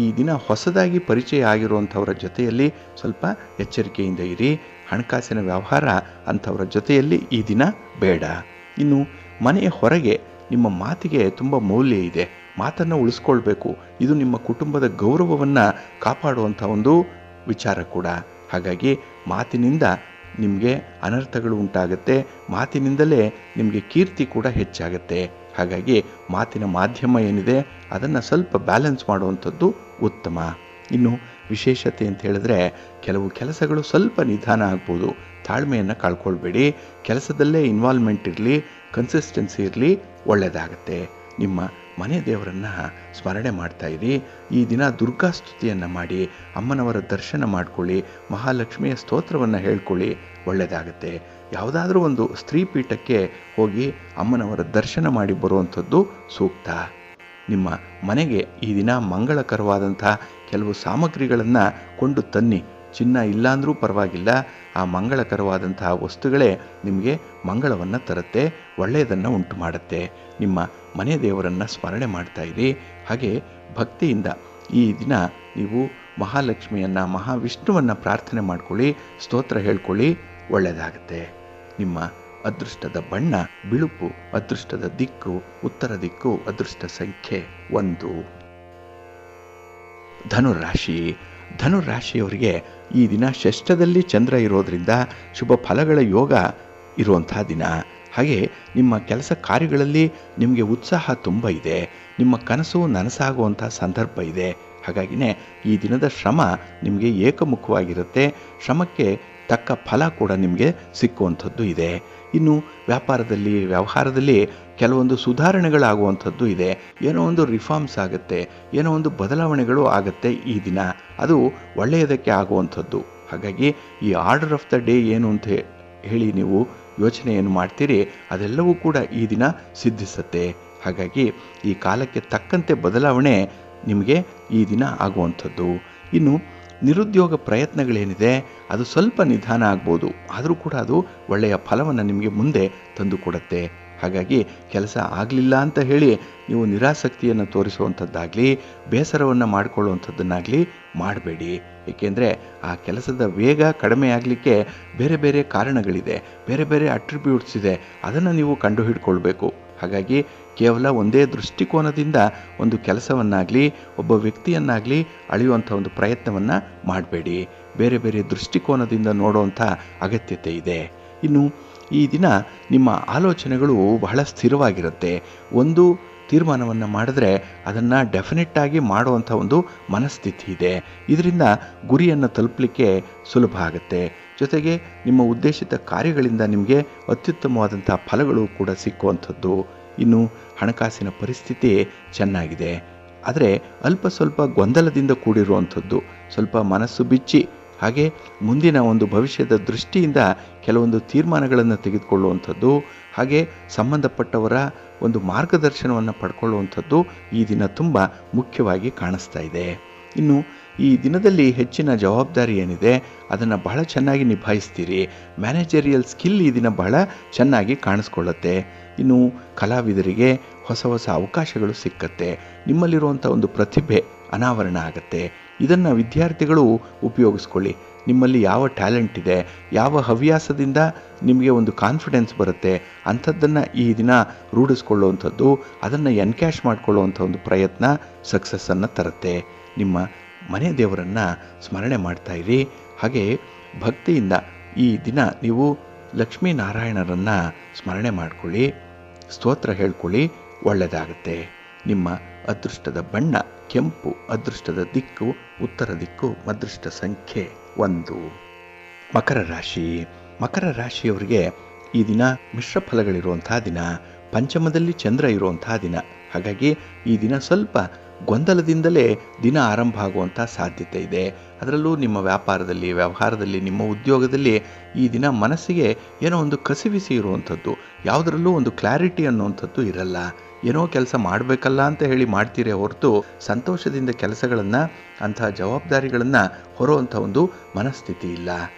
S1: ಈ ದಿನ ಹೊಸದಾಗಿ ಪರಿಚಯ ಆಗಿರುವಂಥವರ ಜೊತೆಯಲ್ಲಿ ಸ್ವಲ್ಪ ಎಚ್ಚರಿಕೆಯಿಂದ ಇರಿ. ಹಣಕಾಸಿನ ವ್ಯವಹಾರ ಅಂಥವರ ಜೊತೆಯಲ್ಲಿ ಈ ದಿನ ಬೇಡ. ಇನ್ನು ಮನೆಯ ಹೊರಗೆ ನಿಮ್ಮ ಮಾತಿಗೆ ತುಂಬ ಮೌಲ್ಯ ಇದೆ, ಮಾತನ್ನು ಉಳಿಸ್ಕೊಳ್ಬೇಕು. ಇದು ನಿಮ್ಮ ಕುಟುಂಬದ ಗೌರವವನ್ನು ಕಾಪಾಡುವಂಥ ಒಂದು ವಿಚಾರ ಕೂಡ. ಹಾಗಾಗಿ ಮಾತಿನಿಂದ ನಿಮಗೆ ಅನರ್ಥಗಳು ಉಂಟಾಗುತ್ತೆ, ಮಾತಿನಿಂದಲೇ ನಿಮಗೆ ಕೀರ್ತಿ ಕೂಡ ಹೆಚ್ಚಾಗುತ್ತೆ. ಹಾಗಾಗಿ ಮಾತಿನ ಮಾಧ್ಯಮ ಏನಿದೆ ಅದನ್ನು ಸ್ವಲ್ಪ ಬ್ಯಾಲೆನ್ಸ್ ಮಾಡುವಂಥದ್ದು ಉತ್ತಮ. ಇನ್ನು ವಿಶೇಷತೆ ಅಂತ ಹೇಳಿದ್ರೆ ಕೆಲವು ಕೆಲಸಗಳು ಸ್ವಲ್ಪ ನಿಧಾನ ಆಗ್ಬೋದು, ತಾಳ್ಮೆಯನ್ನು ಕಳ್ಕೊಳ್ಬೇಡಿ. ಕೆಲಸದಲ್ಲೇ ಇನ್ವಾಲ್ವ್ಮೆಂಟ್ ಇರಲಿ, ಕನ್ಸಿಸ್ಟೆನ್ಸಿ ಇರಲಿ, ಒಳ್ಳೆಯದಾಗತ್ತೆ. ನಿಮ್ಮ ಮನೆ ದೇವರನ್ನು ಸ್ಮರಣೆ ಮಾಡ್ತಾ ಇರಿ. ಈ ದಿನ ದುರ್ಗಾ ಸ್ತುತಿಯನ್ನು ಮಾಡಿ, ಅಮ್ಮನವರ ದರ್ಶನ ಮಾಡ್ಕೊಳ್ಳಿ, ಮಹಾಲಕ್ಷ್ಮಿಯ ಸ್ತೋತ್ರವನ್ನು ಹೇಳ್ಕೊಳ್ಳಿ, ಒಳ್ಳೆಯದಾಗುತ್ತೆ. ಯಾವುದಾದ್ರೂ ಒಂದು ಸ್ತ್ರೀ ಪೀಠಕ್ಕೆ ಹೋಗಿ ಅಮ್ಮನವರ ದರ್ಶನ ಮಾಡಿ ಬರುವಂಥದ್ದು ಸೂಕ್ತ. ನಿಮ್ಮ ಮನೆಗೆ ಈ ದಿನ ಮಂಗಳಕರವಾದಂಥ ಕೆಲವು ಸಾಮಗ್ರಿಗಳನ್ನು ಕೊಂಡು ತನ್ನಿ. ಚಿನ್ನ ಇಲ್ಲಾಂದರೂ ಪರವಾಗಿಲ್ಲ, ಆ ಮಂಗಳಕರವಾದಂತಹ ವಸ್ತುಗಳೇ ನಿಮಗೆ ಮಂಗಳವನ್ನು ತರುತ್ತೆ, ಒಳ್ಳೆಯದನ್ನು ಉಂಟು ಮಾಡುತ್ತೆ. ನಿಮ್ಮ ಮನೆ ದೇವರನ್ನು ಸ್ಮರಣೆ ಮಾಡ್ತಾ ಇರಿ. ಹಾಗೆ ಭಕ್ತಿಯಿಂದ ಈ ದಿನ ನೀವು ಮಹಾಲಕ್ಷ್ಮಿಯನ್ನು, ಮಹಾವಿಷ್ಣುವನ್ನು ಪ್ರಾರ್ಥನೆ ಮಾಡ್ಕೊಳ್ಳಿ, ಸ್ತೋತ್ರ ಹೇಳ್ಕೊಳ್ಳಿ, ಒಳ್ಳೆಯದಾಗುತ್ತೆ. ನಿಮ್ಮ ಅದೃಷ್ಟದ ಬಣ್ಣ ಬಿಳುಪು, ಅದೃಷ್ಟದ ದಿಕ್ಕು ಉತ್ತರ ದಿಕ್ಕು, ಅದೃಷ್ಟ ಸಂಖ್ಯೆ 1. ಧನುರಾಶಿ. ಧನುರಾಶಿಯವರಿಗೆ ಈ ದಿನ ಷಷ್ಠದಲ್ಲಿ ಚಂದ್ರ ಇರೋದರಿಂದ ಶುಭ ಫಲಗಳ ಯೋಗ ಇರುವಂಥ ದಿನ. ಹಾಗೆ ನಿಮ್ಮ ಕೆಲಸ ಕಾರ್ಯಗಳಲ್ಲಿ ನಿಮಗೆ ಉತ್ಸಾಹ ತುಂಬ ಇದೆ, ನಿಮ್ಮ ಕನಸು ನನಸಾಗುವಂಥ ಸಂದರ್ಭ ಇದೆ. ಹಾಗಾಗಿನೇ ಈ ದಿನದ ಶ್ರಮ ನಿಮಗೆ ಏಕಮುಖವಾಗಿರುತ್ತೆ, ಶ್ರಮಕ್ಕೆ ತಕ್ಕ ಫಲ ಕೂಡ ನಿಮಗೆ ಸಿಕ್ಕುವಂಥದ್ದು ಇದೆ. ಇನ್ನು ವ್ಯಾಪಾರದಲ್ಲಿ ವ್ಯವಹಾರದಲ್ಲಿ ಕೆಲವೊಂದು ಸುಧಾರಣೆಗಳಾಗುವಂಥದ್ದು ಇದೆ, ಏನೋ ಒಂದು ರಿಫಾರ್ಮ್ಸ್ ಆಗುತ್ತೆ, ಏನೋ ಒಂದು ಬದಲಾವಣೆಗಳು ಆಗುತ್ತೆ ಈ ದಿನ, ಅದು ಒಳ್ಳೆಯದಕ್ಕೆ ಆಗುವಂಥದ್ದು. ಹಾಗಾಗಿ ಈ ಆರ್ಡರ್ ಆಫ್ ದ ಡೇ ಏನು ಅಂತ ಹೇಳಿ ನೀವು ಯೋಚನೆಯನ್ನು ಮಾಡ್ತೀರಿ, ಅದೆಲ್ಲವೂ ಕೂಡ ಈ ದಿನ ಸಿದ್ಧಿಸುತ್ತೆ. ಹಾಗಾಗಿ ಈ ಕಾಲಕ್ಕೆ ತಕ್ಕಂತೆ ಬದಲಾವಣೆ ನಿಮಗೆ ಈ ದಿನ ಆಗುವಂಥದ್ದು. ಇನ್ನು ನಿರುದ್ಯೋಗ ಪ್ರಯತ್ನಗಳೇನಿದೆ ಅದು ಸ್ವಲ್ಪ ನಿಧಾನ ಆಗ್ಬೋದು, ಆದರೂ ಕೂಡ ಅದು ಒಳ್ಳೆಯ ಫಲವನ್ನು ನಿಮಗೆ ಮುಂದೆ ತಂದು ಕೊಡುತ್ತೆ. ಹಾಗಾಗಿ ಕೆಲಸ ಆಗಲಿಲ್ಲ ಅಂತ ಹೇಳಿ ನೀವು ನಿರಾಸಕ್ತಿಯನ್ನು ತೋರಿಸುವಂಥದ್ದಾಗಲಿ ಬೇಸರವನ್ನು ಮಾಡಿಕೊಳ್ಳುವಂಥದ್ದನ್ನಾಗಲಿ ಮಾಡಬೇಡಿ. ಏಕೆಂದರೆ ಆ ಕೆಲಸದ ವೇಗ ಕಡಿಮೆ ಆಗಲಿಕ್ಕೆ ಬೇರೆ ಬೇರೆ ಕಾರಣಗಳಿದೆ, ಬೇರೆ ಬೇರೆ ಅಟ್ರಿಬ್ಯೂಟ್ಸ್ ಇದೆ, ಅದನ್ನು ನೀವು ಕಂಡುಹಿಡ್ಕೊಳ್ಬೇಕು. ಹಾಗಾಗಿ ಕೇವಲ ಒಂದೇ ದೃಷ್ಟಿಕೋನದಿಂದ ಒಂದು ಕೆಲಸವನ್ನಾಗಲಿ ಒಬ್ಬ ವ್ಯಕ್ತಿಯನ್ನಾಗಲಿ ಅಳೆಯುವಂಥ ಒಂದು ಪ್ರಯತ್ನವನ್ನು ಮಾಡಬೇಡಿ. ಬೇರೆ ಬೇರೆ ದೃಷ್ಟಿಕೋನದಿಂದ ನೋಡುವಂಥ ಅಗತ್ಯತೆ ಇದೆ. ಇನ್ನು ಈ ದಿನ ನಿಮ್ಮ ಆಲೋಚನೆಗಳು ಬಹಳ ಸ್ಥಿರವಾಗಿರುತ್ತೆ. ಒಂದು ತೀರ್ಮಾನವನ್ನು ಮಾಡಿದ್ರೆ ಅದನ್ನು ಡೆಫಿನೆಟ್ಟಾಗಿ ಮಾಡುವಂಥ ಒಂದು ಮನಸ್ಥಿತಿ ಇದೆ. ಇದರಿಂದ ಗುರಿಯನ್ನು ತಲುಪಲಿಕ್ಕೆ ಸುಲಭ ಆಗುತ್ತೆ. ಜೊತೆಗೆ ನಿಮ್ಮ ಉದ್ದೇಶಿತ ಕಾರ್ಯಗಳಿಂದ ನಿಮಗೆ ಅತ್ಯುತ್ತಮವಾದಂಥ ಫಲಗಳು ಕೂಡ ಸಿಕ್ಕುವಂಥದ್ದು. ಇನ್ನು ಹಣಕಾಸಿನ ಪರಿಸ್ಥಿತಿ ಚೆನ್ನಾಗಿದೆ, ಆದರೆ ಅಲ್ಪ ಸ್ವಲ್ಪ ಗೊಂದಲದಿಂದ ಕೂಡಿರುವಂಥದ್ದು. ಸ್ವಲ್ಪ ಮನಸ್ಸು ಬಿಚ್ಚಿ ಹಾಗೆ ಮುಂದಿನ ಒಂದು ಭವಿಷ್ಯದ ದೃಷ್ಟಿಯಿಂದ ಕೆಲವೊಂದು ತೀರ್ಮಾನಗಳನ್ನು ತೆಗೆದುಕೊಳ್ಳುವಂಥದ್ದು, ಹಾಗೆ ಸಂಬಂಧಪಟ್ಟವರ ಒಂದು ಮಾರ್ಗದರ್ಶನವನ್ನು ಪಡ್ಕೊಳ್ಳುವಂಥದ್ದು ಈ ದಿನ ತುಂಬ ಮುಖ್ಯವಾಗಿ ಕಾಣಿಸ್ತಾ ಇದೆ. ಇನ್ನು ಈ ದಿನದಲ್ಲಿ ಹೆಚ್ಚಿನ ಜವಾಬ್ದಾರಿ ಏನಿದೆ ಅದನ್ನು ಬಹಳ ಚೆನ್ನಾಗಿ ನಿಭಾಯಿಸ್ತೀರಿ. ಮ್ಯಾನೇಜರಿಯಲ್ ಸ್ಕಿಲ್ ಈ ದಿನ ಬಹಳ ಚೆನ್ನಾಗಿ ಕಾಣಿಸ್ಕೊಳ್ಳುತ್ತೆ. ಇನ್ನು ಕಲಾವಿದರಿಗೆ ಹೊಸ ಹೊಸ ಅವಕಾಶಗಳು ಸಿಕ್ಕತ್ತೆ. ನಿಮ್ಮಲ್ಲಿರುವಂಥ ಒಂದು ಪ್ರತಿಭೆ ಅನಾವರಣ ಆಗುತ್ತೆ. ಇದನ್ನು ವಿದ್ಯಾರ್ಥಿಗಳು ಉಪಯೋಗಿಸ್ಕೊಳ್ಳಿ. ನಿಮ್ಮಲ್ಲಿ ಯಾವ ಟ್ಯಾಲೆಂಟ್ ಇದೆ, ಯಾವ ಹವ್ಯಾಸದಿಂದ ನಿಮಗೆ ಒಂದು ಕಾನ್ಫಿಡೆನ್ಸ್ ಬರುತ್ತೆ ಅಂಥದ್ದನ್ನು ಈ ದಿನ ರೂಢಿಸ್ಕೊಳ್ಳುವಂಥದ್ದು, ಅದನ್ನು ಎನ್ಕ್ಯಾಶ್ ಮಾಡಿಕೊಳ್ಳುವಂಥ ಒಂದು ಪ್ರಯತ್ನ ಸಕ್ಸಸ್ಸನ್ನು ತರುತ್ತೆ. ನಿಮ್ಮ ಮನೆ ದೇವರನ್ನು ಸ್ಮರಣೆ ಮಾಡ್ತಾ ಇರಿ. ಹಾಗೆ ಭಕ್ತಿಯಿಂದ ಈ ದಿನ ನೀವು ಲಕ್ಷ್ಮೀನಾರಾಯಣರನ್ನು ಸ್ಮರಣೆ ಮಾಡಿಕೊಳ್ಳಿ, ಸ್ತೋತ್ರ ಹೇಳ್ಕೊಳ್ಳಿ, ಒಳ್ಳೆಯದಾಗುತ್ತೆ. ನಿಮ್ಮ ಅದೃಷ್ಟದ ಬಣ್ಣ ಕೆಂಪು, ಅದೃಷ್ಟದ ದಿಕ್ಕು ಉತ್ತರ ದಿಕ್ಕು, ಅದೃಷ್ಟ ಸಂಖ್ಯೆ 1. ಮಕರ ರಾಶಿ. ಮಕರ ರಾಶಿಯವರಿಗೆ ಈ ದಿನ ಮಿಶ್ರ ಫಲಗಳಿರುವಂತಹ ದಿನ. ಪಂಚಮದಲ್ಲಿ ಚಂದ್ರ ಇರುವಂತಹ ದಿನ. ಹಾಗಾಗಿ ಈ ದಿನ ಸ್ವಲ್ಪ ಗೊಂದಲದಿಂದಲೇ ದಿನ ಆರಂಭ ಆಗುವಂಥ ಸಾಧ್ಯತೆ ಇದೆ. ಅದರಲ್ಲೂ ನಿಮ್ಮ ವ್ಯಾಪಾರದಲ್ಲಿ, ವ್ಯವಹಾರದಲ್ಲಿ, ನಿಮ್ಮ ಉದ್ಯೋಗದಲ್ಲಿ ಈ ದಿನ ಮನಸ್ಸಿಗೆ ಏನೋ ಒಂದು ಕಸಿವಿಸಿ ಇರುವಂಥದ್ದು, ಯಾವುದರಲ್ಲೂ ಒಂದು ಕ್ಲಾರಿಟಿ ಅನ್ನುವಂಥದ್ದು ಇರಲ್ಲ. ಏನೋ ಕೆಲಸ ಮಾಡಬೇಕಲ್ಲ ಅಂತ ಹೇಳಿ ಮಾಡ್ತೀರೇ ಹೊರತು ಸಂತೋಷದಿಂದ ಕೆಲಸಗಳನ್ನು, ಅಂತಹ ಜವಾಬ್ದಾರಿಗಳನ್ನು ಹೊರುವಂಥ ಒಂದು ಮನಸ್ಥಿತಿ ಇಲ್ಲ.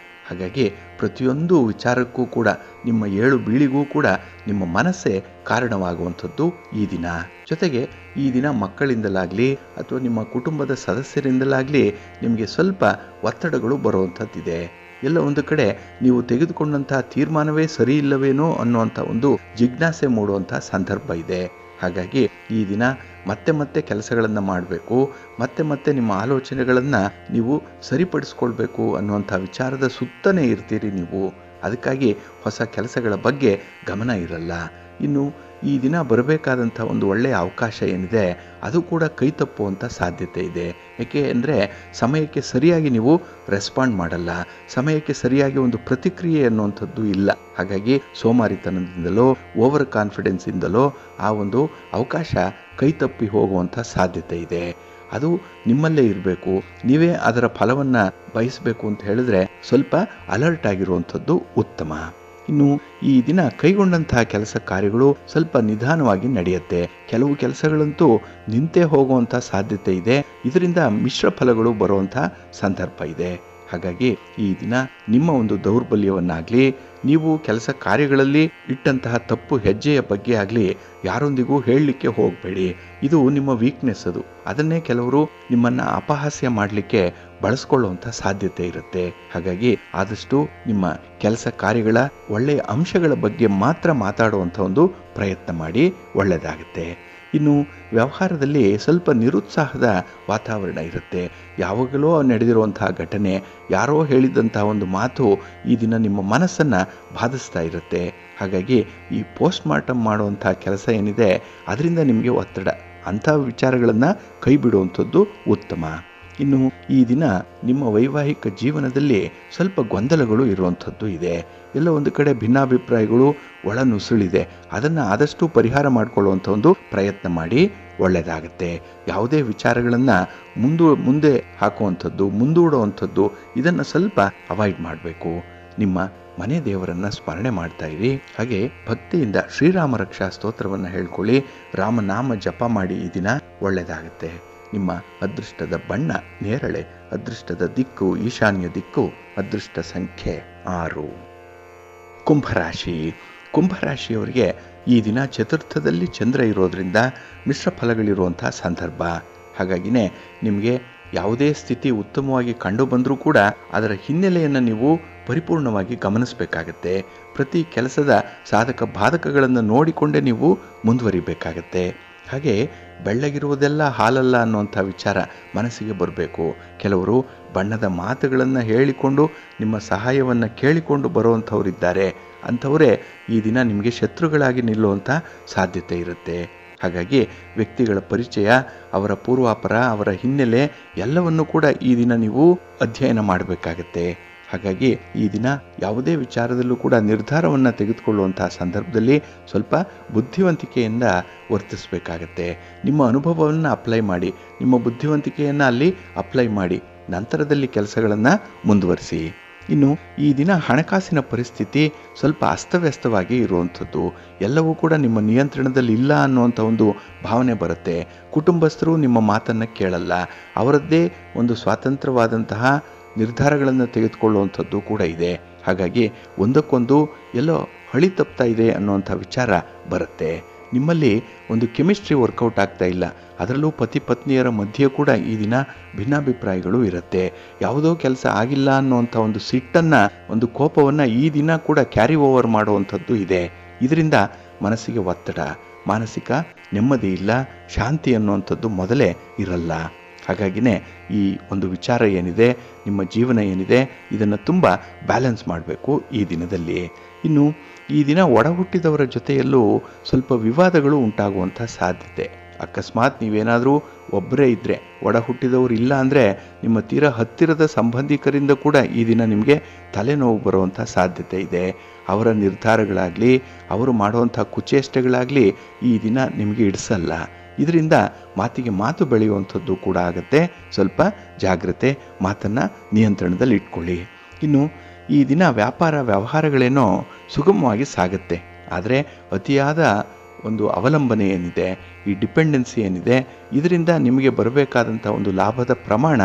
S1: ಹಾಗಾಗಿ ಪ್ರತಿಯೊಂದು ವಿಚಾರಕ್ಕೂ ಕೂಡ, ನಿಮ್ಮ ಏಳು ಬೀಳಿಗೂ ಕೂಡ ನಿಮ್ಮ ಮನಸ್ಸೇ ಕಾರಣವಾಗುವಂಥದ್ದು ಈ ದಿನ. ಜೊತೆಗೆ ಈ ದಿನ ಮಕ್ಕಳಿಂದಲಾಗಲಿ ಅಥವಾ ನಿಮ್ಮ ಕುಟುಂಬದ ಸದಸ್ಯರಿಂದಲಾಗಲಿ ನಿಮಗೆ ಸ್ವಲ್ಪ ಒತ್ತಡಗಳು ಬರುವಂಥದ್ದಿದೆ. ಎಲ್ಲ ಒಂದು ಕಡೆ ನೀವು ತೆಗೆದುಕೊಂಡಂತಹ ತೀರ್ಮಾನವೇ ಸರಿ ಇಲ್ಲವೇನೋ ಅನ್ನುವಂಥ ಒಂದು ಜಿಜ್ಞಾಸೆ ಮೂಡುವಂಥ ಸಂದರ್ಭ ಇದೆ. ಹಾಗಾಗಿ ಈ ದಿನ ಮತ್ತೆ ಮತ್ತೆ ಕೆಲಸಗಳನ್ನು ಮಾಡಬೇಕು, ಮತ್ತೆ ನಿಮ್ಮ ಆಲೋಚನೆಗಳನ್ನು ನೀವು ಸರಿಪಡಿಸ್ಕೊಳ್ಬೇಕು ಅನ್ನುವಂಥ ವಿಚಾರದ ಸುತ್ತನೇ ಇರ್ತೀರಿ ನೀವು. ಅದಕ್ಕಾಗಿ ಹೊಸ ಕೆಲಸಗಳ ಬಗ್ಗೆ ಗಮನ ಇರಲ್ಲ. ಇನ್ನು ಈ ದಿನ ಬರಬೇಕಾದಂಥ ಒಂದು ಒಳ್ಳೆಯ ಅವಕಾಶ ಏನಿದೆ ಅದು ಕೂಡ ಕೈ ತಪ್ಪುವಂಥ ಸಾಧ್ಯತೆ ಇದೆ. ಏಕೆ ಅಂದರೆ ಸಮಯಕ್ಕೆ ಸರಿಯಾಗಿ ನೀವು ರೆಸ್ಪಾಂಡ್ ಮಾಡಲ್ಲ, ಸಮಯಕ್ಕೆ ಸರಿಯಾಗಿ ಒಂದು ಪ್ರತಿಕ್ರಿಯೆ ಅನ್ನುವಂಥದ್ದು ಇಲ್ಲ. ಹಾಗಾಗಿ ಸೋಮಾರಿತನದಿಂದಲೋ ಓವರ್ ಕಾನ್ಫಿಡೆನ್ಸಿಂದಲೋ ಆ ಒಂದು ಅವಕಾಶ ಕೈ ತಪ್ಪಿ ಹೋಗುವಂಥ ಸಾಧ್ಯತೆ ಇದೆ. ಅದು ನಿಮ್ಮಲ್ಲೇ ಇರಬೇಕು. ನೀವೇ ಅದರ ಫಲವನ್ನು ಬಯಸಬೇಕು ಅಂತ ಹೇಳಿದ್ರೆ ಸ್ವಲ್ಪ ಅಲರ್ಟ್ ಆಗಿರುವಂಥದ್ದು ಉತ್ತಮ. ಇನ್ನು ಈ ದಿನ ಕೈಗೊಂಡಂತಹ ಕೆಲಸ ಕಾರ್ಯಗಳು ಸ್ವಲ್ಪ ನಿಧಾನವಾಗಿ ನಡೆಯುತ್ತೆ. ಕೆಲವು ಕೆಲಸಗಳಂತೂ ನಿಂತೇ ಹೋಗುವಂಥ ಸಾಧ್ಯತೆ ಇದೆ. ಇದರಿಂದ ಮಿಶ್ರ ಫಲಗಳು ಬರುವಂಥ ಸಂದರ್ಭ ಇದೆ. ಹಾಗಾಗಿ ಈ ದಿನ ನಿಮ್ಮ ಒಂದು ದೌರ್ಬಲ್ಯವನ್ನಾಗಲಿ, ನೀವು ಕೆಲಸ ಕಾರ್ಯಗಳಲ್ಲಿ ಇಟ್ಟಂತಹ ತಪ್ಪು ಹೆಜ್ಜೆಯ ಬಗ್ಗೆ ಆಗಲಿ ಯಾರೊಂದಿಗೂ ಹೇಳಲಿಕ್ಕೆ ಹೋಗಬೇಡಿ. ಇದು ನಿಮ್ಮ ವೀಕ್ನೆಸ್. ಅದನ್ನೇ ಕೆಲವರು ನಿಮ್ಮನ್ನು ಅಪಹಾಸ್ಯ ಮಾಡಲಿಕ್ಕೆ ಬಳಸ್ಕೊಳ್ಳುವಂಥ ಸಾಧ್ಯತೆ ಇರುತ್ತೆ. ಹಾಗಾಗಿ ಆದಷ್ಟು ನಿಮ್ಮ ಕೆಲಸ ಕಾರ್ಯಗಳ ಒಳ್ಳೆಯ ಅಂಶಗಳ ಬಗ್ಗೆ ಮಾತ್ರ ಮಾತಾಡುವಂಥ ಒಂದು ಪ್ರಯತ್ನ ಮಾಡಿ, ಒಳ್ಳೆಯದಾಗುತ್ತೆ. ಇನ್ನು ವ್ಯವಹಾರದಲ್ಲಿ ಸ್ವಲ್ಪ ನಿರುತ್ಸಾಹದ ವಾತಾವರಣ ಇರುತ್ತೆ. ಯಾವಾಗಲೂ ನಡೆದಿರುವಂತಹ ಘಟನೆ, ಯಾರೋ ಹೇಳಿದಂತಹ ಒಂದು ಮಾತು ಈ ದಿನ ನಿಮ್ಮ ಮನಸ್ಸನ್ನು ಬಾಧಿಸ್ತಾ ಇರುತ್ತೆ. ಹಾಗಾಗಿ ಈ ಪೋಸ್ಟ್ ಮಾರ್ಟಮ್ ಮಾಡುವಂಥ ಕೆಲಸ ಏನಿದೆ ಅದರಿಂದ ನಿಮಗೆ ಒತ್ತಡ, ಅಂಥ ವಿಚಾರಗಳನ್ನು ಕೈ ಬಿಡುವಂಥದ್ದು ಉತ್ತಮ. ಇನ್ನು ಈ ದಿನ ನಿಮ್ಮ ವೈವಾಹಿಕ ಜೀವನದಲ್ಲಿ ಸ್ವಲ್ಪ ಗೊಂದಲಗಳು ಇರುವಂಥದ್ದು ಇದೆ. ಎಲ್ಲ ಒಂದು ಕಡೆ ಭಿನ್ನಾಭಿಪ್ರಾಯಗಳು ಒಳನುಸುಳಿದೆ. ಅದನ್ನು ಆದಷ್ಟು ಪರಿಹಾರ ಮಾಡಿಕೊಳ್ಳುವಂಥ ಒಂದು ಪ್ರಯತ್ನ ಮಾಡಿ, ಒಳ್ಳೆಯದಾಗುತ್ತೆ. ಯಾವುದೇ ವಿಚಾರಗಳನ್ನು ಮುಂದೆ ಹಾಕುವಂಥದ್ದು, ಮುಂದೂಡುವಂಥದ್ದು ಇದನ್ನು ಸ್ವಲ್ಪ ಅವಾಯ್ಡ್ ಮಾಡಬೇಕು. ನಿಮ್ಮ ಮನೆ ದೇವರನ್ನು ಸ್ಮರಣೆ ಮಾಡ್ತಾ ಇರಿ. ಹಾಗೆ ಭಕ್ತಿಯಿಂದ ಶ್ರೀರಾಮ ರಕ್ಷಾ ಸ್ತೋತ್ರವನ್ನು ಹೇಳ್ಕೊಳ್ಳಿ, ರಾಮನಾಮ ಜಪ ಮಾಡಿ. ಈ ದಿನ ಒಳ್ಳೆಯದಾಗುತ್ತೆ. ನಿಮ್ಮ ಅದೃಷ್ಟದ ಬಣ್ಣ ನೇರಳೆ, ಅದೃಷ್ಟದ ದಿಕ್ಕು ಈಶಾನ್ಯ ದಿಕ್ಕು, ಅದೃಷ್ಟ ಸಂಖ್ಯೆ 6. ಕುಂಭರಾಶಿ. ಕುಂಭರಾಶಿಯವರಿಗೆ ಈ ದಿನ ಚತುರ್ಥದಲ್ಲಿ ಚಂದ್ರ ಇರೋದ್ರಿಂದ ಮಿಶ್ರ ಫಲಗಳಿರುವಂಥ ಸಂದರ್ಭ. ಹಾಗಾಗಿನೇ ನಿಮಗೆ ಯಾವುದೇ ಸ್ಥಿತಿ ಉತ್ತಮವಾಗಿ ಕಂಡು ಬಂದರೂ ಕೂಡ ಅದರ ಹಿನ್ನೆಲೆಯನ್ನು ನೀವು ಪರಿಪೂರ್ಣವಾಗಿ ಗಮನಿಸಬೇಕಾಗತ್ತೆ. ಪ್ರತಿ ಕೆಲಸದ ಸಾಧಕ ಬಾಧಕಗಳನ್ನು ನೋಡಿಕೊಂಡೇ ನೀವು ಮುಂದುವರಿಬೇಕಾಗತ್ತೆ. ಹಾಗೆ ಬೆಳ್ಳಗಿರುವುದೆಲ್ಲ ಹಾಲಲ್ಲ ಅನ್ನುವಂಥ ವಿಚಾರ ಮನಸ್ಸಿಗೆ ಬರಬೇಕು. ಕೆಲವರು ಬಣ್ಣದ ಮಾತುಗಳನ್ನು ಹೇಳಿಕೊಂಡು ನಿಮ್ಮ ಸಹಾಯವನ್ನು ಕೇಳಿಕೊಂಡು ಬರುವಂಥವರಿದ್ದಾರೆ. ಅಂಥವರೇ ಈ ದಿನ ನಿಮಗೆ ಶತ್ರುಗಳಾಗಿ ನಿಲ್ಲುವಂಥ ಸಾಧ್ಯತೆ ಇರುತ್ತೆ. ಹಾಗಾಗಿ ವ್ಯಕ್ತಿಗಳ ಪರಿಚಯ, ಅವರ ಪೂರ್ವಾಪರ, ಅವರ ಹಿನ್ನೆಲೆ ಎಲ್ಲವನ್ನು ಕೂಡ ಈ ದಿನ ನೀವು ಅಧ್ಯಯನ ಮಾಡಬೇಕಾಗತ್ತೆ. ಹಾಗಾಗಿ ಈ ದಿನ ಯಾವುದೇ ವಿಚಾರದಲ್ಲೂ ಕೂಡ ನಿರ್ಧಾರವನ್ನು ತೆಗೆದುಕೊಳ್ಳುವಂತಹ ಸಂದರ್ಭದಲ್ಲಿ ಸ್ವಲ್ಪ ಬುದ್ಧಿವಂತಿಕೆಯಿಂದ ವರ್ತಿಸಬೇಕಾಗತ್ತೆ. ನಿಮ್ಮ ಅನುಭವವನ್ನು ಅಪ್ಲೈ ಮಾಡಿ, ನಿಮ್ಮ ಬುದ್ಧಿವಂತಿಕೆಯನ್ನು ಅಲ್ಲಿ ಅಪ್ಲೈ ಮಾಡಿ, ನಂತರದಲ್ಲಿ ಕೆಲಸಗಳನ್ನು ಮುಂದುವರಿಸಿ. ಇನ್ನು ಈ ದಿನ ಹಣಕಾಸಿನ ಪರಿಸ್ಥಿತಿ ಸ್ವಲ್ಪ ಅಸ್ತವ್ಯಸ್ತವಾಗಿ ಇರುವಂಥದ್ದು. ಎಲ್ಲವೂ ಕೂಡ ನಿಮ್ಮ ನಿಯಂತ್ರಣದಲ್ಲಿ ಇಲ್ಲ ಅನ್ನುವಂಥ ಒಂದು ಭಾವನೆ ಬರುತ್ತೆ. ಕುಟುಂಬಸ್ಥರು ನಿಮ್ಮ ಮಾತನ್ನು ಕೇಳಲ್ಲ. ಅವರದ್ದೇ ಒಂದು ಸ್ವಾತಂತ್ರ್ಯವಾದಂತಹ ನಿರ್ಧಾರಗಳನ್ನು ತೆಗೆದುಕೊಳ್ಳುವಂಥದ್ದು ಕೂಡ ಇದೆ. ಹಾಗಾಗಿ ಒಂದಕ್ಕೊಂದು ಎಲ್ಲೋ ಹಳಿ ತಪ್ತಾ ಇದೆ ಅನ್ನುವಂಥ ವಿಚಾರ ಬರುತ್ತೆ. ನಿಮ್ಮಲ್ಲಿ ಒಂದು ಕೆಮಿಸ್ಟ್ರಿ ವರ್ಕೌಟ್ ಆಗ್ತಾ ಇಲ್ಲ. ಅದರಲ್ಲೂ ಪತಿ ಪತ್ನಿಯರ ಮಧ್ಯೆ ಕೂಡ ಈ ದಿನ ಭಿನ್ನಾಭಿಪ್ರಾಯಗಳು ಇರುತ್ತೆ. ಯಾವುದೋ ಕೆಲಸ ಆಗಿಲ್ಲ ಅನ್ನುವಂಥ ಒಂದು ಸಿಟ್ಟನ್ನು, ಒಂದು ಕೋಪವನ್ನು ಈ ದಿನ ಕೂಡ ಕ್ಯಾರಿ ಓವರ್ ಮಾಡುವಂಥದ್ದು ಇದೆ. ಇದರಿಂದ ಮನಸ್ಸಿಗೆ ಒತ್ತಡ, ಮಾನಸಿಕ ನೆಮ್ಮದಿ ಇಲ್ಲ, ಶಾಂತಿ ಅನ್ನುವಂಥದ್ದು ಮೊದಲೇ ಇರಲ್ಲ. ಹಾಗಾಗಿನೇ ಈ ಒಂದು ವಿಚಾರ ಏನಿದೆ, ನಿಮ್ಮ ಜೀವನ ಏನಿದೆ, ಇದನ್ನು ತುಂಬ ಬ್ಯಾಲೆನ್ಸ್ ಮಾಡಬೇಕು ಈ ದಿನದಲ್ಲಿ. ಇನ್ನು ಈ ದಿನ ಒಡ ಹುಟ್ಟಿದವರ ಜೊತೆಯಲ್ಲೂ ಸ್ವಲ್ಪ ವಿವಾದಗಳು ಉಂಟಾಗುವಂಥ ಸಾಧ್ಯತೆ. ಅಕಸ್ಮಾತ್ ನೀವೇನಾದರೂ ಒಬ್ಬರೇ ಇದ್ದರೆ, ಒಡ ಹುಟ್ಟಿದವರು ಇಲ್ಲ ಅಂದರೆ ನಿಮ್ಮ ತೀರ ಹತ್ತಿರದ ಸಂಬಂಧಿಕರಿಂದ ಕೂಡ ಈ ದಿನ ನಿಮಗೆ ತಲೆನೋವು ಬರುವಂಥ ಸಾಧ್ಯತೆ ಇದೆ. ಅವರ ನಿರ್ಧಾರಗಳಾಗಲಿ, ಅವರು ಮಾಡುವಂಥ ಕುಚೇಷ್ಟೆಗಳಾಗಲಿ ಈ ದಿನ ನಿಮಗೆ ಇಡಿಸಲ್ಲ. ಇದರಿಂದ ಮಾತಿಗೆ ಮಾತು ಬೆಳೆಯುವಂಥದ್ದು ಕೂಡ ಆಗುತ್ತೆ. ಸ್ವಲ್ಪ ಜಾಗ್ರತೆ, ಮಾತನ್ನು ನಿಯಂತ್ರಣದಲ್ಲಿ ಇಟ್ಕೊಳ್ಳಿ. ಇನ್ನು ಈ ದಿನ ವ್ಯಾಪಾರ ವ್ಯವಹಾರಗಳೇನೋ ಸುಗಮವಾಗಿ ಸಾಗುತ್ತೆ. ಆದರೆ ಅತಿಯಾದ ಒಂದು ಅವಲಂಬನೆ ಏನಿದೆ, ಈ ಡಿಪೆಂಡೆನ್ಸಿ ಏನಿದೆ, ಇದರಿಂದ ನಿಮಗೆ ಬರಬೇಕಾದಂಥ ಒಂದು ಲಾಭದ ಪ್ರಮಾಣ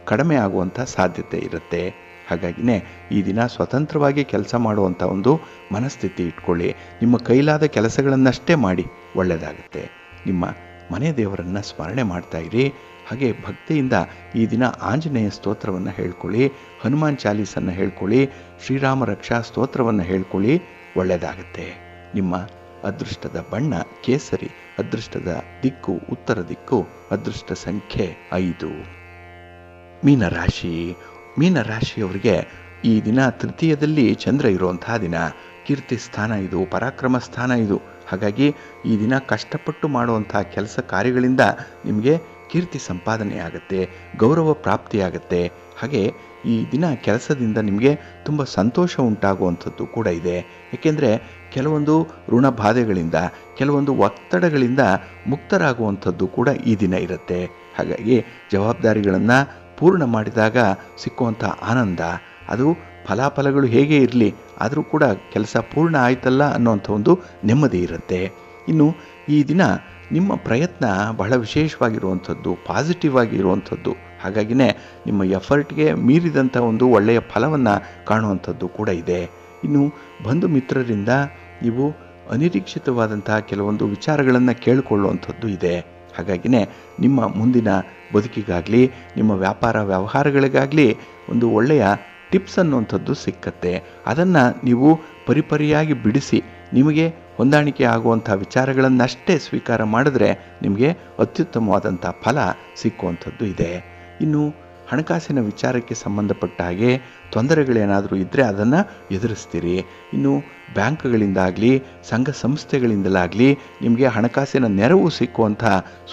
S1: ಕಡಿಮೆ ಆಗುವಂಥ ಸಾಧ್ಯತೆ ಇರುತ್ತೆ. ಹಾಗಾಗಿನೇ ಈ ದಿನ ಸ್ವತಂತ್ರವಾಗಿ ಕೆಲಸ ಮಾಡುವಂಥ ಒಂದು ಮನಸ್ಥಿತಿ ಇಟ್ಕೊಳ್ಳಿ. ನಿಮ್ಮ ಕೈಲಾದ ಕೆಲಸಗಳನ್ನಷ್ಟೇ ಮಾಡಿ, ಒಳ್ಳೆಯದಾಗುತ್ತೆ. ನಿಮ್ಮ ಮನೆ ದೇವರನ್ನು ಸ್ಮರಣೆ ಮಾಡ್ತಾ ಇರಿ. ಹಾಗೆ ಭಕ್ತಿಯಿಂದ ಈ ದಿನ ಆಂಜನೇಯ ಸ್ತೋತ್ರವನ್ನು ಹೇಳ್ಕೊಳ್ಳಿ, ಹನುಮಾನ್ ಚಾಲೀಸನ್ನು ಹೇಳ್ಕೊಳ್ಳಿ, ಶ್ರೀರಾಮ ರಕ್ಷಾ ಸ್ತೋತ್ರವನ್ನು ಹೇಳ್ಕೊಳ್ಳಿ, ಒಳ್ಳೆಯದಾಗುತ್ತೆ. ನಿಮ್ಮ ಅದೃಷ್ಟದ ಬಣ್ಣ ಕೇಸರಿ, ಅದೃಷ್ಟದ ದಿಕ್ಕು ಉತ್ತರ ದಿಕ್ಕು, ಅದೃಷ್ಟ ಸಂಖ್ಯೆ 5. ಮೀನರಾಶಿ. ಮೀನರಾಶಿಯವರಿಗೆ ಈ ದಿನ ತೃತೀಯದಲ್ಲಿ ಚಂದ್ರ ಇರುವಂತಹ ದಿನ. ಕೀರ್ತಿ ಸ್ಥಾನ ಇದು, ಪರಾಕ್ರಮ ಸ್ಥಾನ ಇದು. ಹಾಗಾಗಿ ಈ ದಿನ ಕಷ್ಟಪಟ್ಟು ಮಾಡುವಂಥ ಕೆಲಸ ಕಾರ್ಯಗಳಿಂದ ನಿಮಗೆ ಕೀರ್ತಿ ಸಂಪಾದನೆ ಆಗುತ್ತೆ, ಗೌರವ ಪ್ರಾಪ್ತಿಯಾಗುತ್ತೆ. ಹಾಗೆ ಈ ದಿನ ಕೆಲಸದಿಂದ ನಿಮಗೆ ತುಂಬ ಸಂತೋಷ ಉಂಟಾಗುವಂಥದ್ದು ಕೂಡ ಇದೆ. ಏಕೆಂದರೆ ಕೆಲವೊಂದು ಋಣ ಬಾಧೆಗಳಿಂದ, ಕೆಲವೊಂದು ಒತ್ತಡಗಳಿಂದ ಮುಕ್ತರಾಗುವಂಥದ್ದು ಕೂಡ ಈ ದಿನ ಇರುತ್ತೆ. ಹಾಗಾಗಿ ಜವಾಬ್ದಾರಿಗಳನ್ನು ಪೂರ್ಣ ಮಾಡಿದಾಗ ಸಿಕ್ಕುವಂಥ ಆನಂದ, ಅದು ಫಲಾಫಲಗಳು ಹೇಗೆ ಇರಲಿ, ಆದರೂ ಕೂಡ ಕೆಲಸ ಪೂರ್ಣ ಆಯ್ತಲ್ಲ ಅನ್ನೋಂಥ ಒಂದು ನೆಮ್ಮದಿ ಇರುತ್ತೆ. ಇನ್ನು ಈ ದಿನ ನಿಮ್ಮ ಪ್ರಯತ್ನ ಬಹಳ ವಿಶೇಷವಾಗಿರುವಂಥದ್ದು, ಪಾಸಿಟಿವ್ ಆಗಿರುವಂಥದ್ದು. ಹಾಗಾಗಿನೇ ನಿಮ್ಮ ಎಫರ್ಟ್ಗೆ ಮೀರಿದಂಥ ಒಂದು ಒಳ್ಳೆಯ ಫಲವನ್ನು ಕಾಣುವಂಥದ್ದು ಕೂಡ ಇದೆ. ಇನ್ನು ಬಂಧು ಮಿತ್ರರಿಂದ ನೀವು ಅನಿರೀಕ್ಷಿತವಾದಂತಹ ಕೆಲವೊಂದು ವಿಚಾರಗಳನ್ನು ಕೇಳಿಕೊಳ್ಳುವಂಥದ್ದು ಇದೆ. ಹಾಗಾಗಿನೇ ನಿಮ್ಮ ಮುಂದಿನ ಬದುಕಿಗಾಗಲಿ, ನಿಮ್ಮ ವ್ಯಾಪಾರ ವ್ಯವಹಾರಗಳಿಗಾಗಲಿ ಒಂದು ಒಳ್ಳೆಯ ಟಿಪ್ಸ್ ಅನ್ನುವಂಥದ್ದು ಸಿಕ್ಕತ್ತೆ. ಅದನ್ನು ನೀವು ಪರಿಪರಿಯಾಗಿ ಬಿಡಿಸಿ ನಿಮಗೆ ಹೊಂದಾಣಿಕೆ ಆಗುವಂಥ ವಿಚಾರಗಳನ್ನಷ್ಟೇ ಸ್ವೀಕಾರ ಮಾಡಿದ್ರೆ ನಿಮಗೆ ಅತ್ಯುತ್ತಮವಾದಂಥ ಫಲ ಸಿಕ್ಕುವಂಥದ್ದು ಇದೆ. ಇನ್ನು ಹಣಕಾಸಿನ ವಿಚಾರಕ್ಕೆ ಸಂಬಂಧಪಟ್ಟ ಹಾಗೆ ತೊಂದರೆಗಳೇನಾದರೂ ಇದ್ದರೆ ಅದನ್ನು ಎದುರಿಸ್ತೀರಿ. ಇನ್ನು ಬ್ಯಾಂಕ್ಗಳಿಂದಾಗಲಿ, ಸಂಘ ಸಂಸ್ಥೆಗಳಿಂದಲಾಗಲಿ ನಿಮಗೆ ಹಣಕಾಸಿನ ನೆರವು ಸಿಕ್ಕುವಂಥ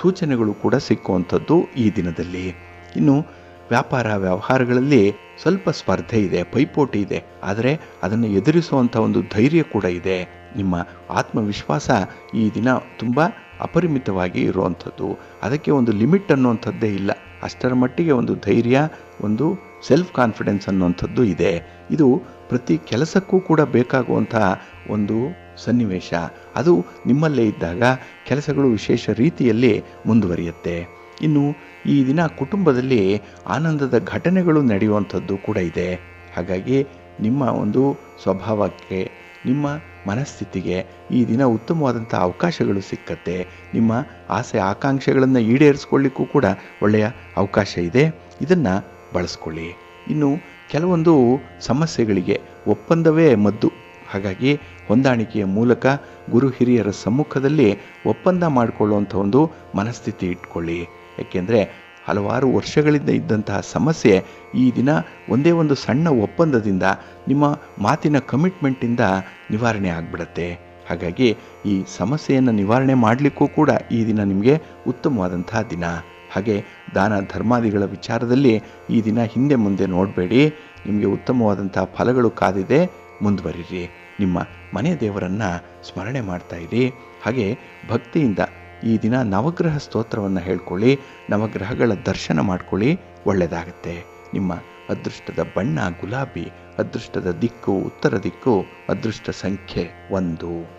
S1: ಸೂಚನೆಗಳು ಕೂಡ ಸಿಕ್ಕುವಂಥದ್ದು ಈ ದಿನದಲ್ಲಿ. ಇನ್ನು ವ್ಯಾಪಾರ ವ್ಯವಹಾರಗಳಲ್ಲಿ ಸ್ವಲ್ಪ ಸ್ಪರ್ಧೆ ಇದೆ, ಪೈಪೋಟಿ ಇದೆ. ಆದರೆ ಅದನ್ನು ಎದುರಿಸುವಂಥ ಒಂದು ಧೈರ್ಯ ಕೂಡ ಇದೆ. ನಿಮ್ಮ ಆತ್ಮವಿಶ್ವಾಸ ಈ ದಿನ ತುಂಬ ಅಪರಿಮಿತವಾಗಿ ಇರುವಂಥದ್ದು. ಅದಕ್ಕೆ ಒಂದು ಲಿಮಿಟ್ ಅನ್ನುವಂಥದ್ದೇ ಇಲ್ಲ. ಅಷ್ಟರ ಮಟ್ಟಿಗೆ ಒಂದು ಧೈರ್ಯ, ಒಂದು ಸೆಲ್ಫ್ ಕಾನ್ಫಿಡೆನ್ಸ್ ಅನ್ನುವಂಥದ್ದು ಇದೆ. ಇದು ಪ್ರತಿ ಕೆಲಸಕ್ಕೂ ಕೂಡ ಬೇಕಾಗುವಂಥ ಒಂದು ಸನ್ನಿವೇಶ. ಅದು ನಿಮ್ಮಲ್ಲೇ ಇದ್ದಾಗ ಕೆಲಸಗಳು ವಿಶೇಷ ರೀತಿಯಲ್ಲಿ ಮುಂದುವರಿಯುತ್ತೆ. ಇನ್ನು ಈ ದಿನ ಕುಟುಂಬದಲ್ಲಿ ಆನಂದದ ಘಟನೆಗಳು ನಡೆಯುವಂಥದ್ದು ಕೂಡ ಇದೆ. ಹಾಗಾಗಿ ನಿಮ್ಮ ಒಂದು ಸ್ವಭಾವಕ್ಕೆ, ನಿಮ್ಮ ಮನಸ್ಥಿತಿಗೆ ಈ ದಿನ ಉತ್ತಮವಾದಂಥ ಅವಕಾಶಗಳು ಸಿಕ್ಕತ್ತೆ. ನಿಮ್ಮ ಆಸೆ ಆಕಾಂಕ್ಷೆಗಳನ್ನು ಈಡೇರಿಸ್ಕೊಳ್ಳಿಕ್ಕೂ ಕೂಡ ಒಳ್ಳೆಯ ಅವಕಾಶ ಇದೆ. ಇದನ್ನು ಬಳಸ್ಕೊಳ್ಳಿ. ಇನ್ನು ಕೆಲವೊಂದು ಸಮಸ್ಯೆಗಳಿಗೆ ಒಪ್ಪಂದವೇ ಮದ್ದು. ಹಾಗಾಗಿ ಹೊಂದಾಣಿಕೆಯ ಮೂಲಕ ಗುರು ಹಿರಿಯರ ಸಮ್ಮುಖದಲ್ಲಿ ಒಪ್ಪಂದ ಮಾಡಿಕೊಳ್ಳುವಂಥ ಒಂದು ಮನಸ್ಥಿತಿ ಇಟ್ಕೊಳ್ಳಿ. ಏಕೆಂದರೆ ಹಲವಾರು ವರ್ಷಗಳಿಂದ ಇದ್ದಂತಹ ಸಮಸ್ಯೆ ಈ ದಿನ ಒಂದೇ ಒಂದು ಸಣ್ಣ ಒಪ್ಪಂದದಿಂದ, ನಿಮ್ಮ ಮಾತಿನ ಕಮಿಟ್ಮೆಂಟಿಂದ ನಿವಾರಣೆ ಆಗಿಬಿಡತ್ತೆ. ಹಾಗಾಗಿ ಈ ಸಮಸ್ಯೆಯನ್ನು ನಿವಾರಣೆ ಮಾಡಲಿಕ್ಕೂ ಕೂಡ ಈ ದಿನ ನಿಮಗೆ ಉತ್ತಮವಾದಂತಹ ದಿನ. ಹಾಗೆ ದಾನ ಧರ್ಮಾದಿಗಳ ವಿಚಾರದಲ್ಲಿ ಈ ದಿನ ಹಿಂದೆ ಮುಂದೆ ನೋಡಬೇಡಿ. ನಿಮಗೆ ಉತ್ತಮವಾದಂಥ ಫಲಗಳು ಕಾದಿದೆ. ಮುಂದುವರಿರಿ. ನಿಮ್ಮ ಮನೆ ದೇವರನ್ನು ಸ್ಮರಣೆ ಮಾಡ್ತಾ ಇರಿ. ಹಾಗೆ ಭಕ್ತಿಯಿಂದ ಈ ದಿನ ನವಗ್ರಹ ಸ್ತೋತ್ರವನ್ನು ಹೇಳ್ಕೊಳ್ಳಿ. ನವಗ್ರಹಗಳ ದರ್ಶನ ಮಾಡ್ಕೊಳ್ಳಿ. ಒಳ್ಳೆಯದಾಗತ್ತೆ. ನಿಮ್ಮ ಅದೃಷ್ಟದ ಬಣ್ಣ ಗುಲಾಬಿ. ಅದೃಷ್ಟದ ದಿಕ್ಕು ಉತ್ತರ ದಿಕ್ಕು. ಅದೃಷ್ಟ ಸಂಖ್ಯೆ 1.